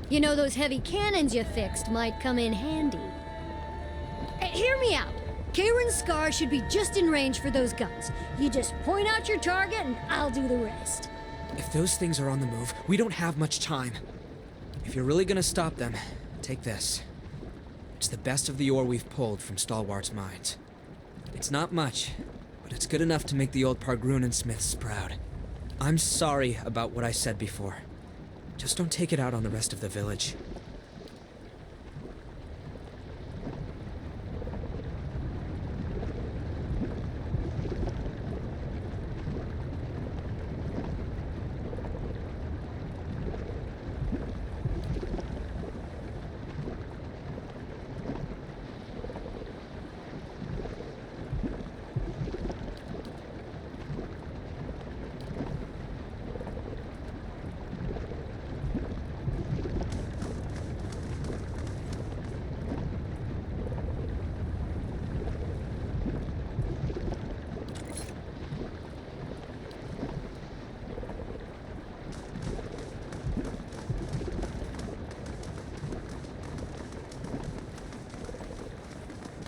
You know, those heavy cannons you fixed might come in handy. Hear me out. Kieran's Scar should be just in range for those guns. You just point out your target and I'll do the rest. If those things are on the move, we don't have much time. If you're really gonna stop them, take this. It's the best of the ore we've pulled from Stalwart's mines. It's not much, but it's good enough to make the old Pargrunen smiths proud. I'm sorry about what I said before. Just don't take it out on the rest of the village.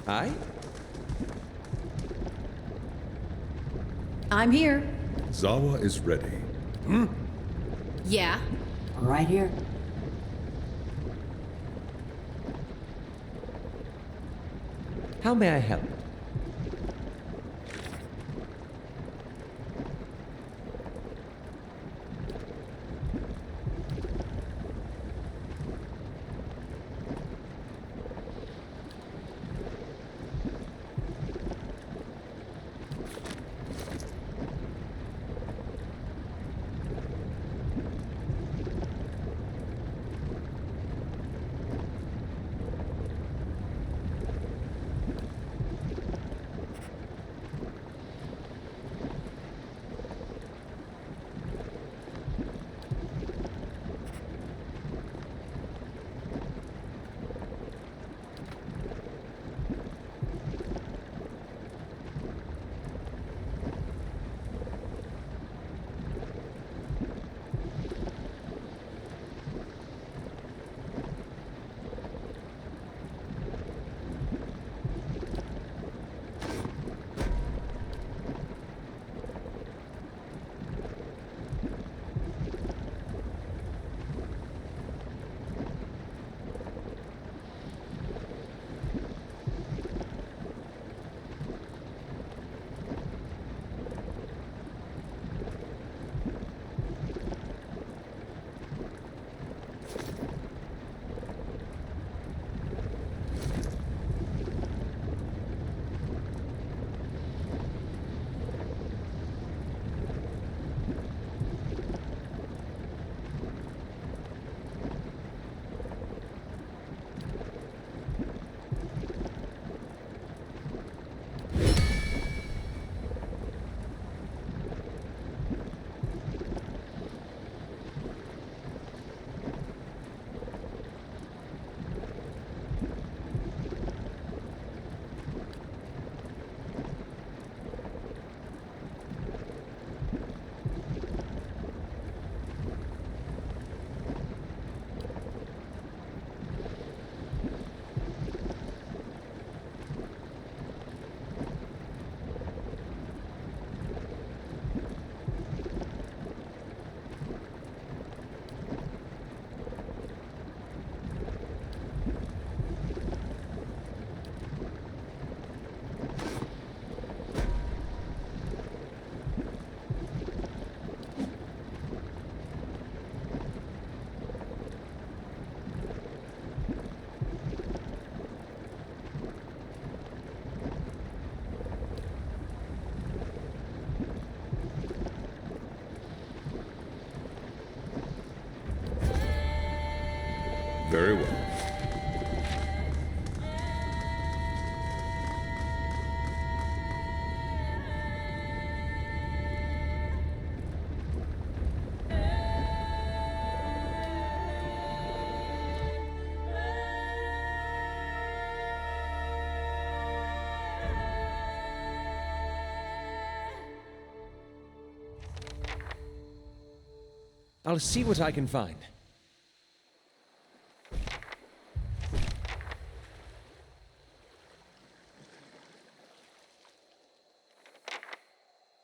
Aye? I'm here. Zawa is ready. Yeah? Right here. How may I help? Very well. I'll see what I can find.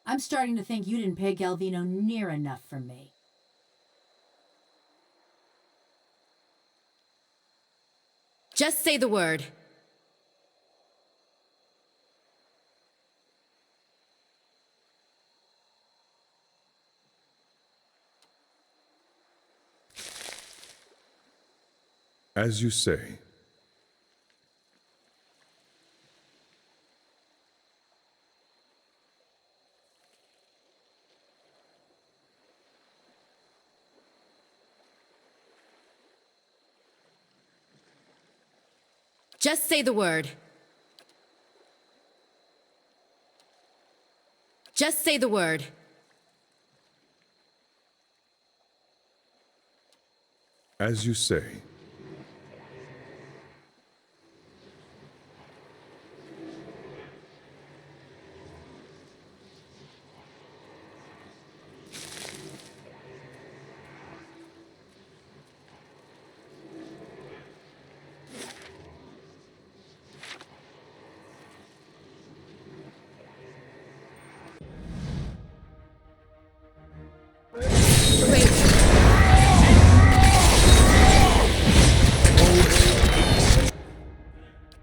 I'm starting to think you didn't pay Galvino near enough for me. Just say the word. As you say. Just say the word. Just say the word. As you say.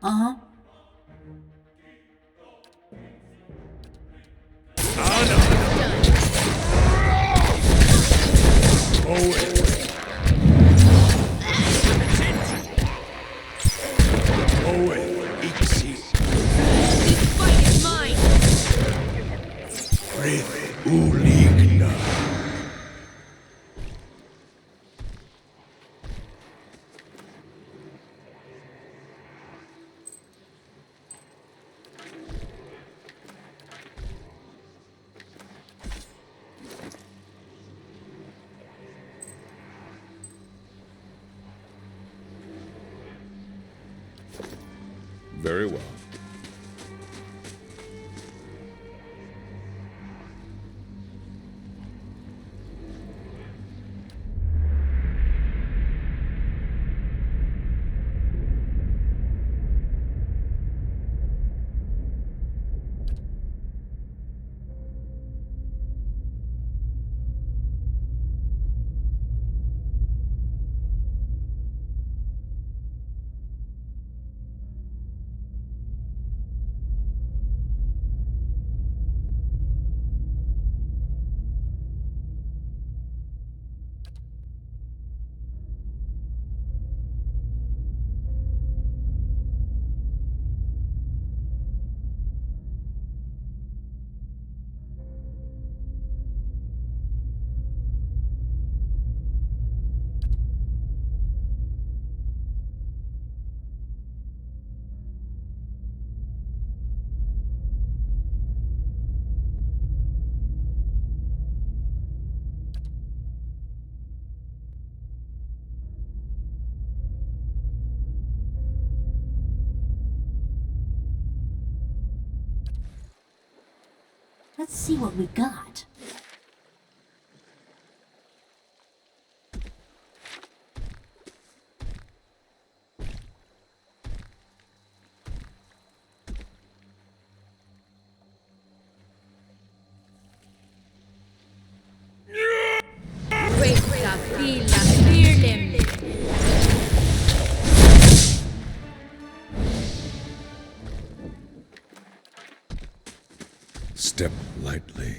Uh-huh. Very well. Let's see what we got. Step lightly.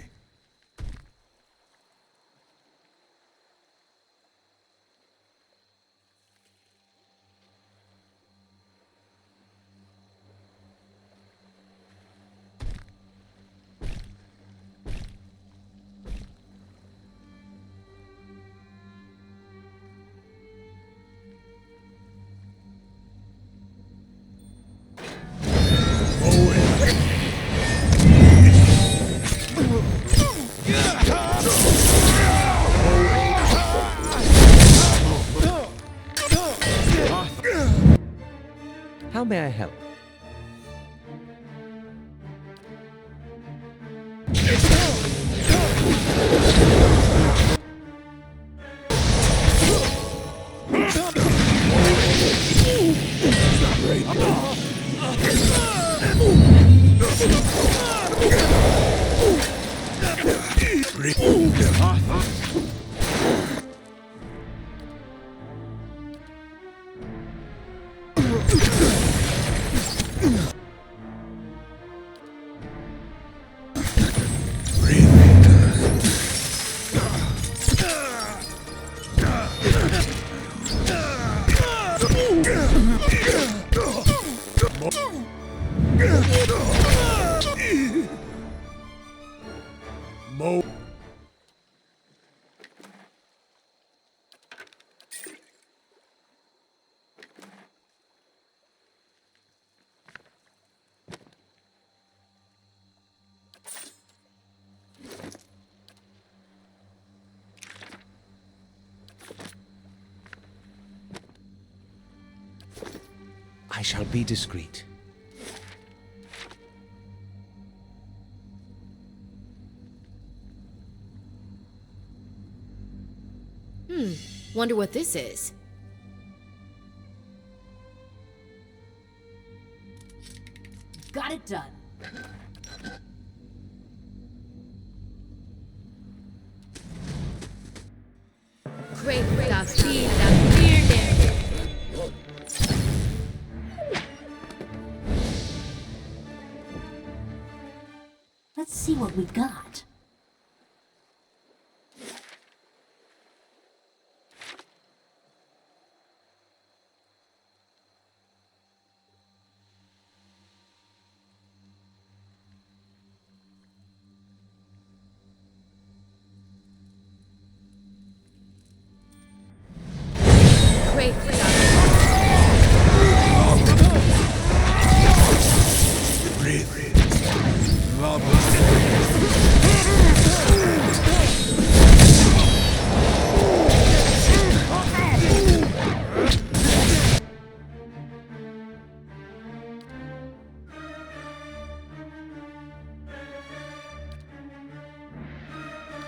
How may I help? No. I shall be discreet. Wonder what this is. Got it done. Great, got feed, got fear there. Let's see what we got. Great,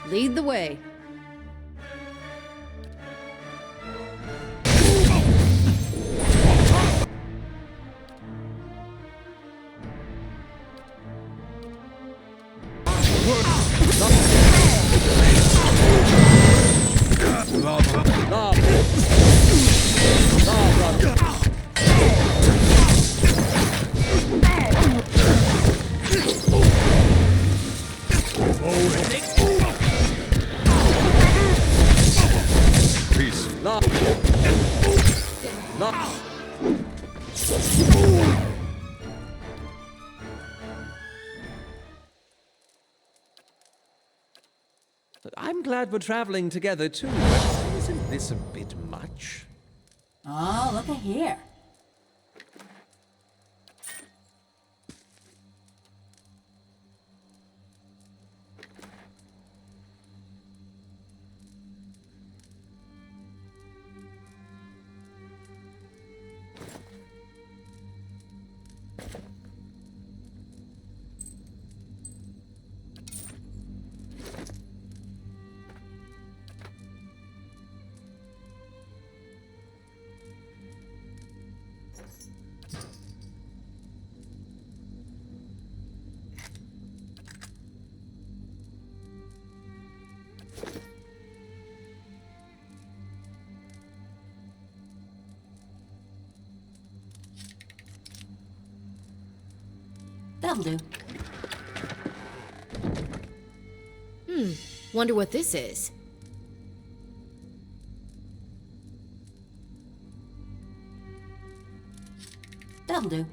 Lead the way. Peace. I'm glad we're traveling together too, but isn't this a bit much? Oh, look at here. That'll do. Wonder what this is. That'll do.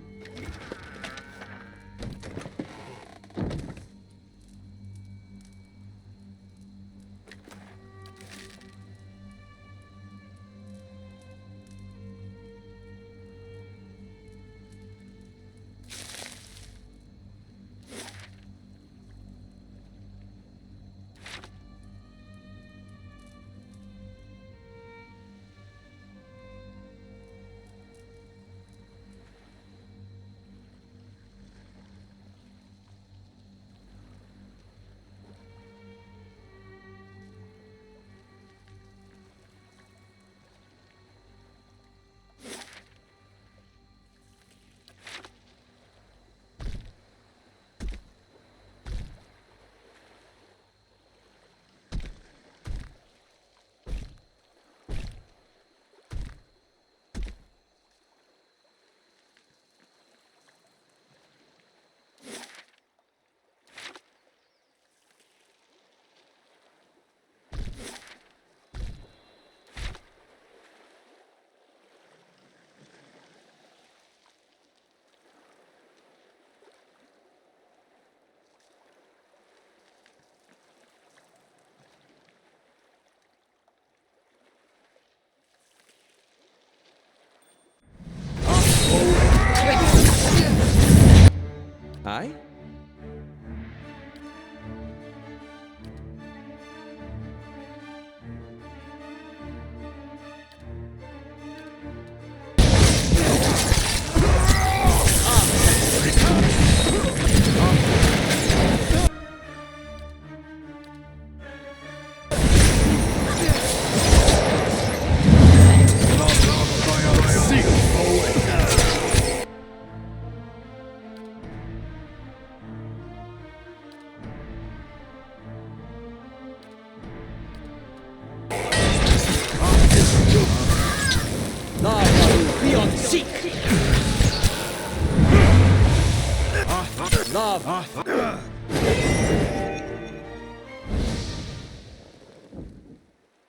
Aye?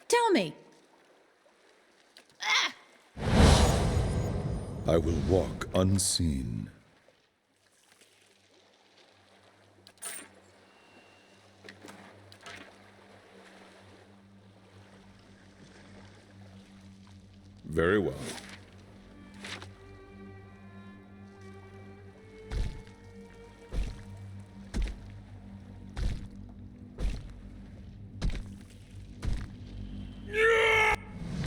Tell me. I will walk unseen. Very well.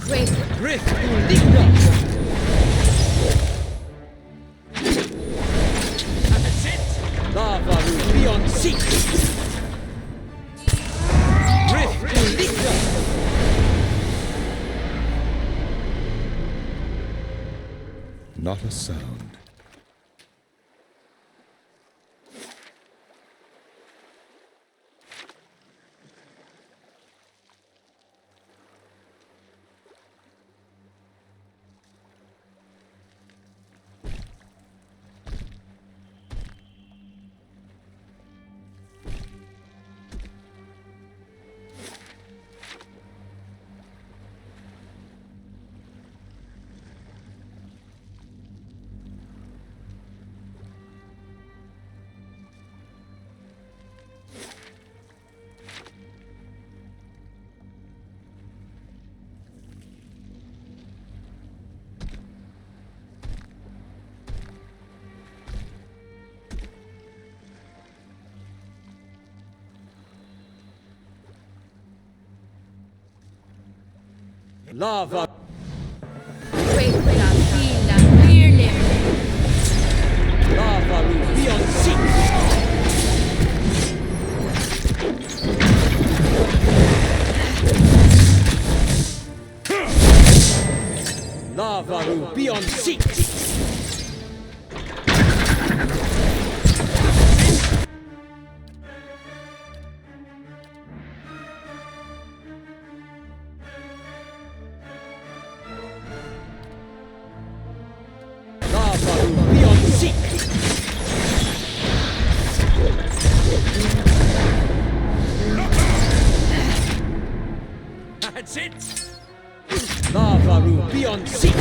Great. Rift Digno! That's it! Lava will be on seek! Rift Digno! Not a sound. Lava! Great Gafila Fearless. Lava will be on seek! Lava will be on seek! Lava will be on seek! That's it! Lava will be on seek!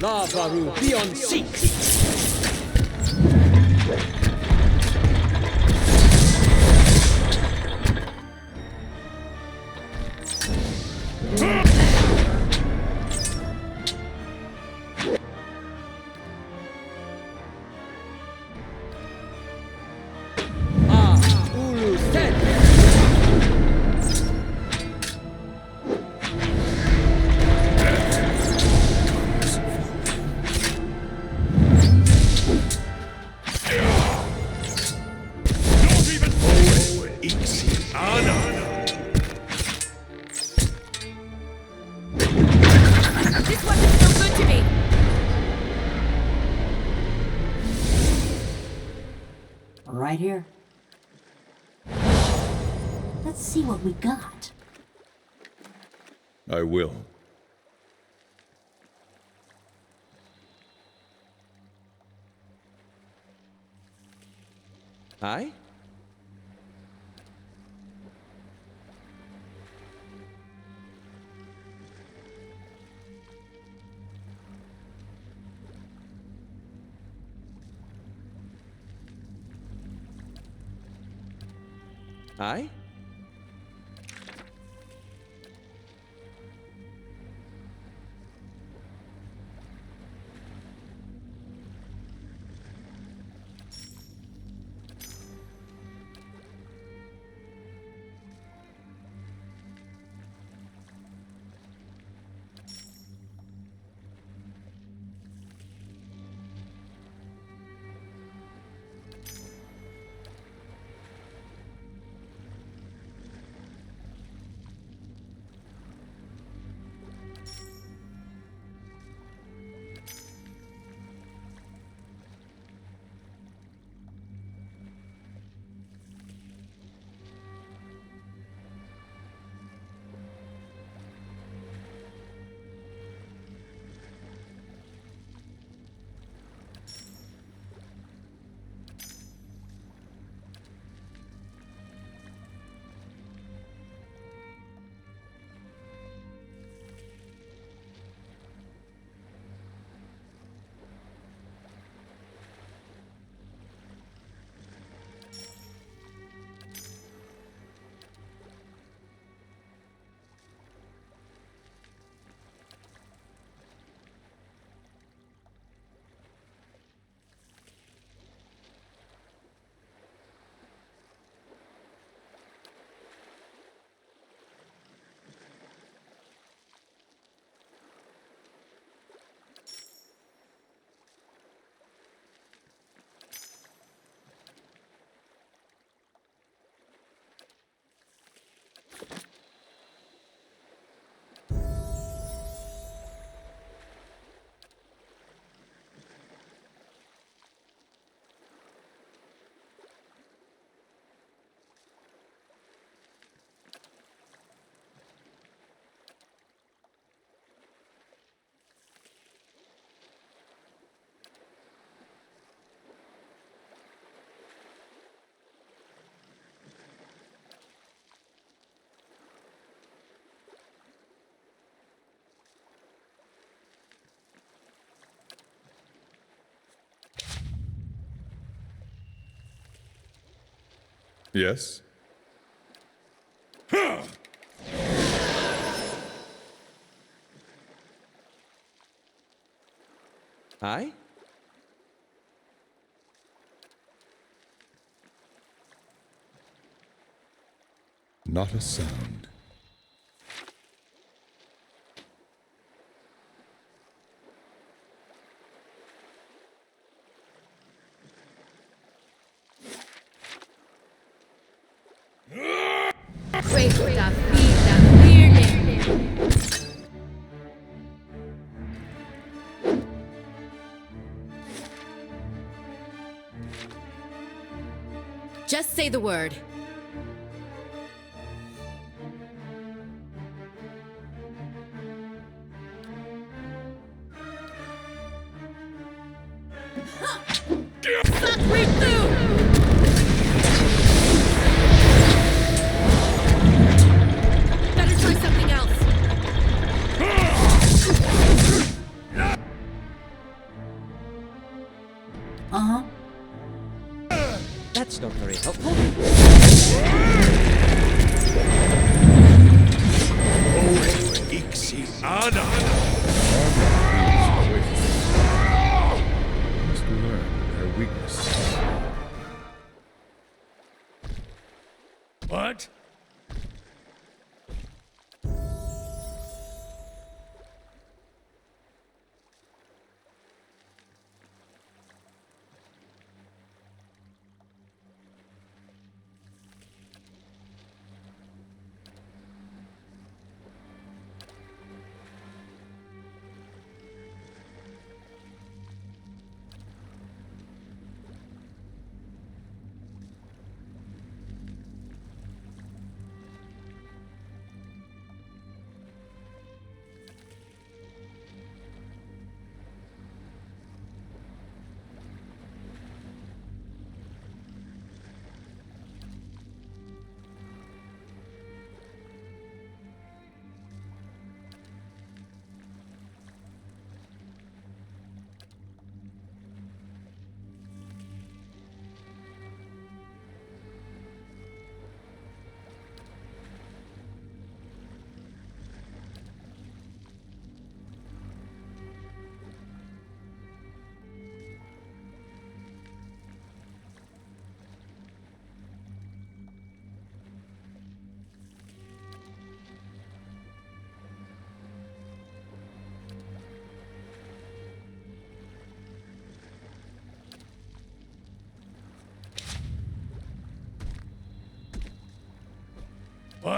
Lava will be on seek! Ulu Ten! This wasn't so good to me. Right here. Let's see what we got. I will. Aye? Aye? Yes? Aye? Not a sound. Questa figlia Virne. Just say the word. Suck me through! Better try something else. Uh-huh. That's not very helpful. Ixiana! Must learn their weakness. What?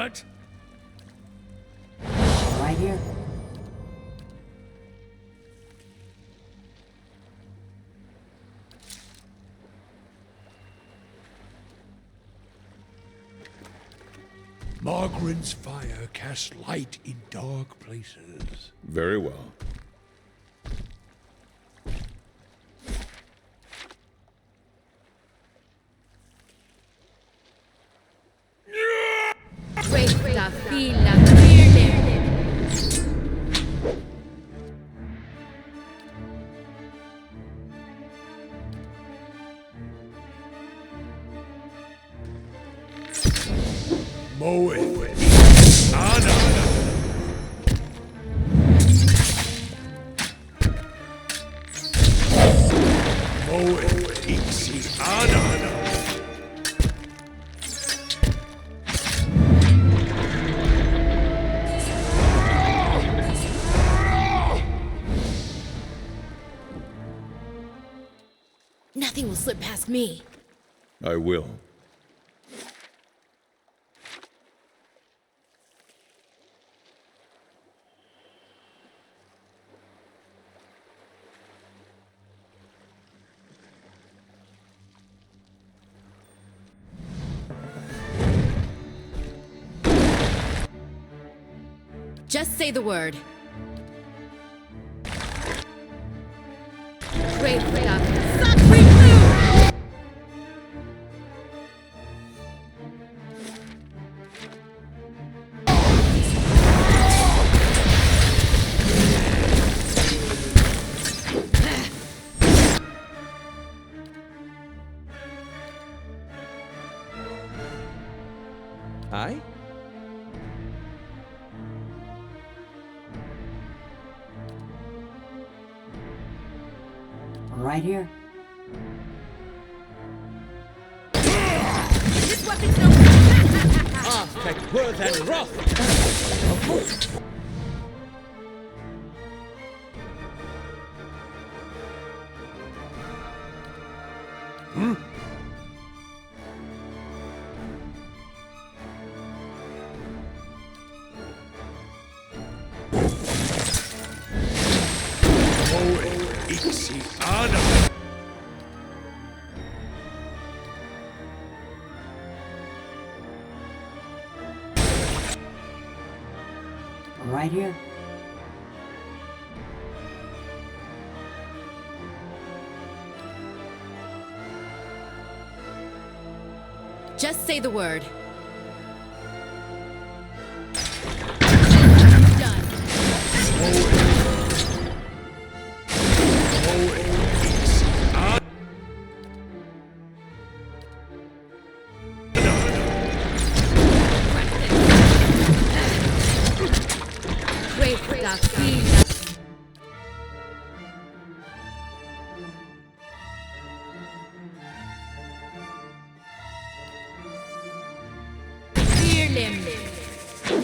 What? Right here. Margren's fire casts light in dark places. Very well. Questa fila Firlim. Moeth. Ana. Moeth. Ixi. Ana. Nothing will slip past me. I will. Just say the word. Great stuff. Suck me Aye? Right here. This weapon's no. Aspect worth and wrath! Moeth. Ixi. Ana. Right here. Just say the word. Done. Great stuff. Firlim.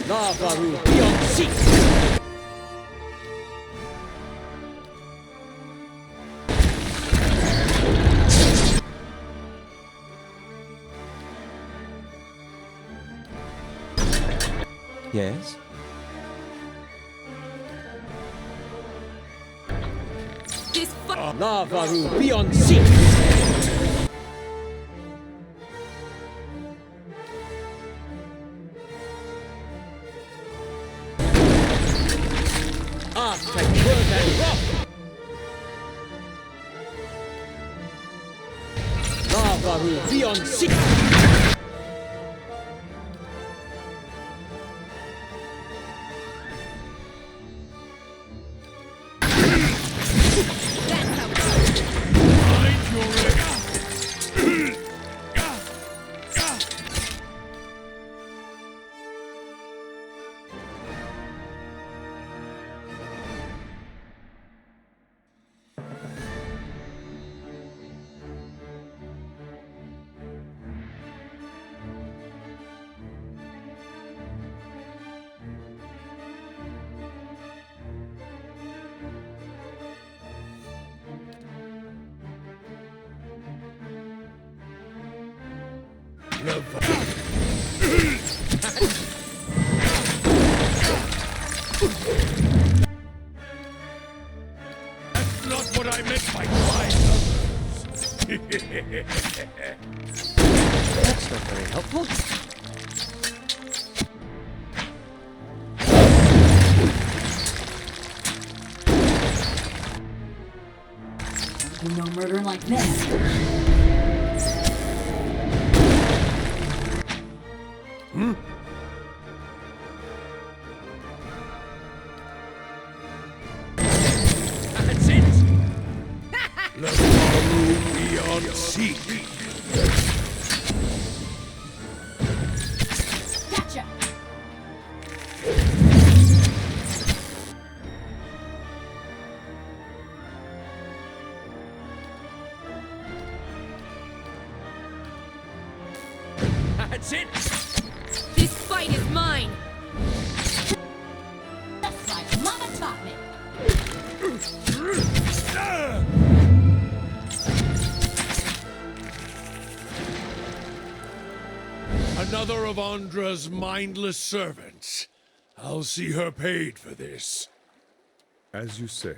Navaru beyond seek! Yes? This Navaru beyond seek! Aspect worth and wrath! Navaru beyond seek! That's not what I meant by trying others. That's not very helpful. No murder like this. That's it! Let Maru be on seek. Gotcha! That's it! This fight is mine! That's right, Mama taught me. Another of Andra's mindless servants. I'll see her paid for this. As you say.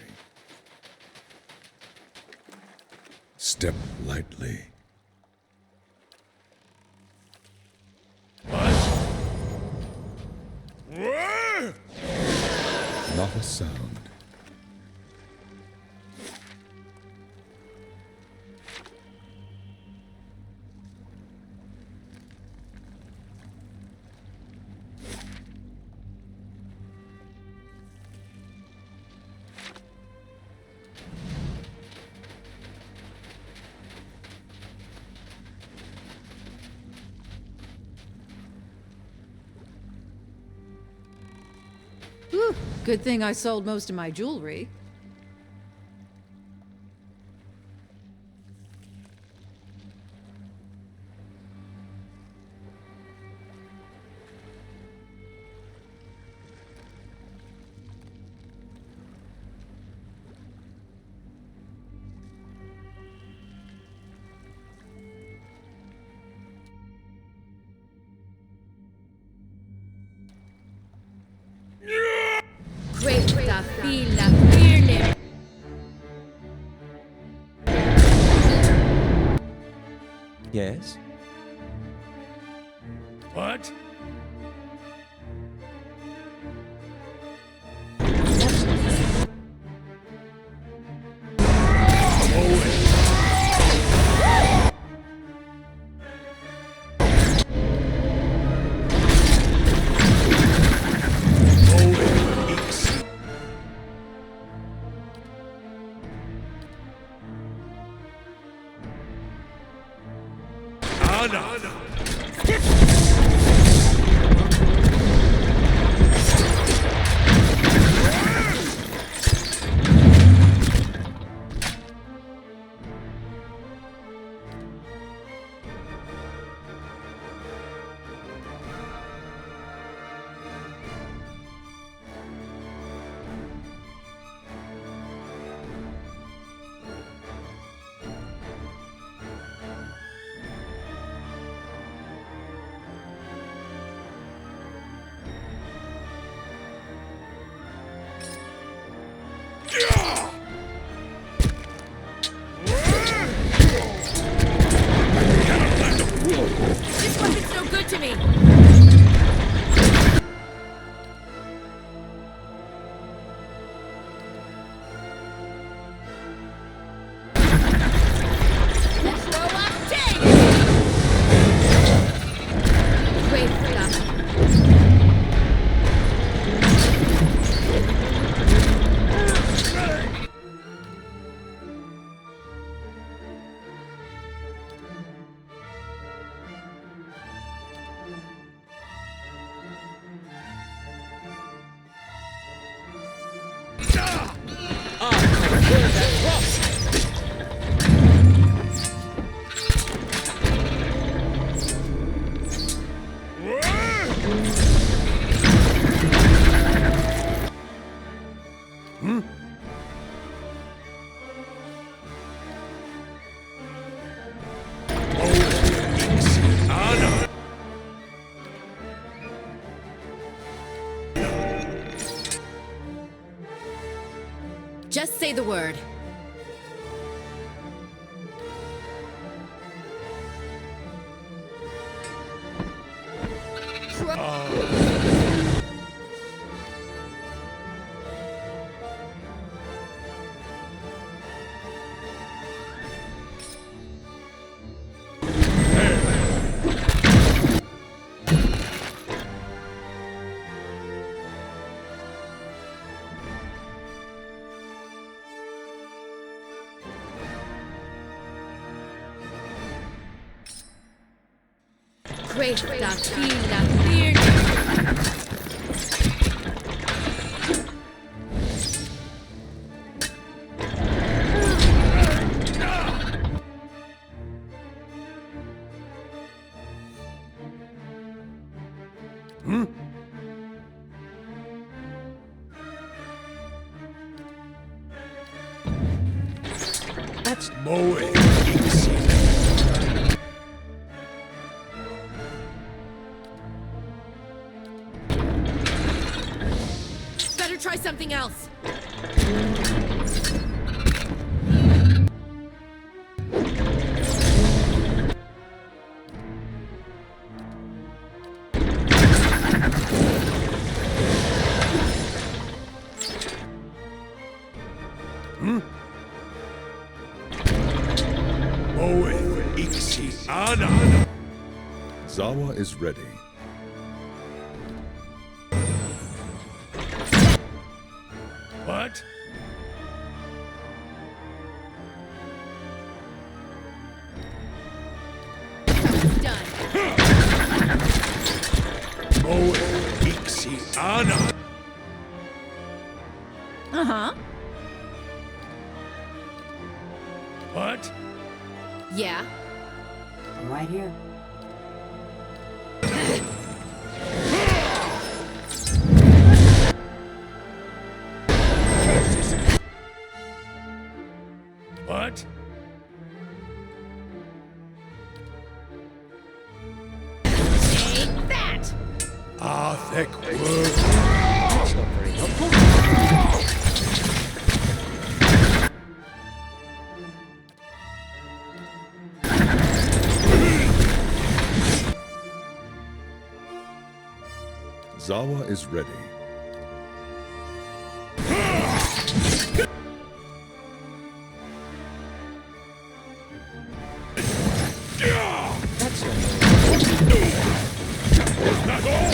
Step lightly. Not a sound. Whew, good thing I sold most of my jewelry. Questa fila firme! Yes? What? This weapon's no good to me! Just say the word. Great God, feel that fear. That's Moe. Better try something else. Zawa is ready. What? Done. Moe Ixiana. Uh-huh. What? Yeah. Right here. What? Take that! Thick That's not very helpful. Zawa is ready. That's not Not all.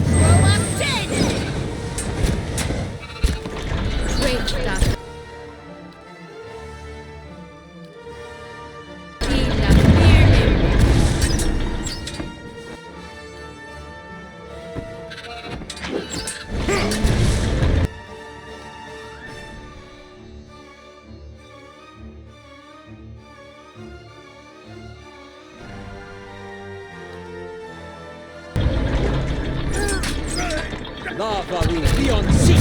Throw up 10! Great stuff. Feel that fear. lava will be on sea.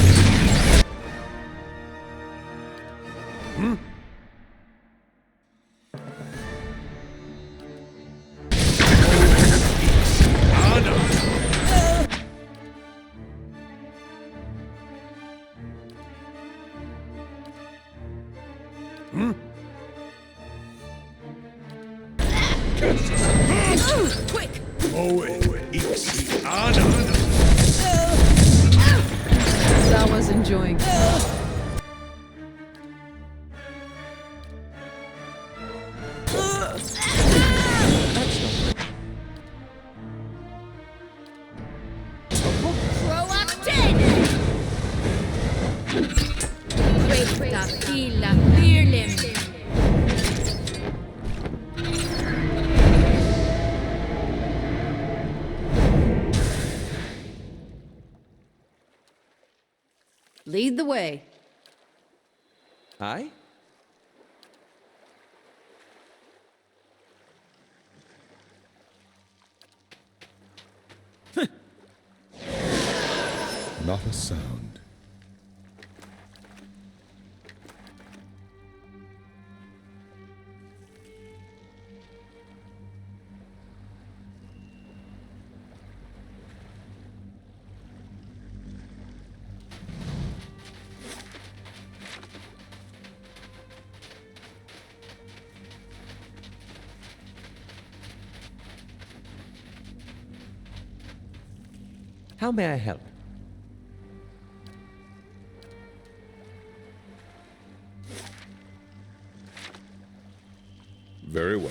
Quick! Zawa's enjoying. Throw up 10! Great Capilla Fearlim. Lead the way. Aye? Not a sound. How may I help? Very well.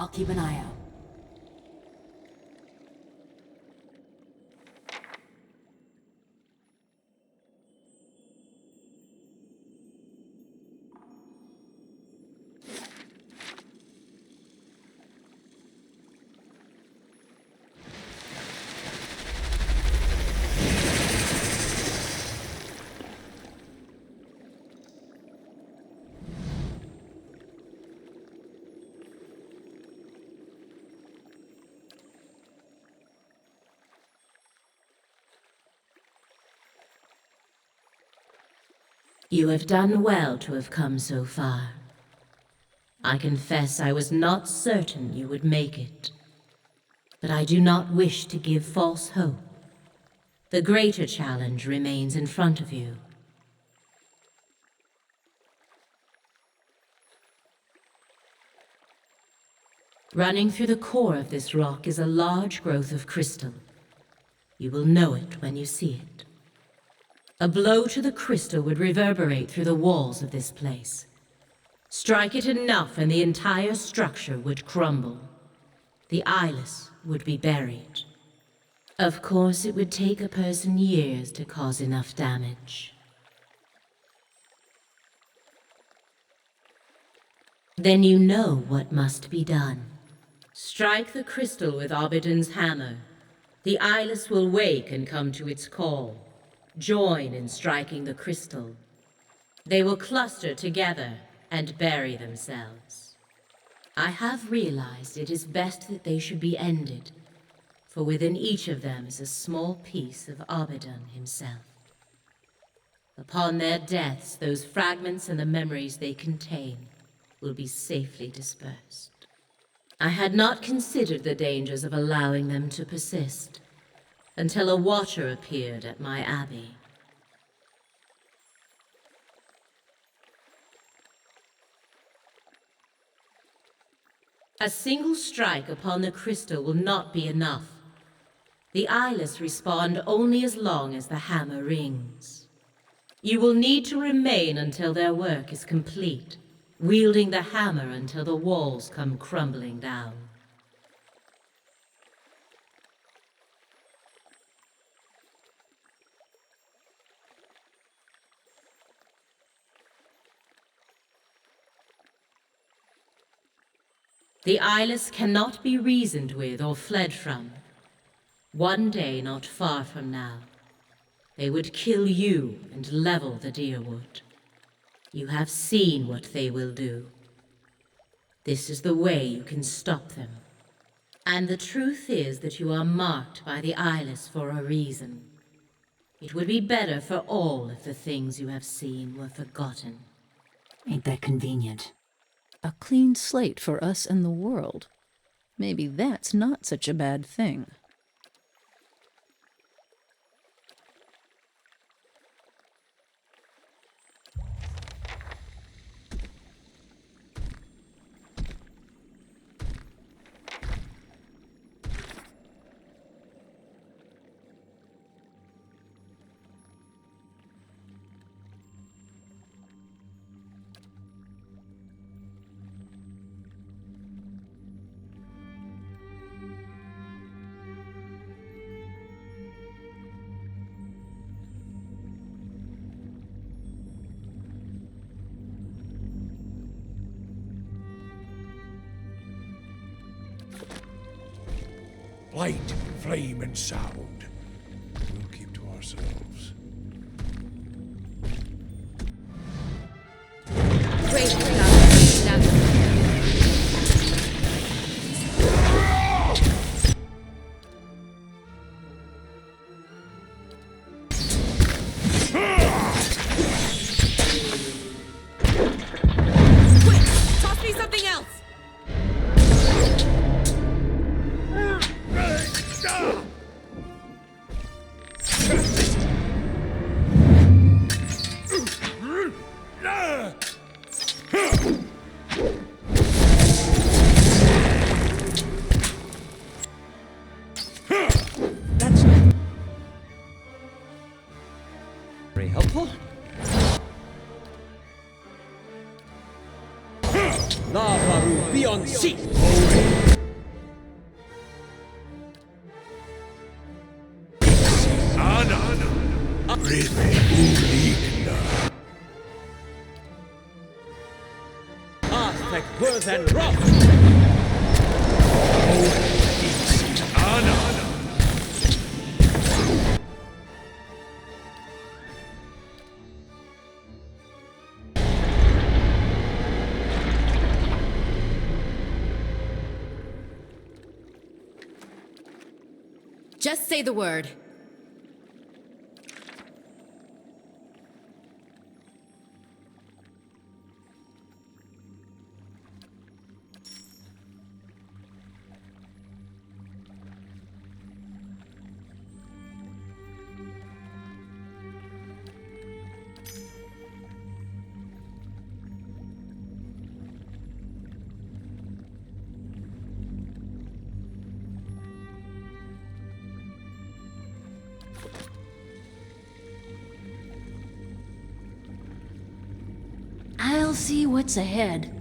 I'll keep an eye out. You have done well to have come so far. I confess I was not certain you would make it. But I do not wish to give false hope. The greater challenge remains in front of you. Running through the core of this rock is a large growth of crystal. You will know it when you see it. A blow to the crystal would reverberate through the walls of this place. Strike it enough and the entire structure would crumble. The eyeless would be buried. Of course, it would take a person years to cause enough damage. Then you know what must be done. Strike the crystal with Obidon's hammer. The eyeless will wake and come to its call. Join in striking the crystal. They will cluster together and bury themselves. I have realized it is best that they should be ended, for within each of them is a small piece of Obidon himself. Upon their deaths, those fragments and the memories they contain will be safely dispersed. I had not considered the dangers of allowing them to persist, until a watcher appeared at my abbey. A single strike upon the crystal will not be enough. The eyeless respond only as long as the hammer rings. You will need to remain until their work is complete, wielding the hammer until the walls come crumbling down. The eyeless cannot be reasoned with or fled from. One day not far from now, they would kill you and level the Dyrwood. You have seen what they will do. This is the way you can stop them. And the truth is that you are marked by the eyeless for a reason. It would be better for all if the things you have seen were forgotten. Ain't that convenient? A clean slate for us and the world. Maybe that's not such a bad thing. Light, flame, and sound. We'll keep to ourselves. Quick! Toss me something else! That's not very helpful. Nafaru beyond sea. Aztec birth and rough. Just say the word. I'll see what's ahead.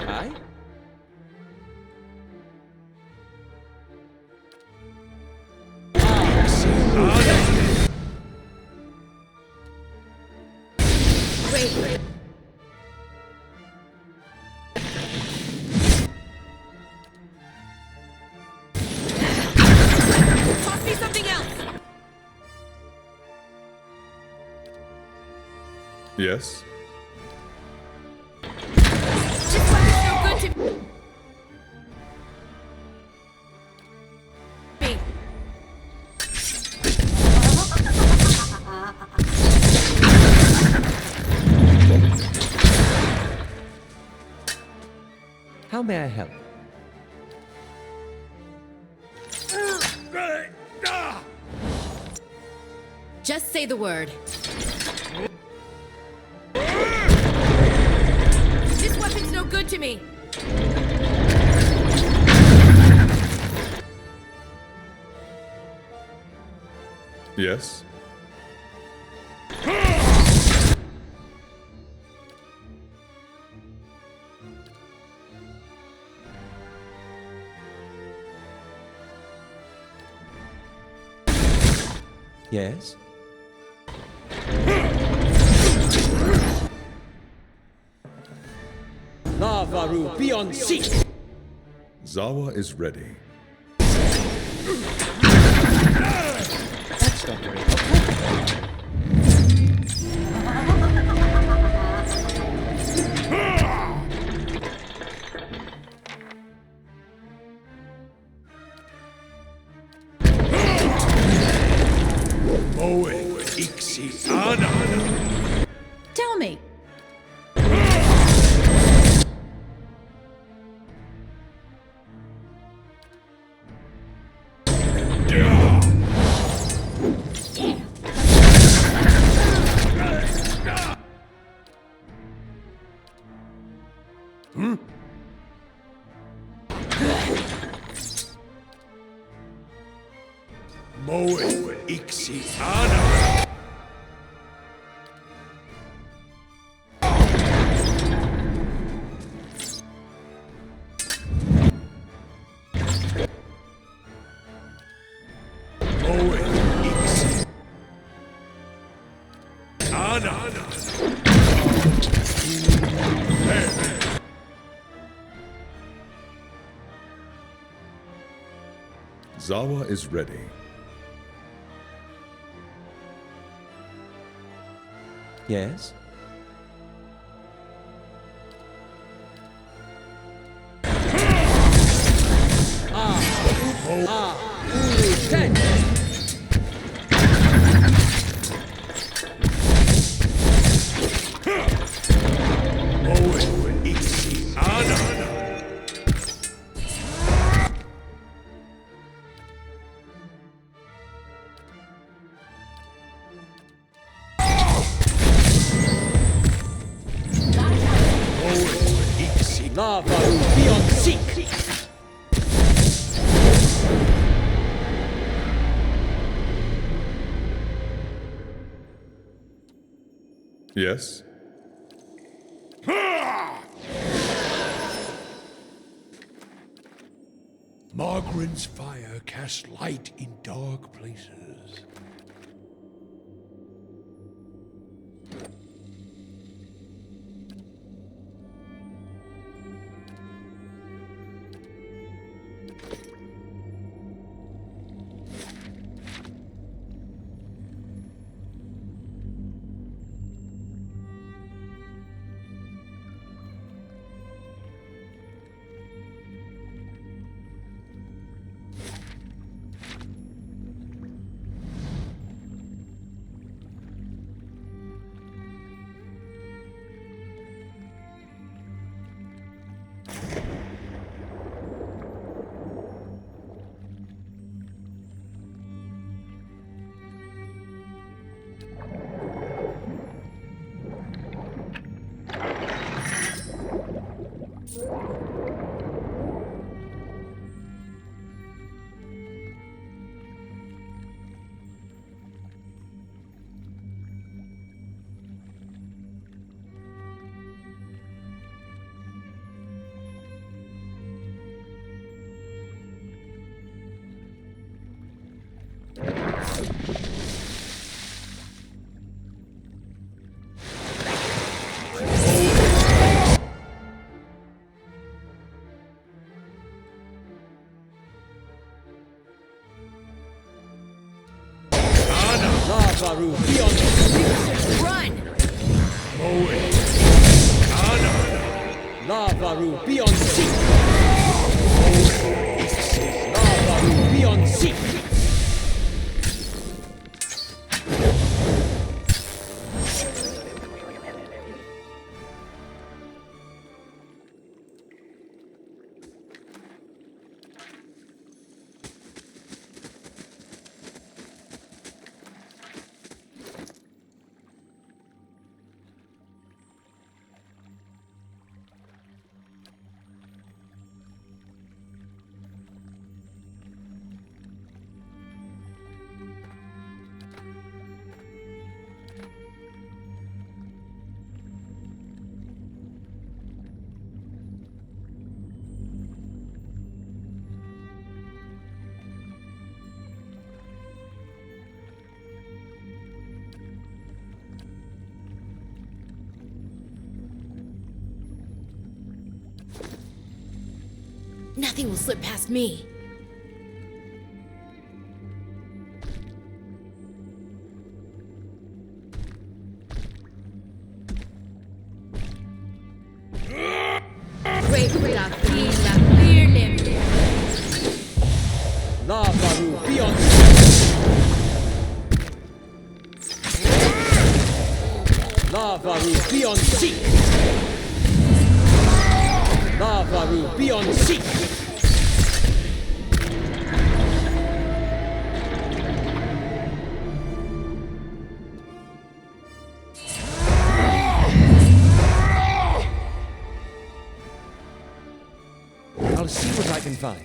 Aye? Great. Toss me something else! Yes? This weapon's no good to me! How may I help? Just say the word. This weapon's no good to me! Yes? Yes? Navaru, be on seek! Zawa is ready. That's not very helpful. Moe Ixi Ana. Tell me. Hmm? Moe Ixi Ana. Moe Ixi Ana. Zawa is ready. Yes? Ulu Ten! Moe Ixi Ana. Navaru, be on seek! Yes? Margaren's fire casts light in dark places. Navaru, be on seek! Run! Moe Ana. Navaru, be on seek! Navaru, be on seek! Nothing will slip past me. Great Gafil Gafir Lim. La Varu, be on La Varu, be on seek! La Varu, be on seek! I'll see what I can find.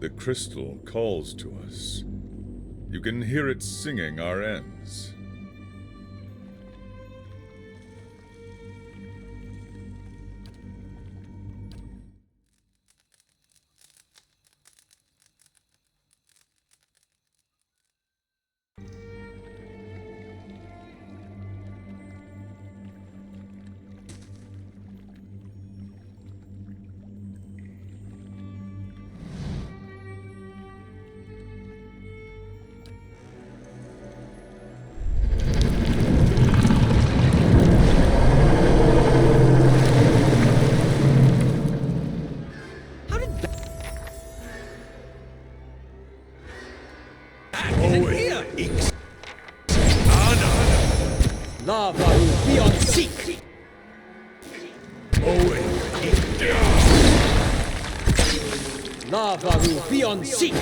The crystal calls to us. You can hear it singing our ends. La Varu, be on seek! La Varu, be on seek!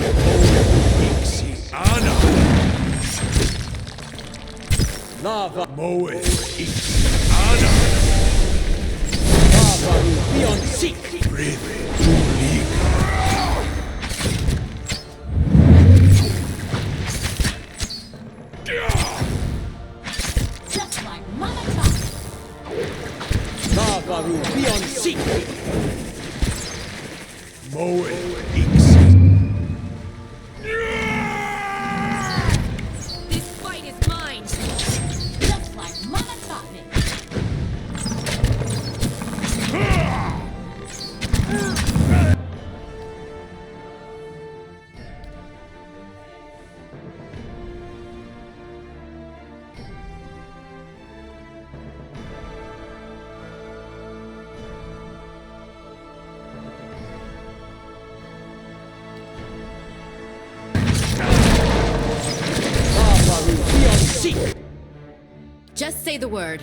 La Varu, be on seek! Just like Mama taught. La Varu, be on seek! This fight is mine. Just like Mama taught me. La Varu, be on seek! Just say the word.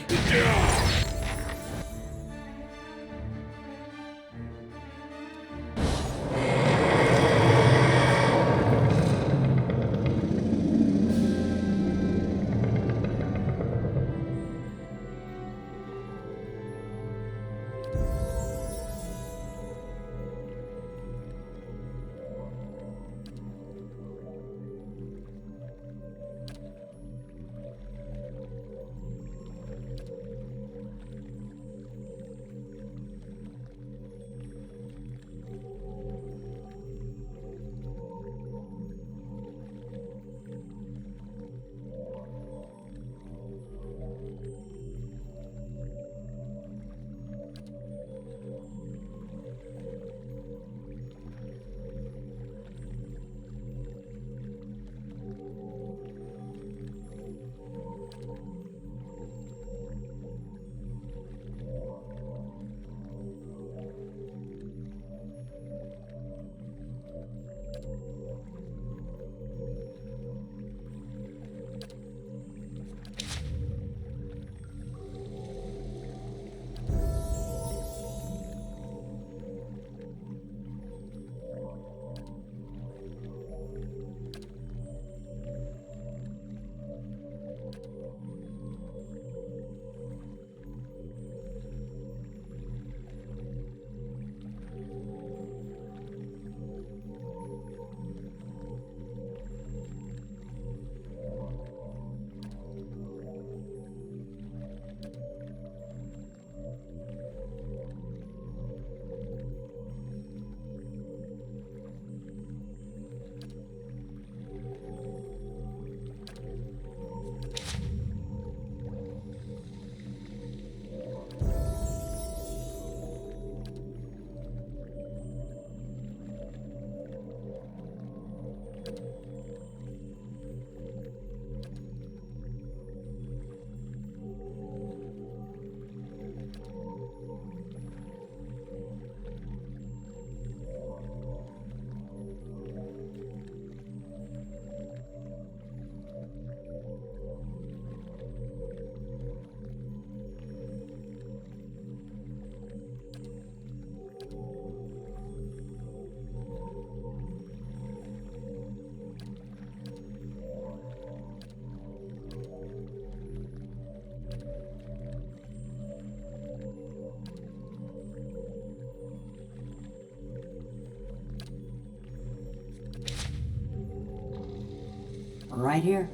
right here.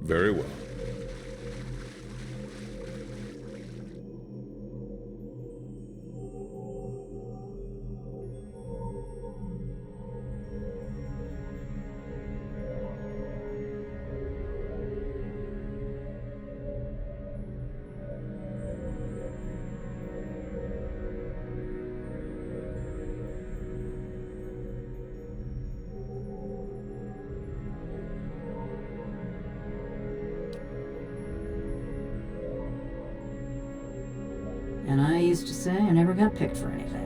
Very well. And I used to say I never got picked for anything.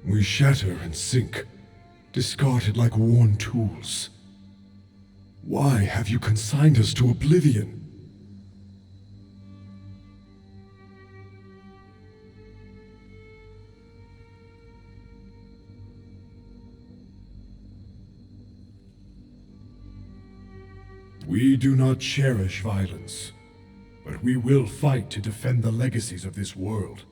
We shatter and sink, discarded like worn tools. Why have you consigned us to oblivion? We do not cherish violence, but we will fight to defend the legacies of this world.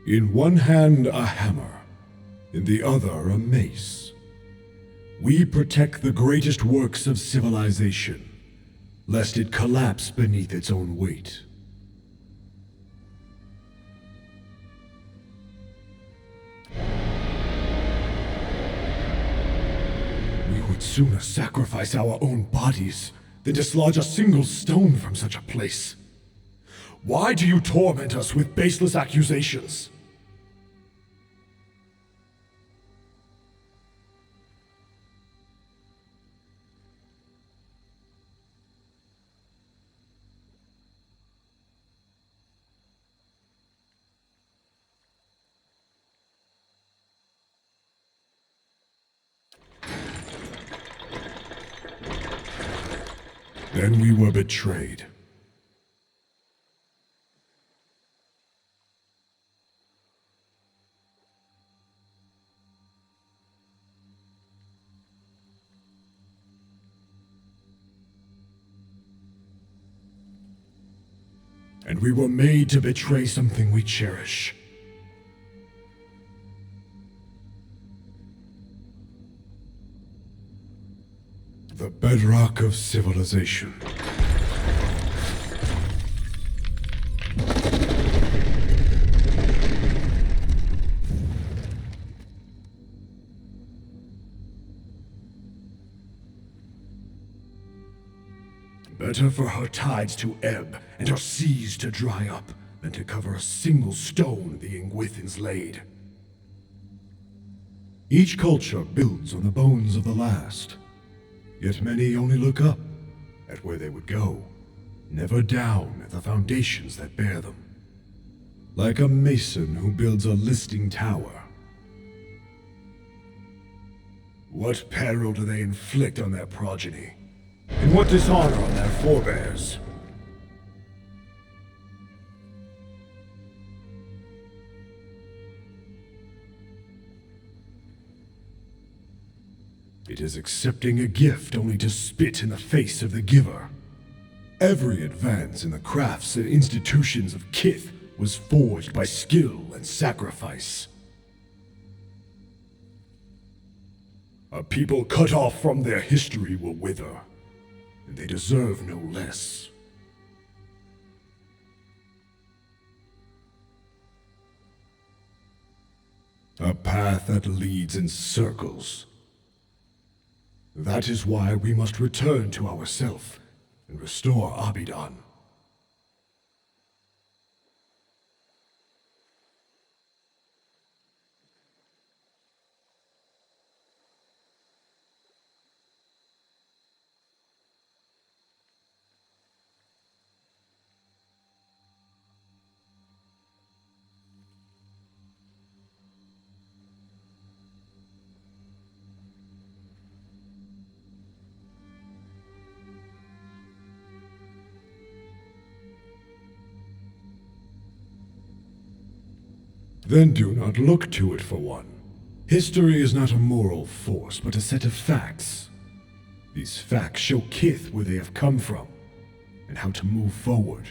In one hand, a hammer. In the other, a mace. We protect the greatest works of civilization, lest it collapse beneath its own weight. We would sooner sacrifice our own bodies than dislodge a single stone from such a place. Why do you torment us with baseless accusations? Then we were betrayed. And we were made to betray something we cherish. The bedrock of civilization. Better for her tides to ebb and her seas to dry up than to cover a single stone the Ingwithans laid. Each culture builds on the bones of the last. Yet many only look up at where they would go, never down at the foundations that bear them. Like a mason who builds a listing tower. What peril do they inflict on their progeny? And what dishonor on their forebears? It is accepting a gift only to spit in the face of the giver. Every advance in the crafts and institutions of Kith was forged by skill and sacrifice. A people cut off from their history will wither, and they deserve no less. A path that leads in circles. That is why we must return to ourself and restore Abidan. Then do not look to it for one. History is not a moral force, but a set of facts. These facts show Kith where they have come from, and how to move forward.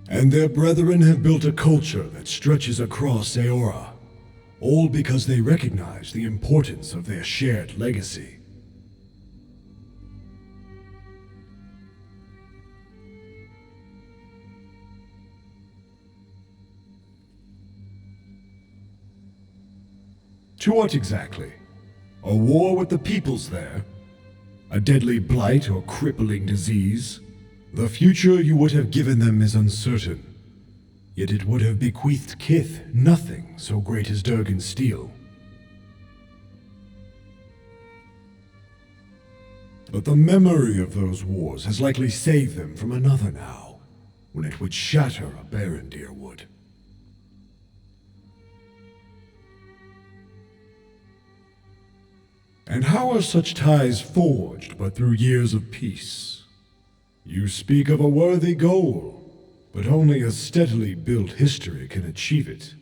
And their brethren have built a culture that stretches across Eora, all because they recognize the importance of their shared legacy. To what exactly? A war with the peoples there? A deadly blight or crippling disease? The future you would have given them is uncertain, yet it would have bequeathed Kith nothing so great as Durgan's steel. But the memory of those wars has likely saved them from another now, when it would shatter a Barondir would. And how are such ties forged but through years of peace? You speak of a worthy goal, but only a steadily built history can achieve it.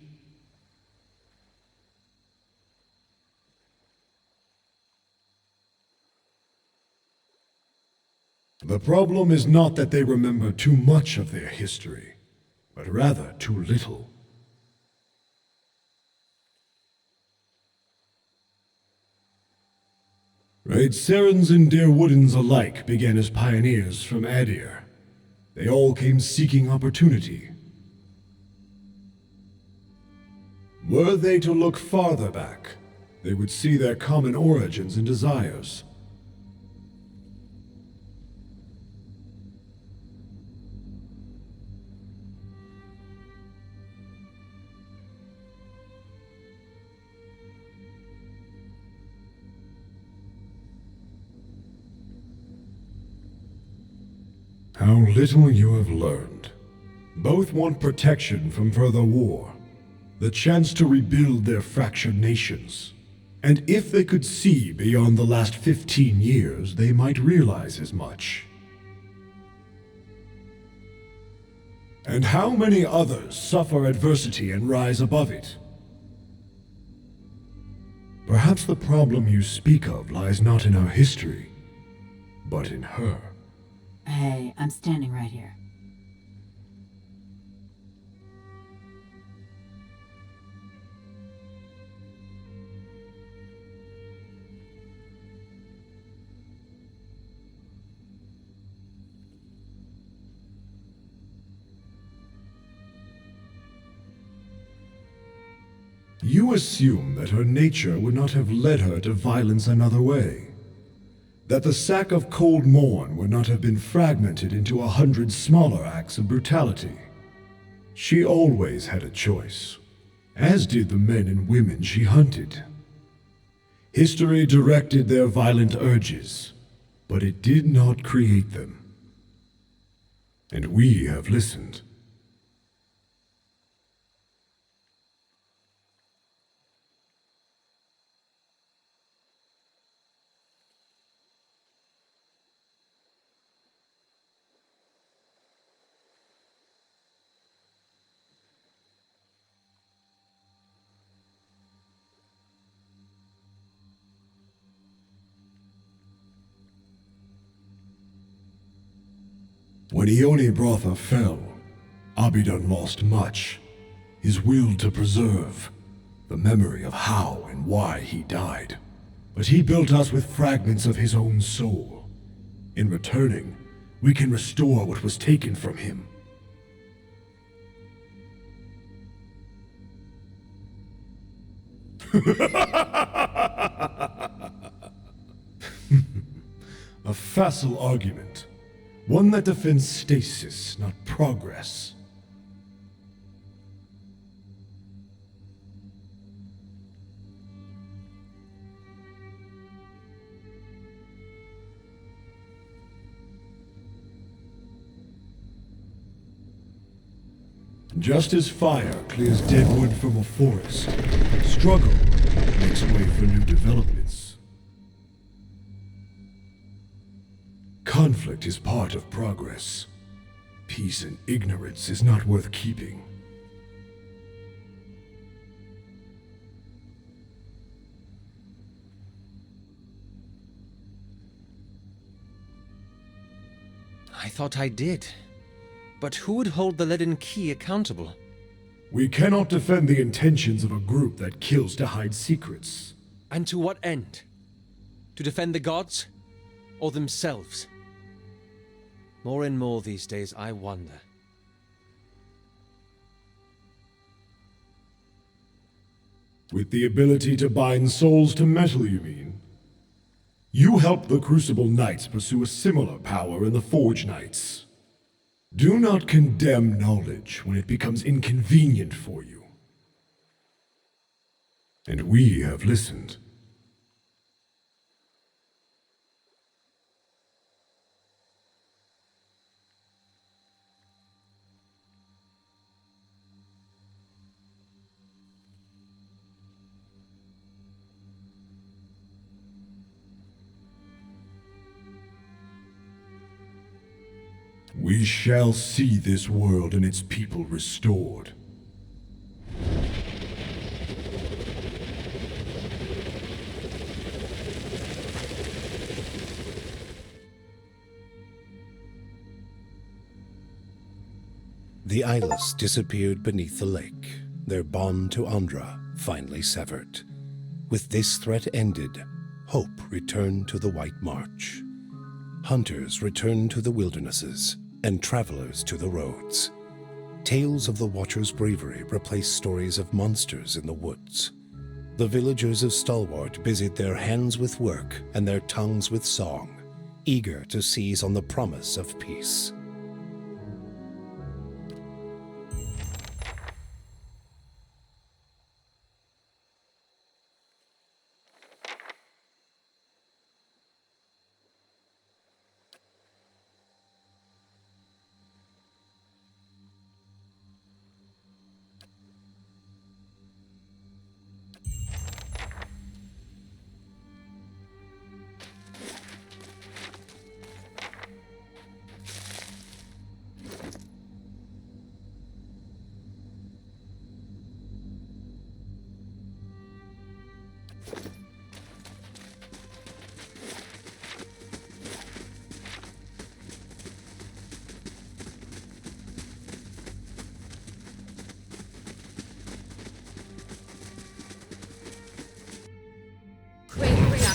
The problem is not that they remember too much of their history, but rather too little. Raid-Serans and Dirwoodens alike began as pioneers from Adir. They all came seeking opportunity. Were they to look farther back, they would see their common origins and desires. How little you have learned. Both want protection from further war, the chance to rebuild their fractured nations. And if they could see beyond the last 15 years, they might realize as much. And how many others suffer adversity and rise above it? Perhaps the problem you speak of lies not in our history, but in her. Hey, I'm standing right here. You assume that her nature would not have led her to violence another way. That the sack of Cold Morn would not have been fragmented into 100 smaller acts of brutality. She always had a choice, as did the men and women she hunted. History directed their violent urges, but it did not create them. And we have listened. When Ioni Brotha fell, Abidan lost much. His will to preserve, the memory of how and why he died. But he built us with fragments of his own soul. In returning, we can restore what was taken from him. A facile argument. One that defends stasis, not progress. Just as fire clears dead wood from a forest, struggle makes way for new developments. Conflict is part of progress. Peace and ignorance is not worth keeping. I thought I did. But who would hold the Leaden Key accountable? We cannot defend the intentions of a group that kills to hide secrets. And to what end? To defend the gods? Or themselves? More and more these days, I wonder. With the ability to bind souls to metal, you mean? You helped the Crucible Knights pursue a similar power in the Forge Knights. Do not condemn knowledge when it becomes inconvenient for you. And we have listened. We shall see this world and its people restored. The Eyeless disappeared beneath the lake, their bond to Andra finally severed. With this threat ended, hope returned to the White March. Hunters returned to the wildernesses, and travelers to the roads. Tales of the Watcher's bravery replaced stories of monsters in the woods. The villagers of Stalwart busied their hands with work and their tongues with song, eager to seize on the promise of peace.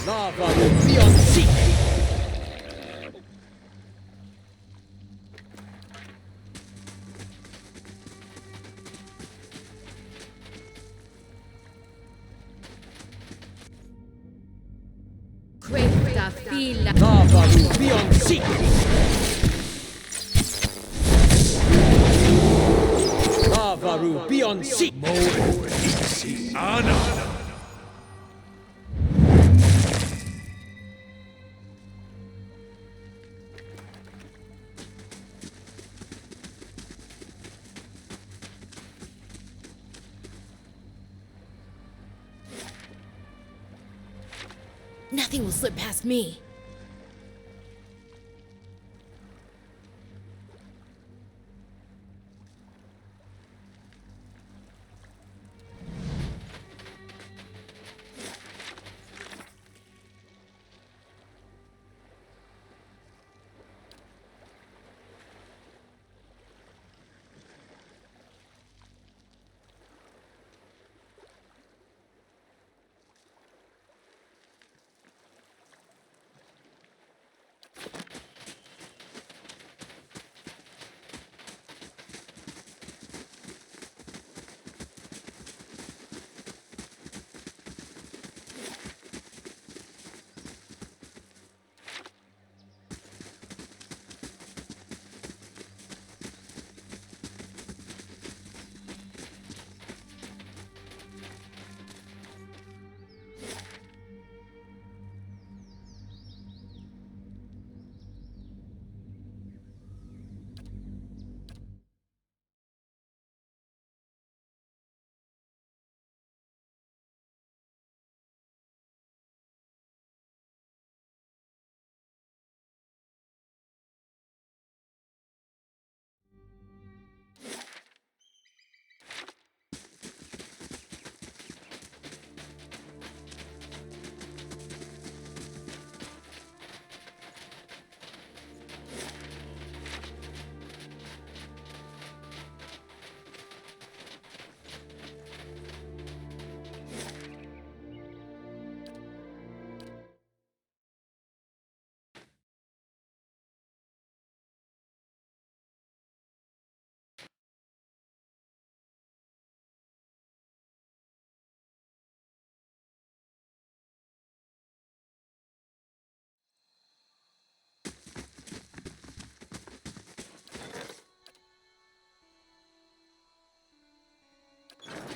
Lava will be on seek! Questa fila. Lava will be on seek! Lava will be on seek! Anna! Nothing will slip past me.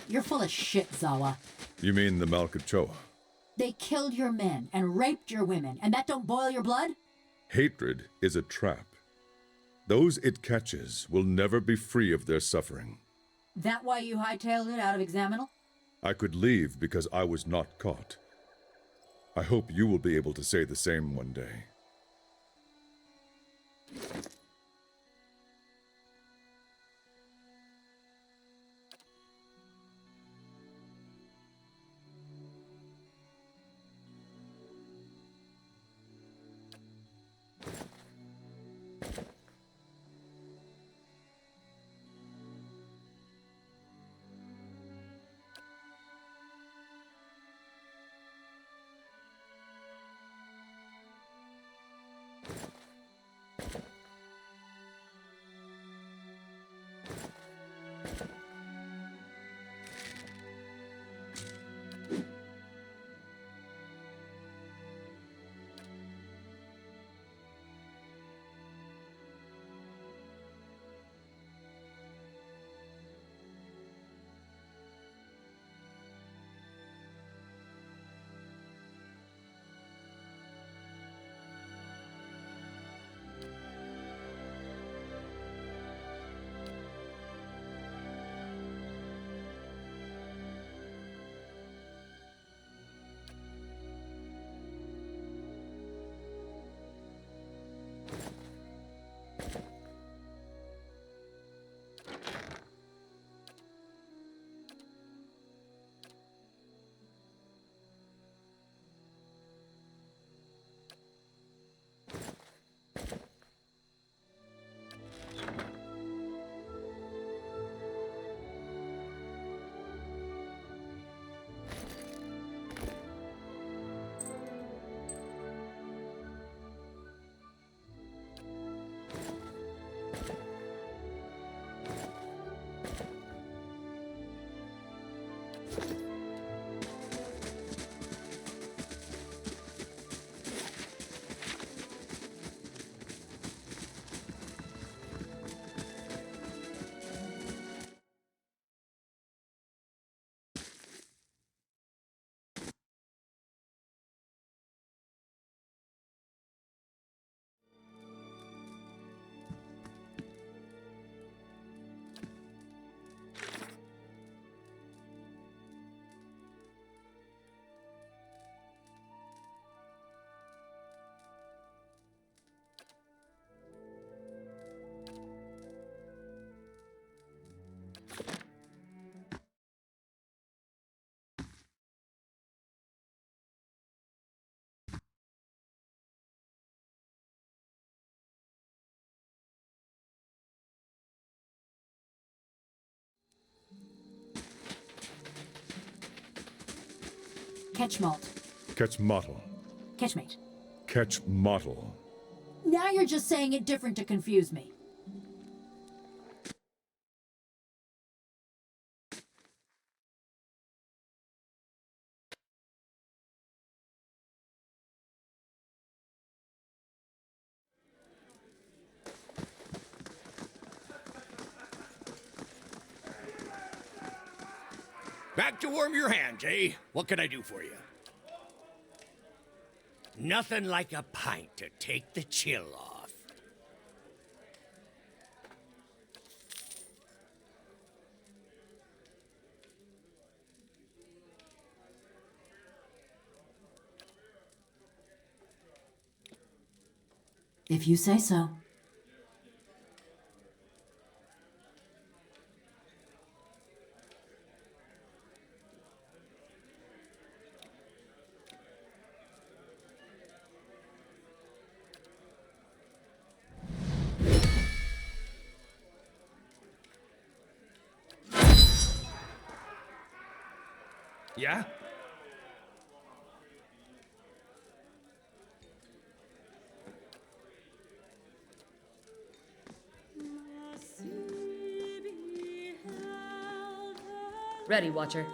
You're full of shit, Zawa. You mean the Malkachoa? They killed your men and raped your women, and that don't boil your blood? Hatred is a trap. Those it catches will never be free of their suffering. That why you hightailed it out of Examinal? I could leave because I was not caught. I hope you will be able to say the same one day. Catch malt. Catch Mottle. Catchmate. Catch Mottle. Now you're just saying it different to confuse me. Back to warm your hands, eh? What can I do for you? Nothing like a pint to take the chill off. If you say so. Yeah? Ready, Watcher.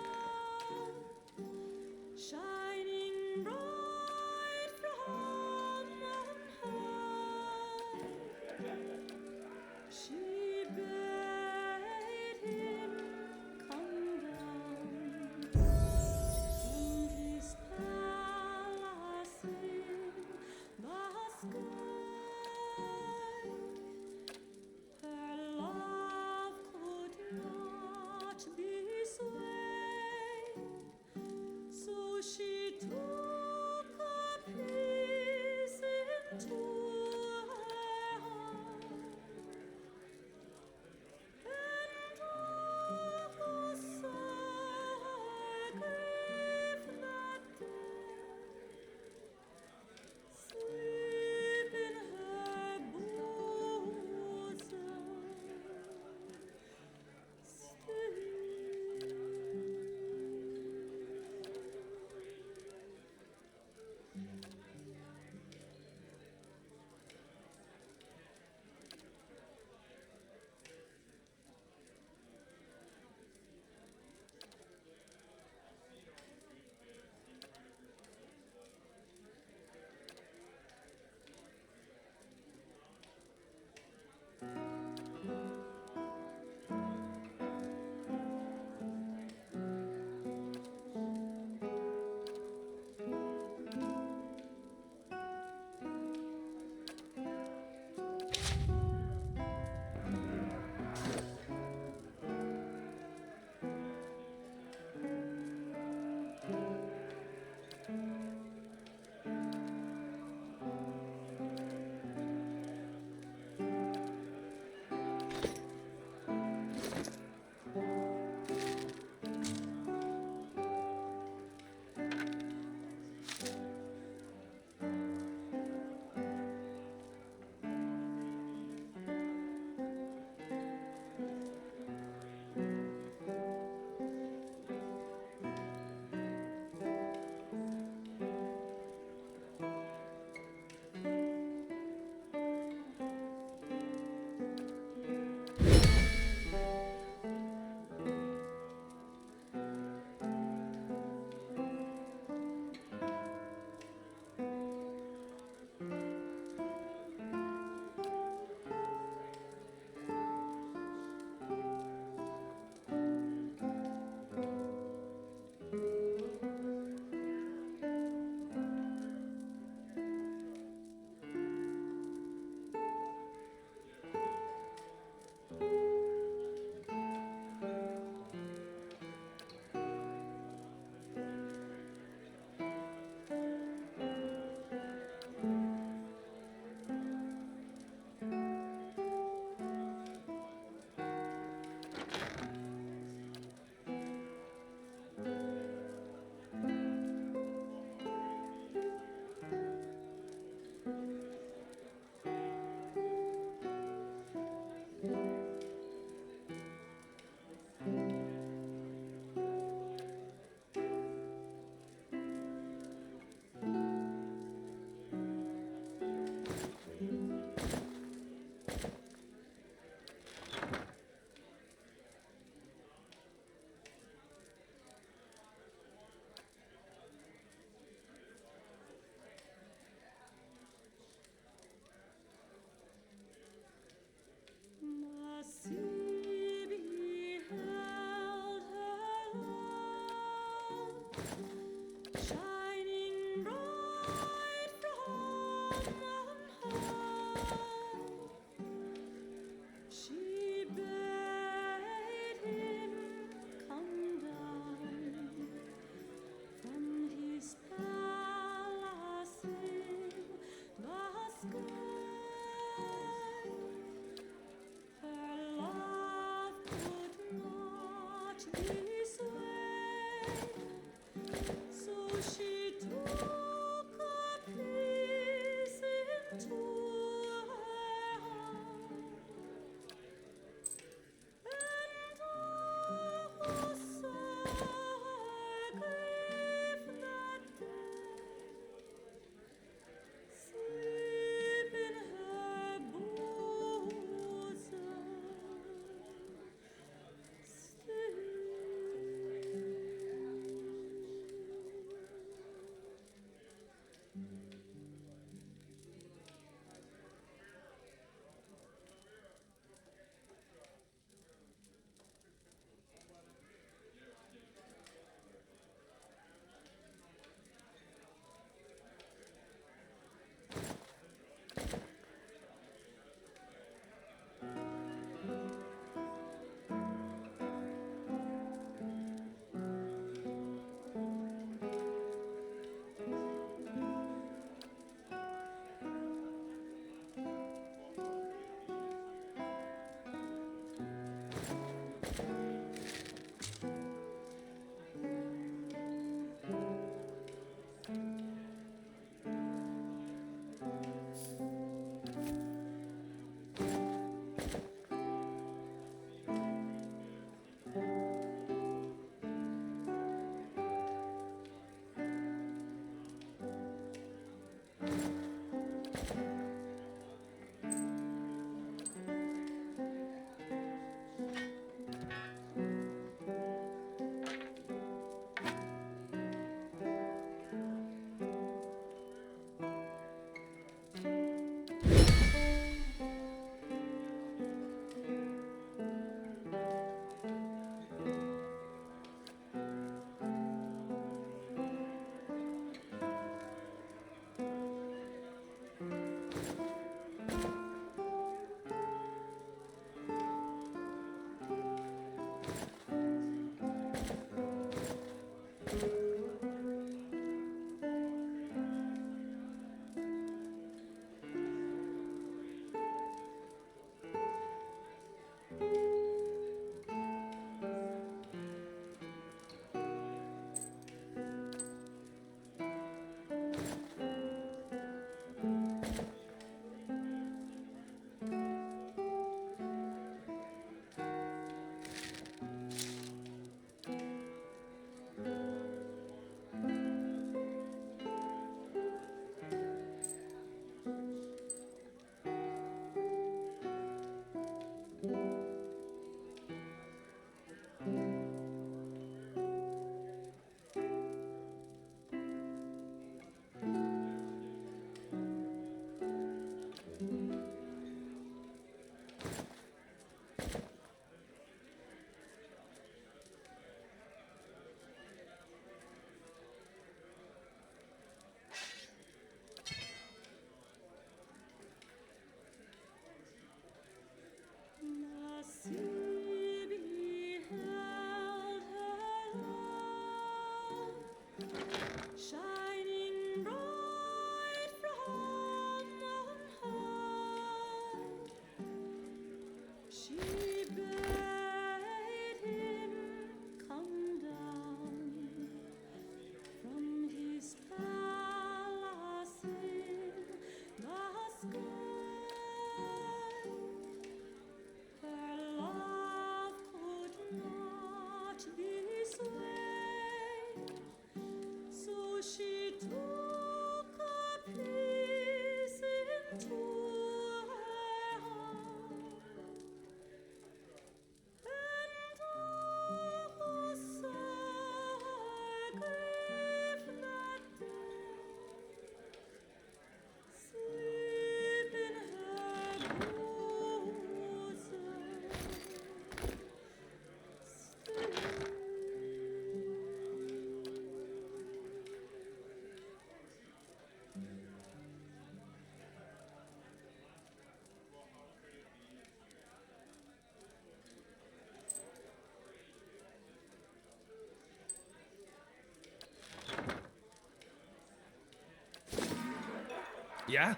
Yeah?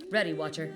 Ready, Watcher.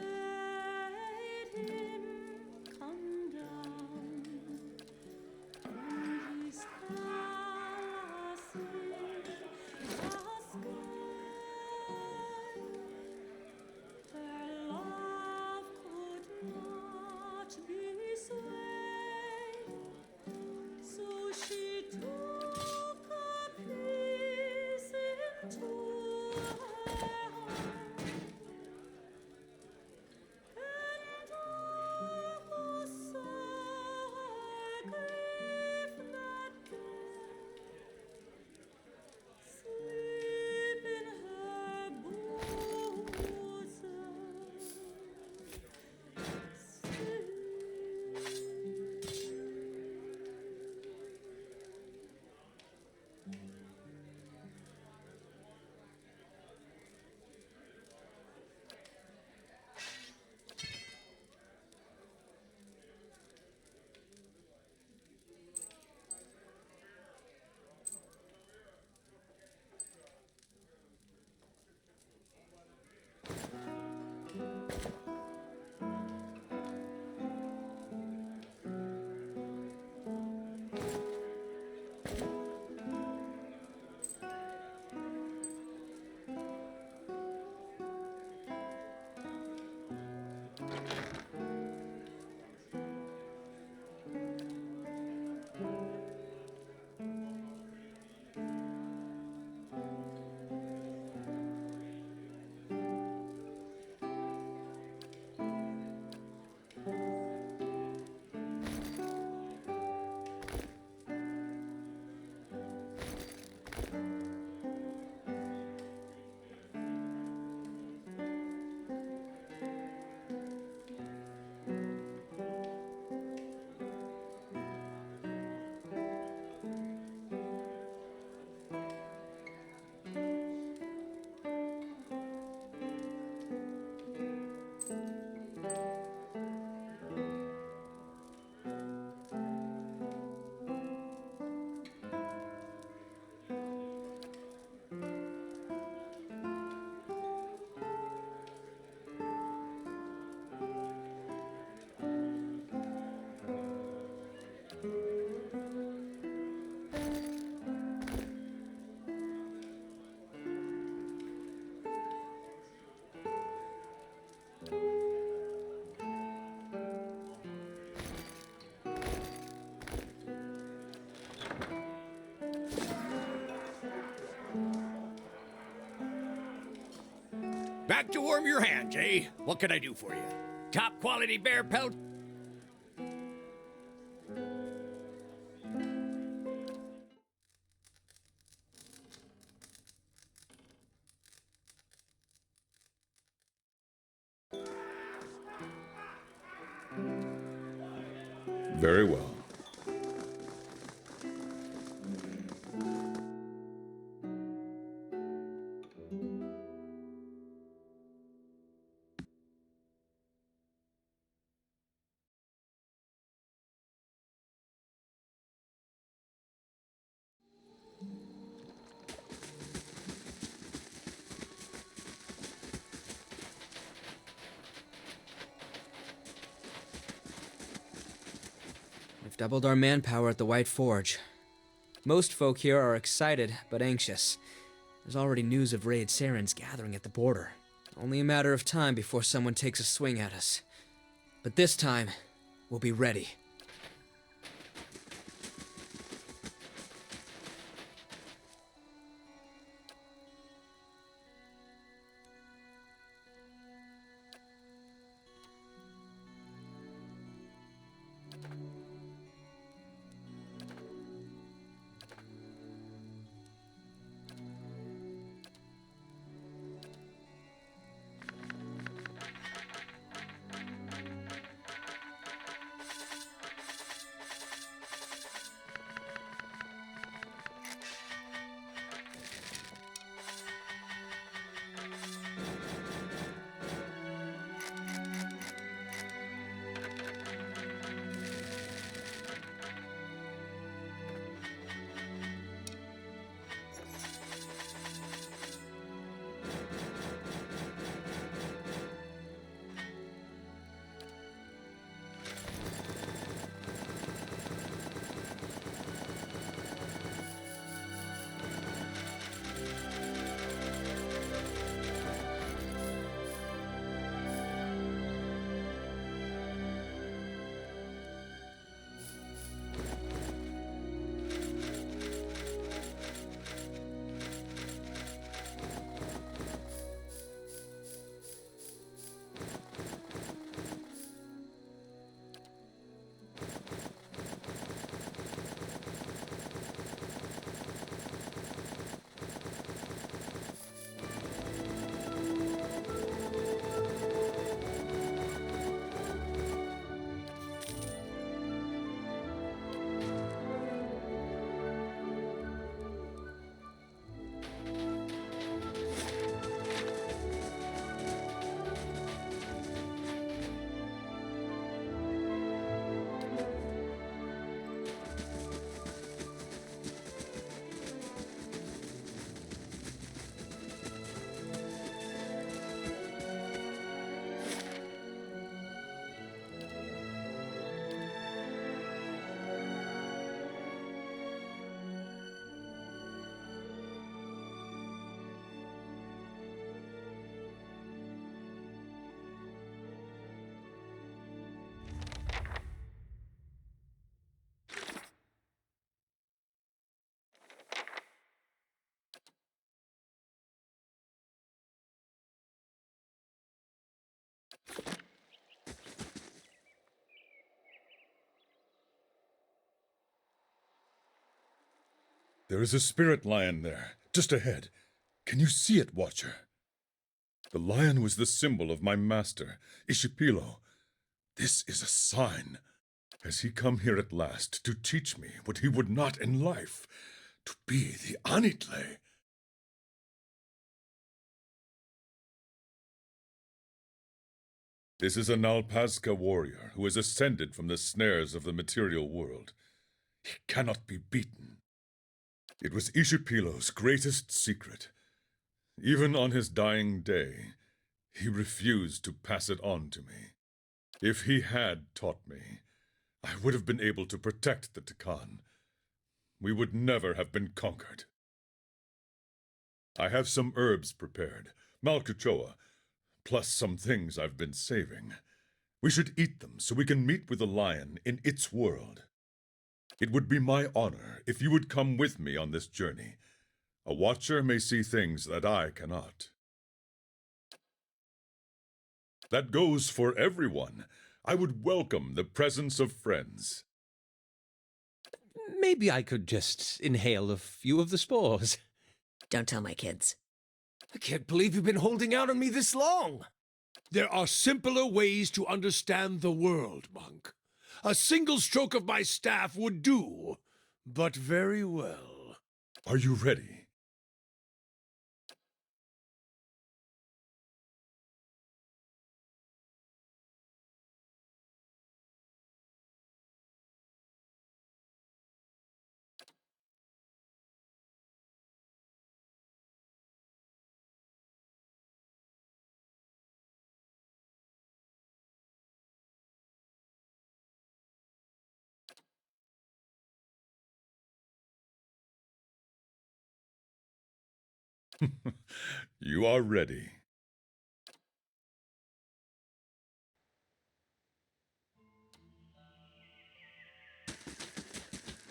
Back to warm your hands, eh? What can I do for you? Top quality bear pelt? Very well. We've doubled our manpower at the White Forge. Most folk here are excited, but anxious. There's already news of raid Sarens gathering at the border. Only a matter of time before someone takes a swing at us. But this time, we'll be ready. There is a spirit lion there, just ahead. Can you see it, Watcher? The lion was the symbol of my master, Ishipilo. This is a sign. Has he come here at last to teach me what he would not in life? To be the Anitle? This is a Nalpazka warrior who has ascended from the snares of the material world. He cannot be beaten. It was Ishipilo's greatest secret. Even on his dying day, he refused to pass it on to me. If he had taught me, I would have been able to protect the Takan. We would never have been conquered. I have some herbs prepared, Malkuchoa, plus some things I've been saving. We should eat them so we can meet with the lion in its world. It would be my honor if you would come with me on this journey. A watcher may see things that I cannot. That goes for everyone. I would welcome the presence of friends. Maybe I could just inhale a few of the spores. Don't tell my kids. I can't believe you've been holding out on me this long. There are simpler ways to understand the world, monk. A single stroke of my staff would do, but very well. Are you ready? You are ready.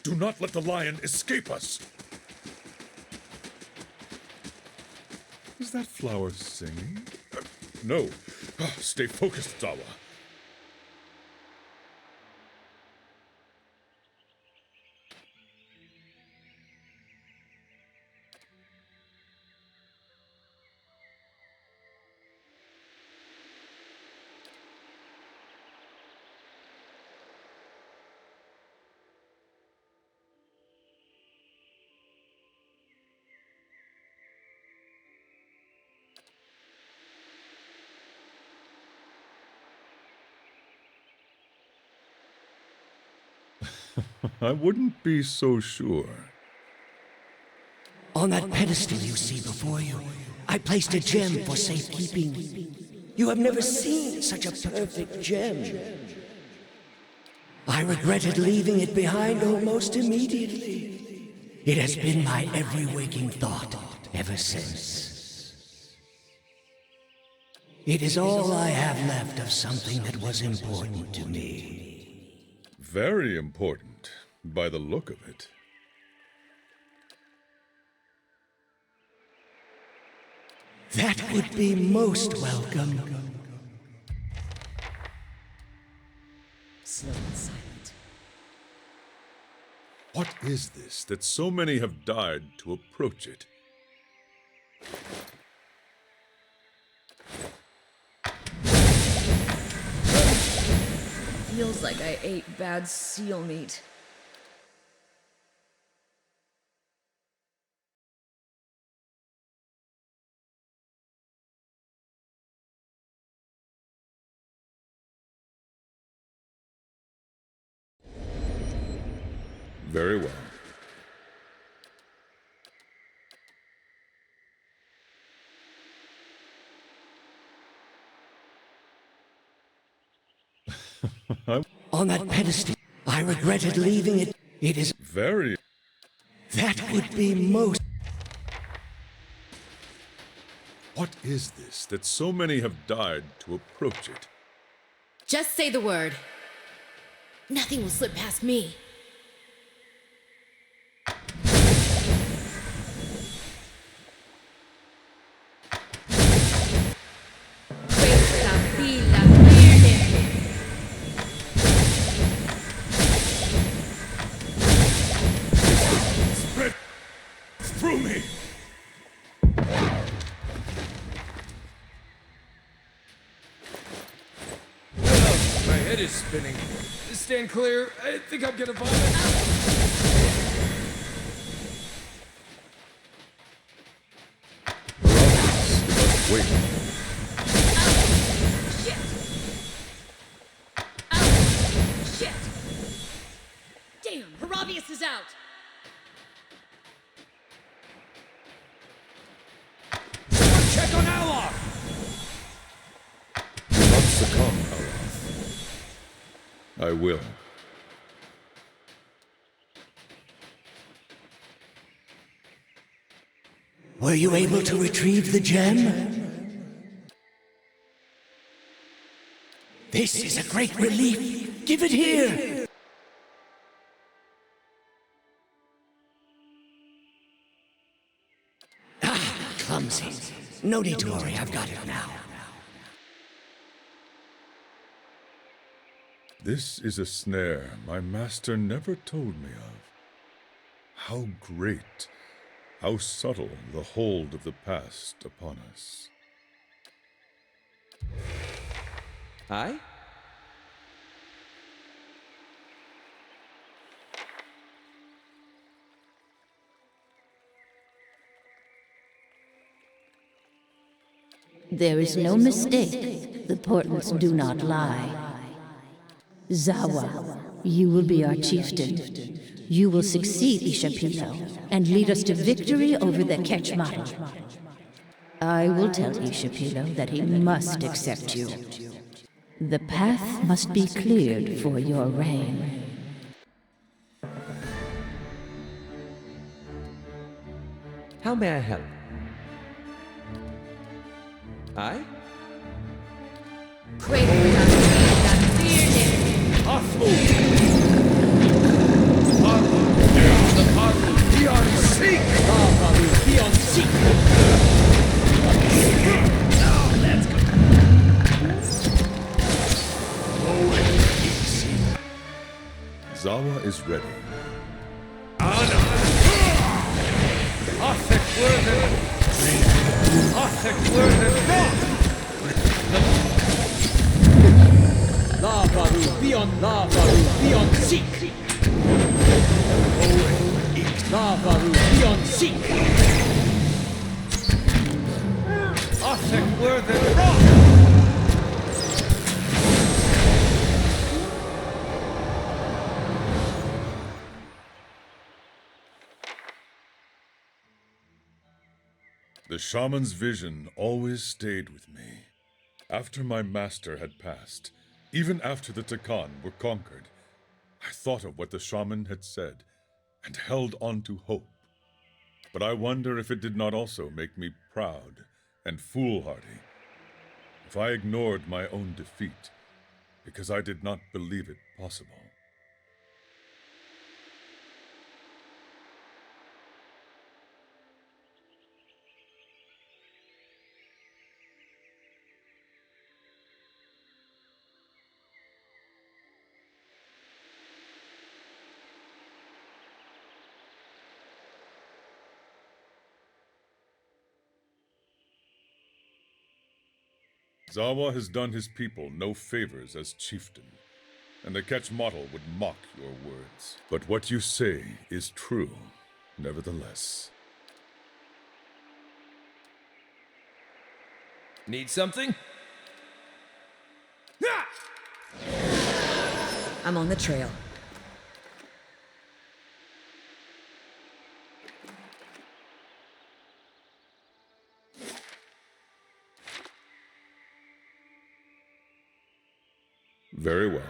Do not let the lion escape us! Is that flower singing? No. Stay focused, Zawa. I wouldn't be so sure. On that pedestal you see before you, I placed a gem for safekeeping. You have never seen such a perfect gem. I regretted leaving it behind almost immediately. It has been my every waking thought ever since. It is all I have left of something that was important to me. Very important, by the look of it. That would be most welcome. Slow and silent. What is this that so many have died to approach it? Feels like I ate bad seal meat. Very well. On that pedestal, I regretted leaving it. It is very. That would be most. What is this that so many have died to approach it? Just say the word. Nothing will slip past me. head is spinning. Stand clear. I think I'm gonna vomit. Wait. Shit! Damn, Haravius is out! Check on Aloth! Do not succumb, Aloth. I will. Were you able to retrieve the gem? This is a great relief. Give it here. Ah, clumsy. No need to worry, I've got it now. This is a snare my master never told me of. How great, how subtle the hold of the past upon us. Aye? There is no mistake. The portents do not lie. Zawa, you will be our chieftain. You will succeed Ishapilo and lead us to victory over the Kechmata. I will tell Ishapilo that he must accept you. The path must be cleared for your reign. How may I help? Aye? Pray for that fear, Awful! The Paru, beyond seek! Beyond seek! Now let's go! Zawa is ready. Arthek Worthen! Arthek Worthen! La Baru, beyond seek! La Baru, beyond seek! Arthek Worthen, rock! The shaman's vision always stayed with me. After my master had passed, even after the Takan were conquered, I thought of what the shaman had said and held on to hope. But I wonder if it did not also make me proud and foolhardy, if I ignored my own defeat because I did not believe it possible. Zawa has done his people no favors as chieftain, and the Kechmata would mock your words. But what you say is true, nevertheless. Need something? I'm on the trail. Very well.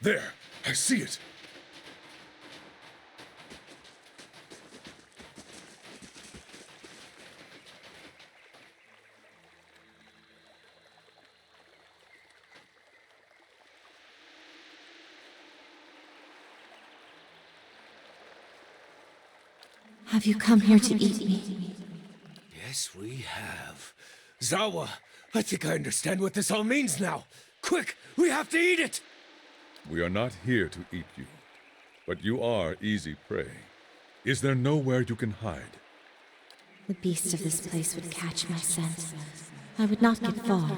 There, I see it. Have you come here to eat me? Yes, we have. Zawa, I think I understand what this all means now. Quick, we have to eat it! We are not here to eat you, but you are easy prey. Is there nowhere you can hide? The beasts of this place would catch my scent. I would not get far.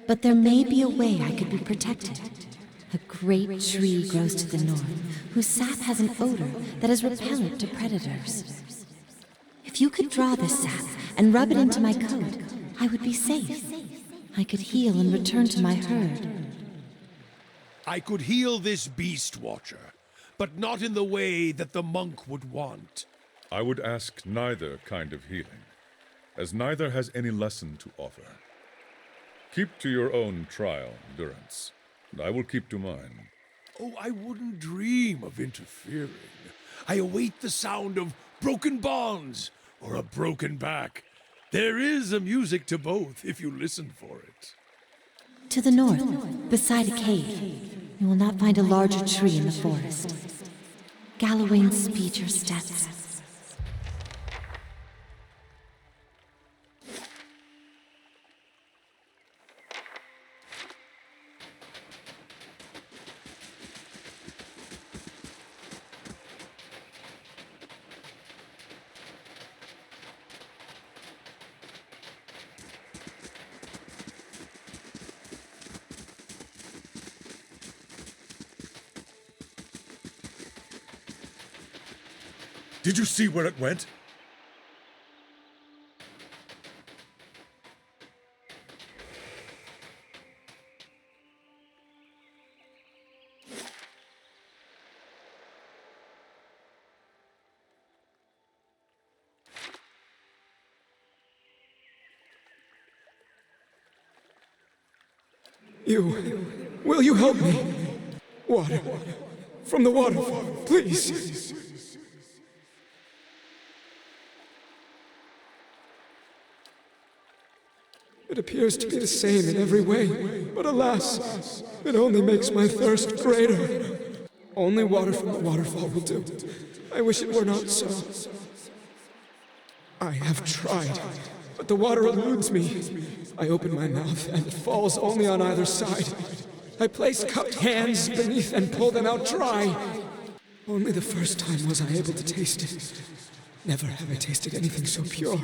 But there may be a way I could be protected. A great tree grows to the north, whose sap has an odor that is repellent to predators. If you could draw this sap and rub it into my coat, I would be safe. I could heal and return to my herd. I could heal this beast, Watcher, but not in the way that the monk would want. I would ask neither kind of healing, as neither has any lesson to offer. Keep to your own trial, Durance, and I will keep to mine. Oh, I wouldn't dream of interfering. I await the sound of broken bonds or a broken back. There is a music to both if you listen for it. To the north, beside a cave, you will not find a larger tree in the forest. Galawain speed your steps. Did you see where it went? Will you help me? Water. From the waterfall, please. It appears to be the same in every way, but alas, it only makes my thirst greater. Only water from the waterfall will do. I wish it were not so. I have tried, but the water eludes me. I open my mouth, and it falls only on either side. I place cupped hands beneath and pull them out dry. Only the first time was I able to taste it. Never have I tasted anything so pure.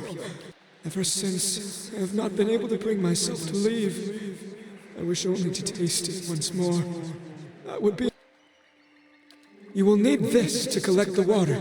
Ever since, I have not been able to bring myself to leave. I wish only to taste it once more. That would be... You will need this to collect the water.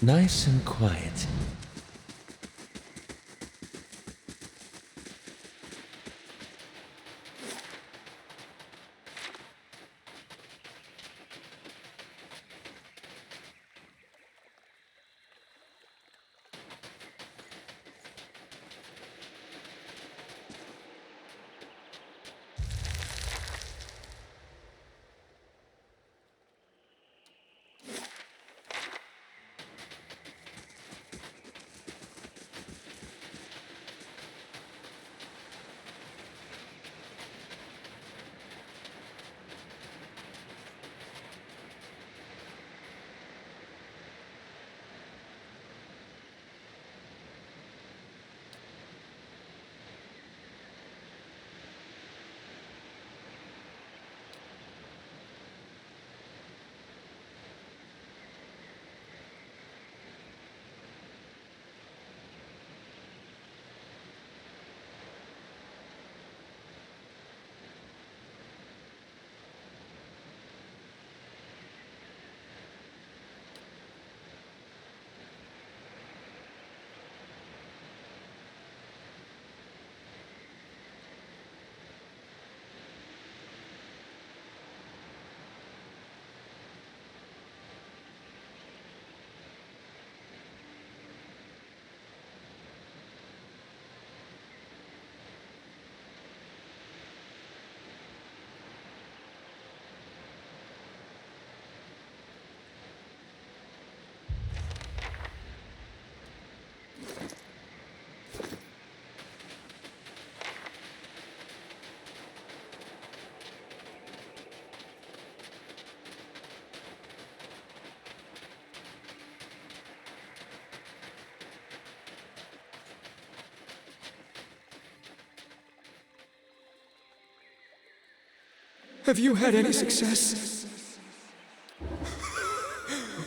Nice and quiet. Have you had any success?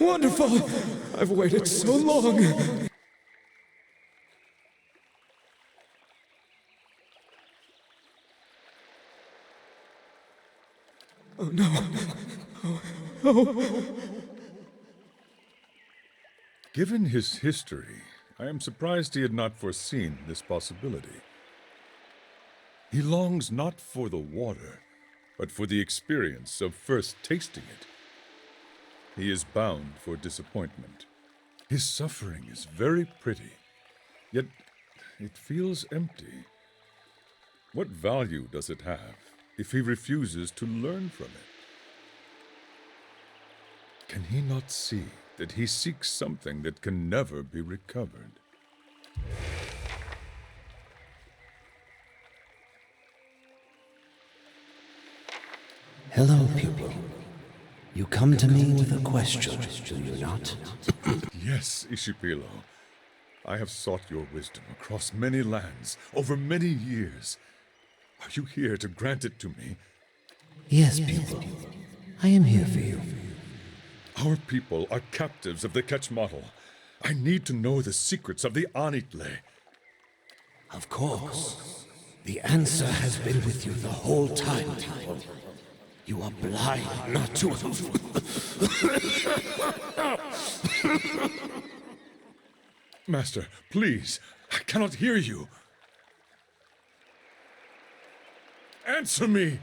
Wonderful! I've waited so long. Oh no. Oh. Given his history, I am surprised he had not foreseen this possibility. He longs not for the water, but for the experience of first tasting it. He is bound for disappointment. His suffering is very pretty, yet it feels empty. What value does it have if he refuses to learn from it? Can he not see that he seeks something that can never be recovered? Hello, pupil. You come to me with a question, do you not? Yes, Ishipilo. I have sought your wisdom across many lands, over many years. Are you here to grant it to me? Yes, pupil. I am here for you. Our people are captives of the Ketchmatl. I need to know the secrets of the Anitle. Of course. The answer has been with you the whole time, pupil. You are blind not to... Master, please. I cannot hear you. Answer me!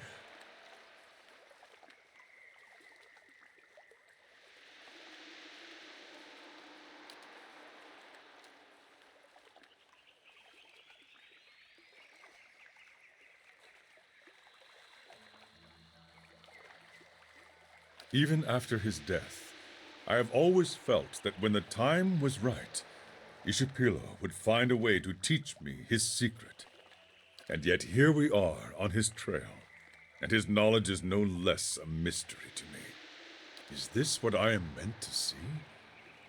Even after his death, I have always felt that when the time was right, Ishipilo would find a way to teach me his secret. And yet here we are on his trail, and his knowledge is no less a mystery to me. Is this what I am meant to see?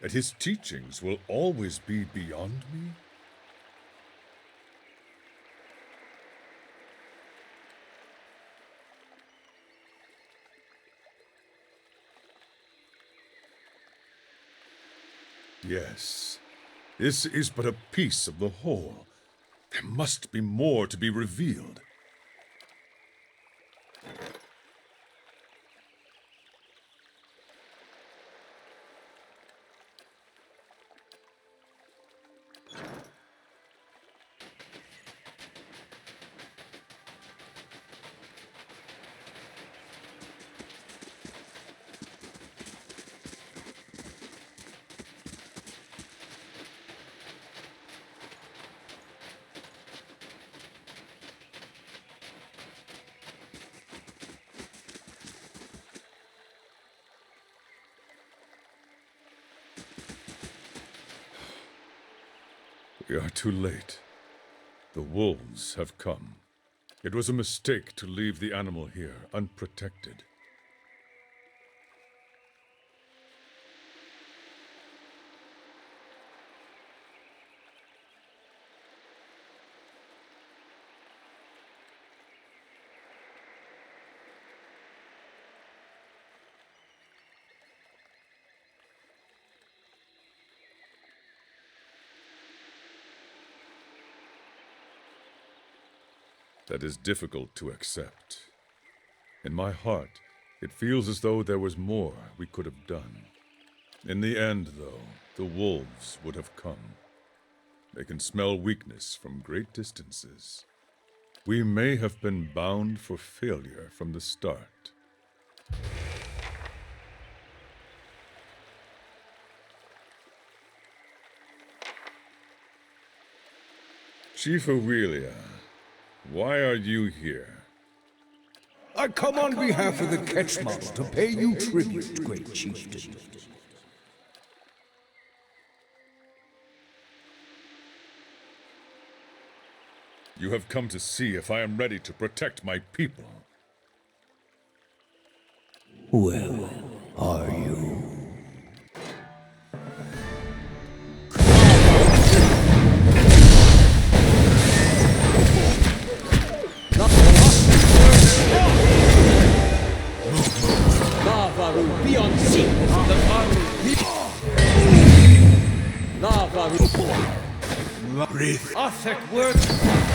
That his teachings will always be beyond me? Yes, this is but a piece of the whole. There must be more to be revealed. We are too late. The wolves have come. It was a mistake to leave the animal here unprotected. That is difficult to accept. In my heart, it feels as though there was more we could have done. In the end, though, the wolves would have come. They can smell weakness from great distances. We may have been bound for failure from the start. Chief Aurelia, why are you here? I come on behalf of the Ketchmatl to pay you tribute, great chieftain. You have come to see if I am ready to protect my people. Well, are you? Rith. Othek worth.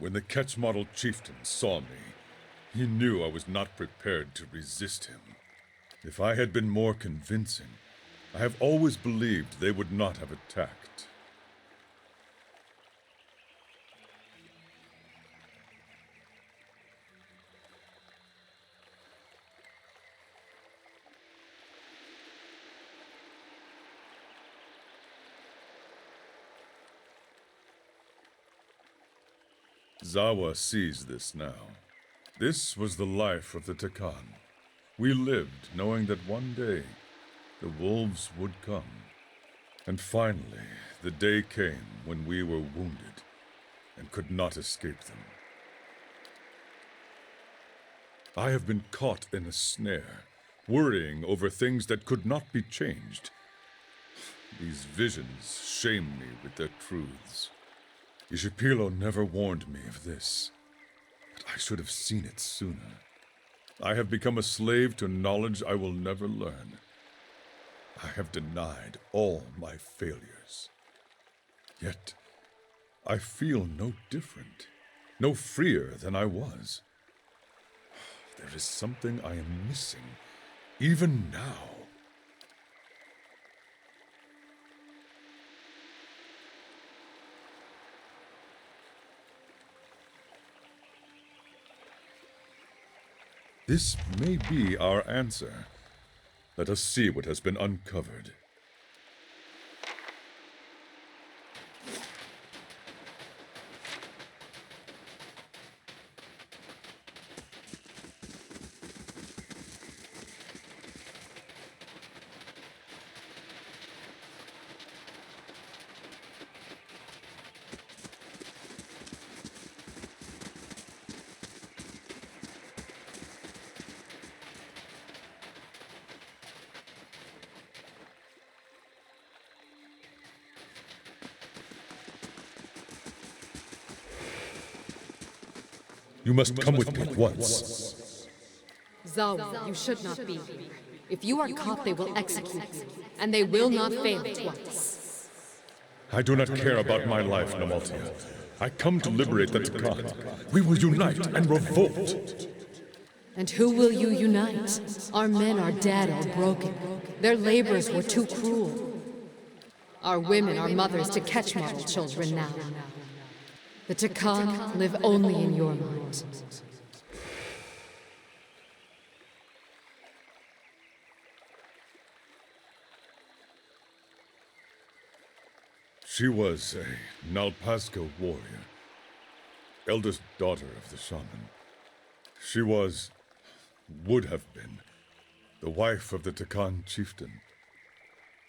When the Ketchmodel chieftain saw me, he knew I was not prepared to resist him. If I had been more convincing, I have always believed they would not have attacked. Zawa sees this now. This was the life of the Takan. We lived knowing that one day the wolves would come. And finally, the day came when we were wounded and could not escape them. I have been caught in a snare, worrying over things that could not be changed. These visions shame me with their truths. Ishipilo never warned me of this, but I should have seen it sooner. I have become a slave to knowledge I will never learn. I have denied all my failures. Yet, I feel no different, no freer than I was. There is something I am missing, even now. This may be our answer. Let us see what has been uncovered. You must come with me at once. Zawa, you should not be. If you are caught, they will execute you, and they will not fail twice. I do not care about my life, Namaltia. I come to liberate the Takan. We will unite and revolt. And who will you unite? Our men are dead or broken. Their labors were too cruel. Our women are mothers to Ketchmodel children now. The Takan live only in your mind. She was a Nalpazga warrior, eldest daughter of the shaman. She would have been, the wife of the Takan chieftain,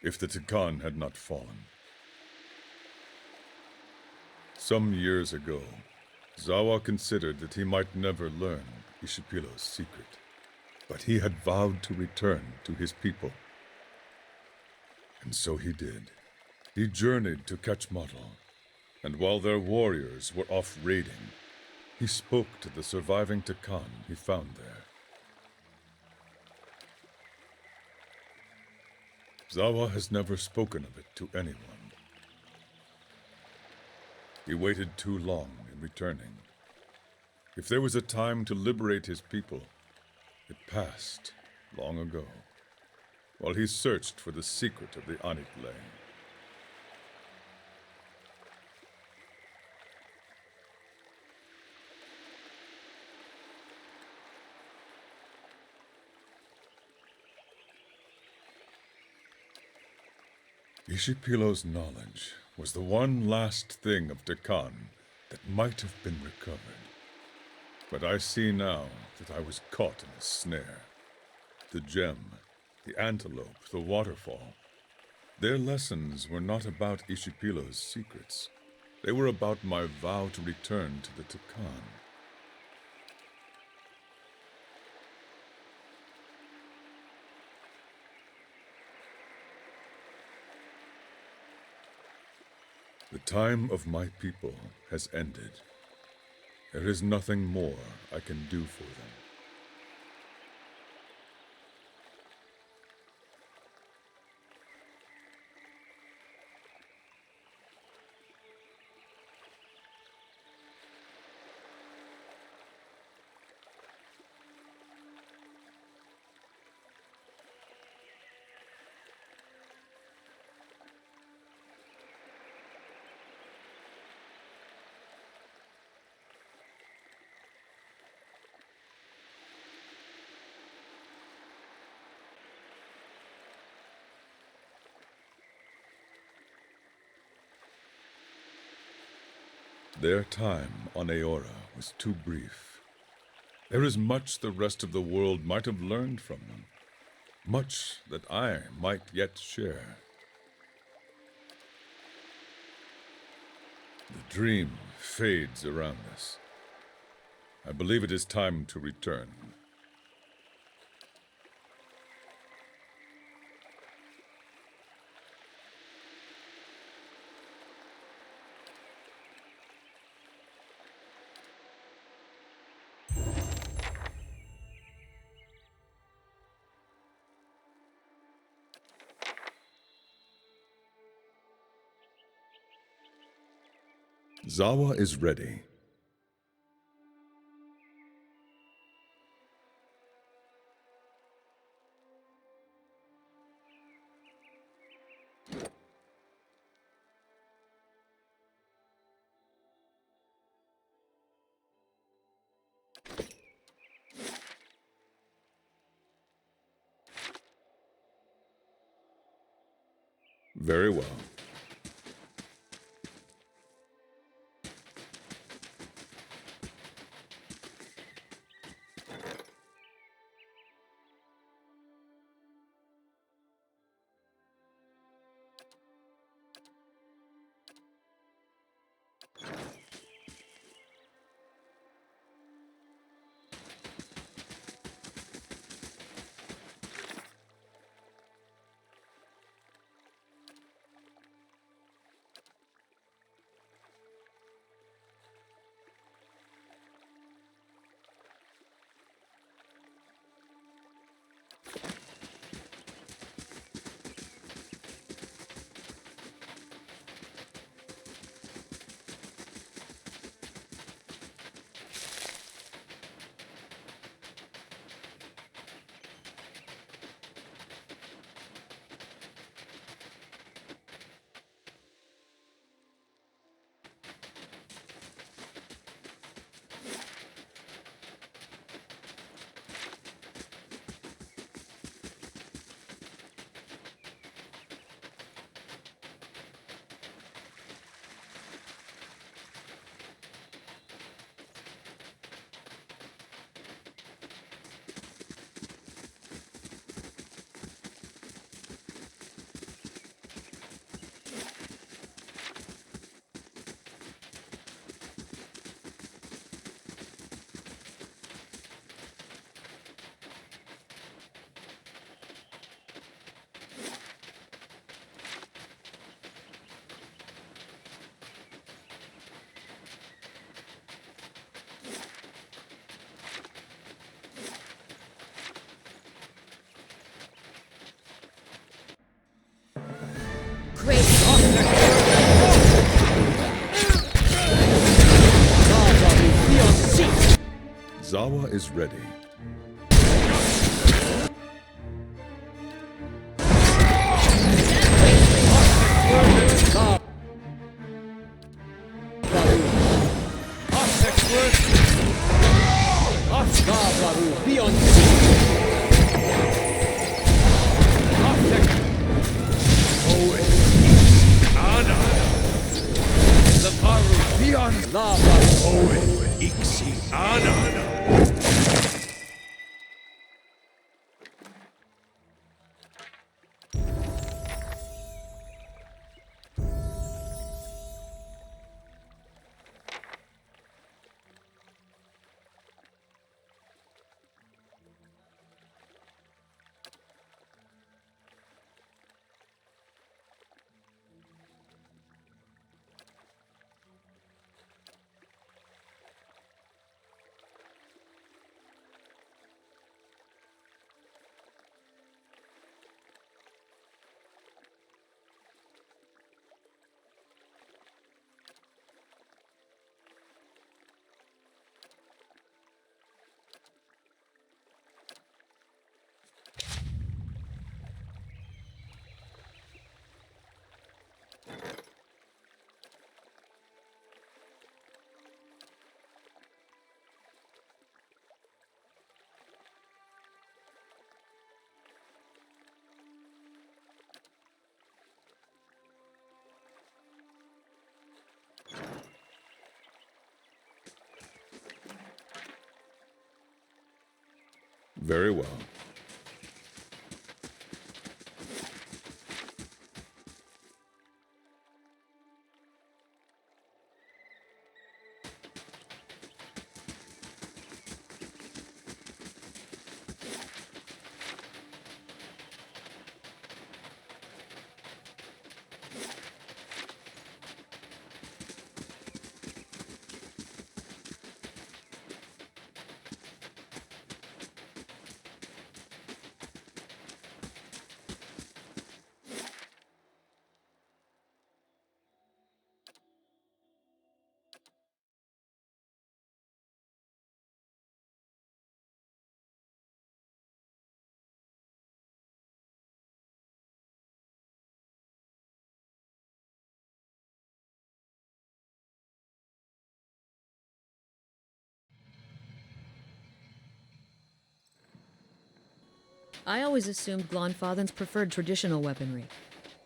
if the Takan had not fallen. Some years ago, Zawa considered that he might never learn Ishipilo's secret, but he had vowed to return to his people. And so he did. He journeyed to Ketchmodel, and while their warriors were off raiding, he spoke to the surviving Takan he found there. Zawa has never spoken of it to anyone. He waited too long in returning. If there was a time to liberate his people, it passed long ago, while he searched for the secret of the Anitle. Ishipilo's knowledge was the one last thing of Takan that might have been recovered. But I see now that I was caught in a snare. The gem, the antelope, the waterfall. Their lessons were not about Ishipilo's secrets. They were about my vow to return to the Takan. The time of my people has ended. There is nothing more I can do for them. Their time on Eora was too brief. There is much the rest of the world might have learned from them. Much that I might yet share. The dream fades around us. I believe it is time to return. Zawa is ready. Very well. Zawa is ready. Very well. I always assumed Glonfathans preferred traditional weaponry.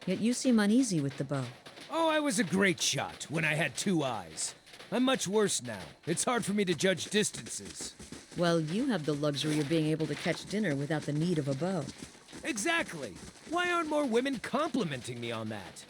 Yet you seem uneasy with the bow. Oh, I was a great shot when I had two eyes. I'm much worse now. It's hard for me to judge distances. Well, you have the luxury of being able to catch dinner without the need of a bow. Exactly. Why aren't more women complimenting me on that?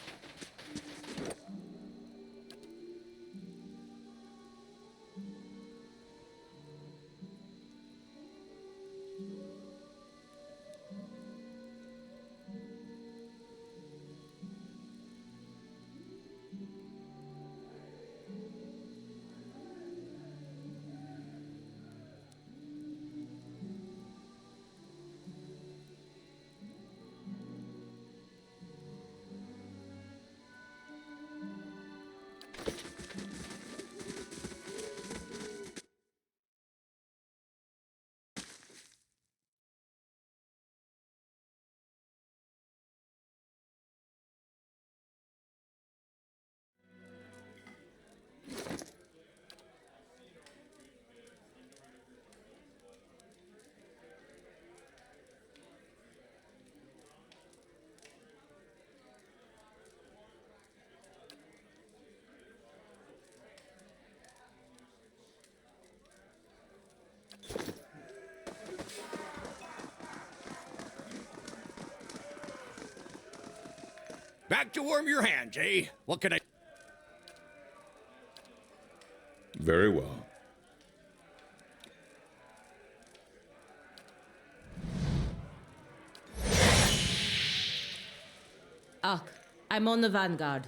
Back to warm your hands, eh? What can I... Very well. Ak, I'm on the vanguard.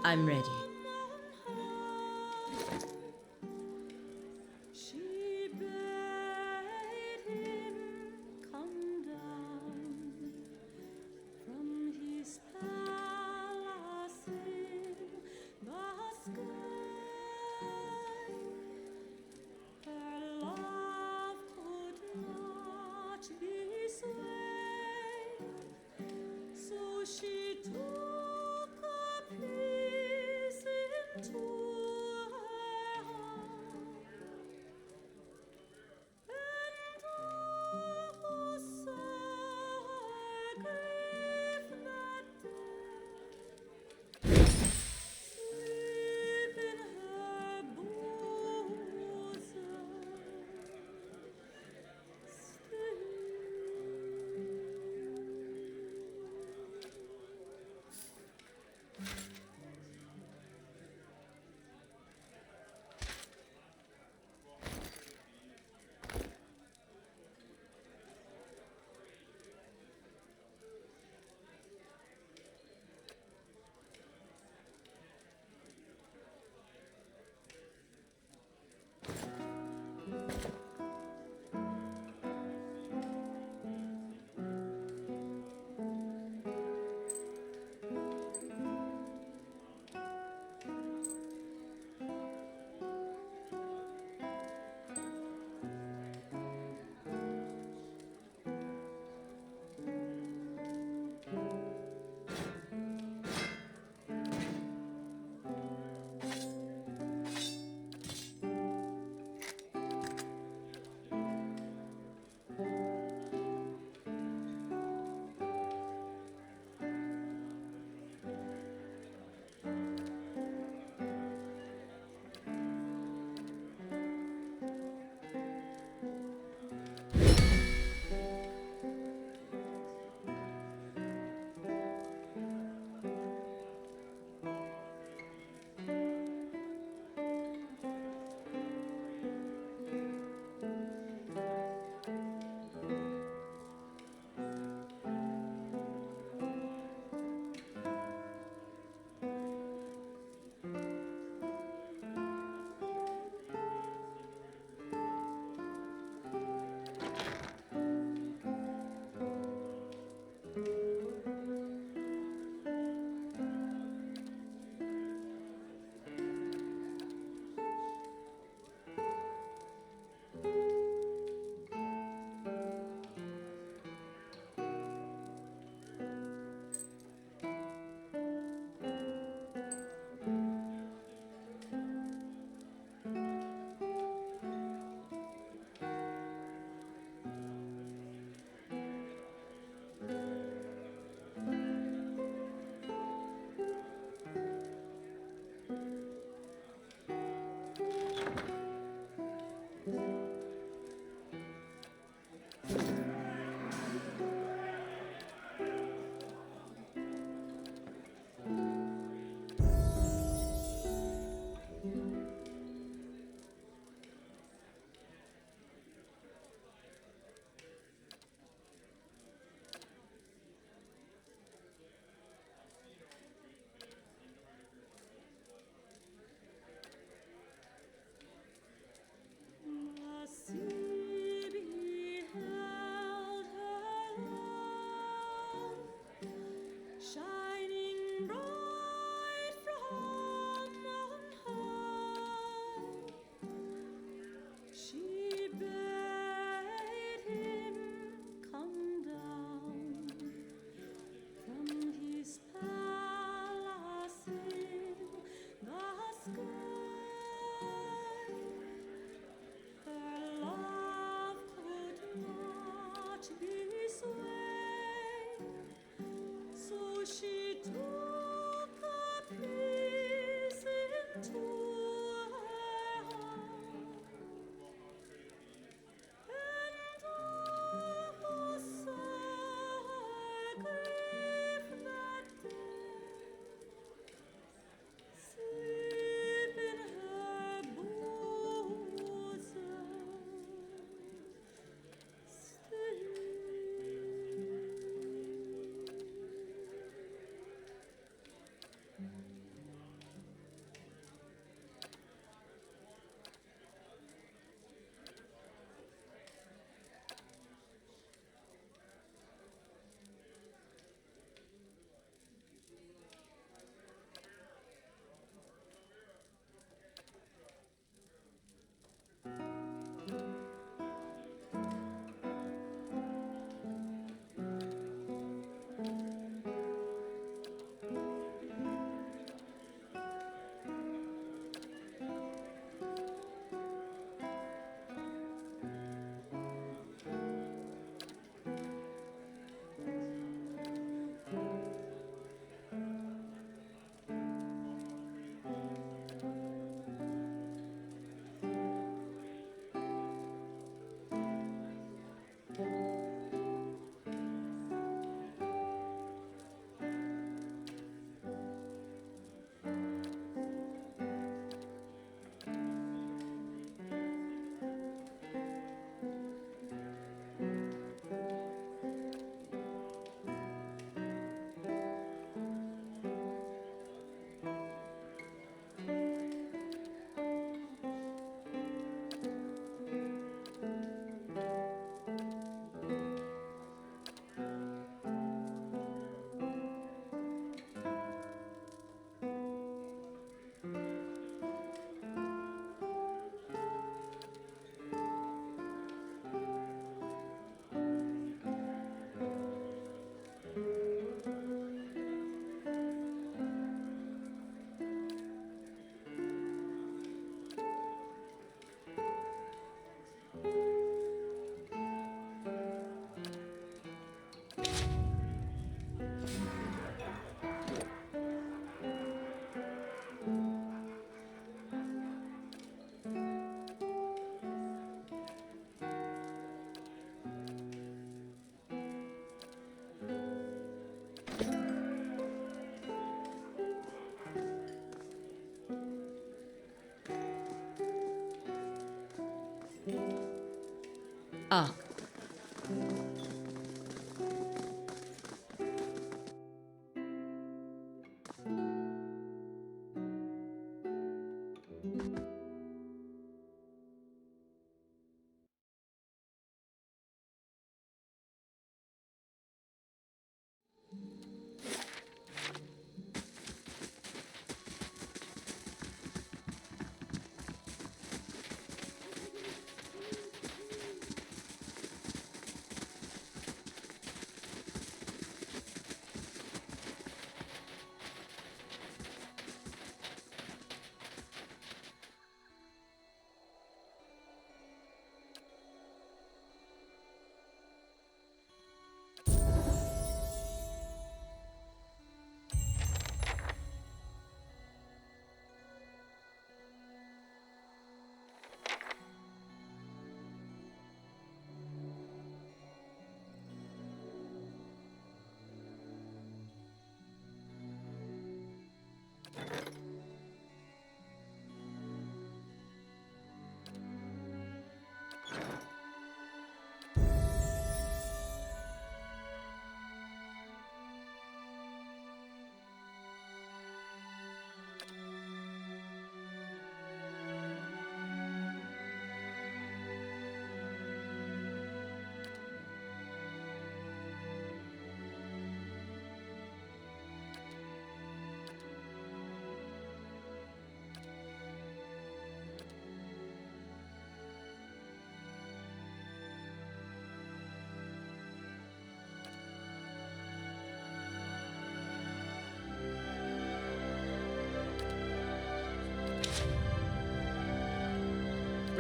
I'm ready. She took a piece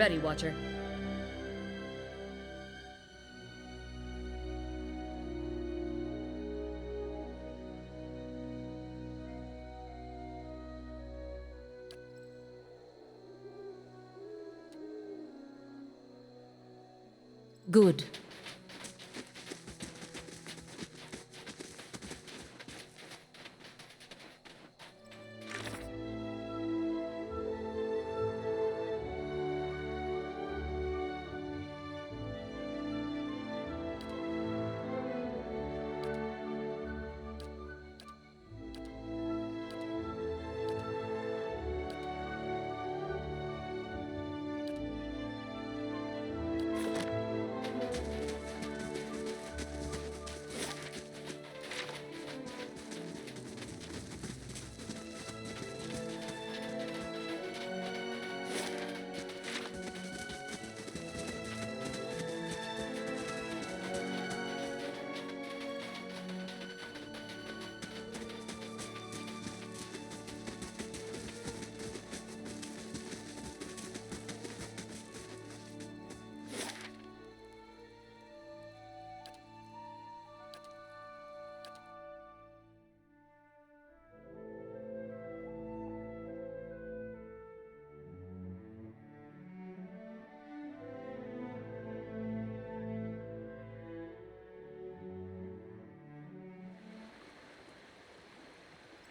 ready, Watcher. Good.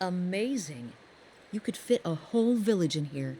Amazing. You could fit a whole village in here.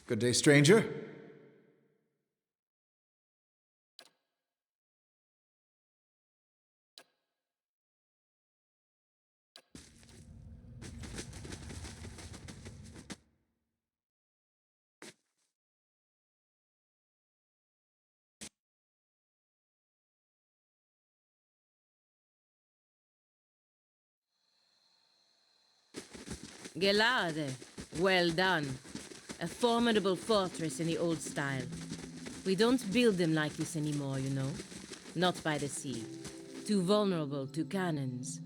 Good day, stranger. Gelade, well done. A formidable fortress in the old style. We don't build them like this anymore, you know. Not by the sea. Too vulnerable to cannons.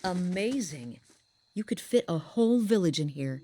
Amazing. You could fit a whole village in here.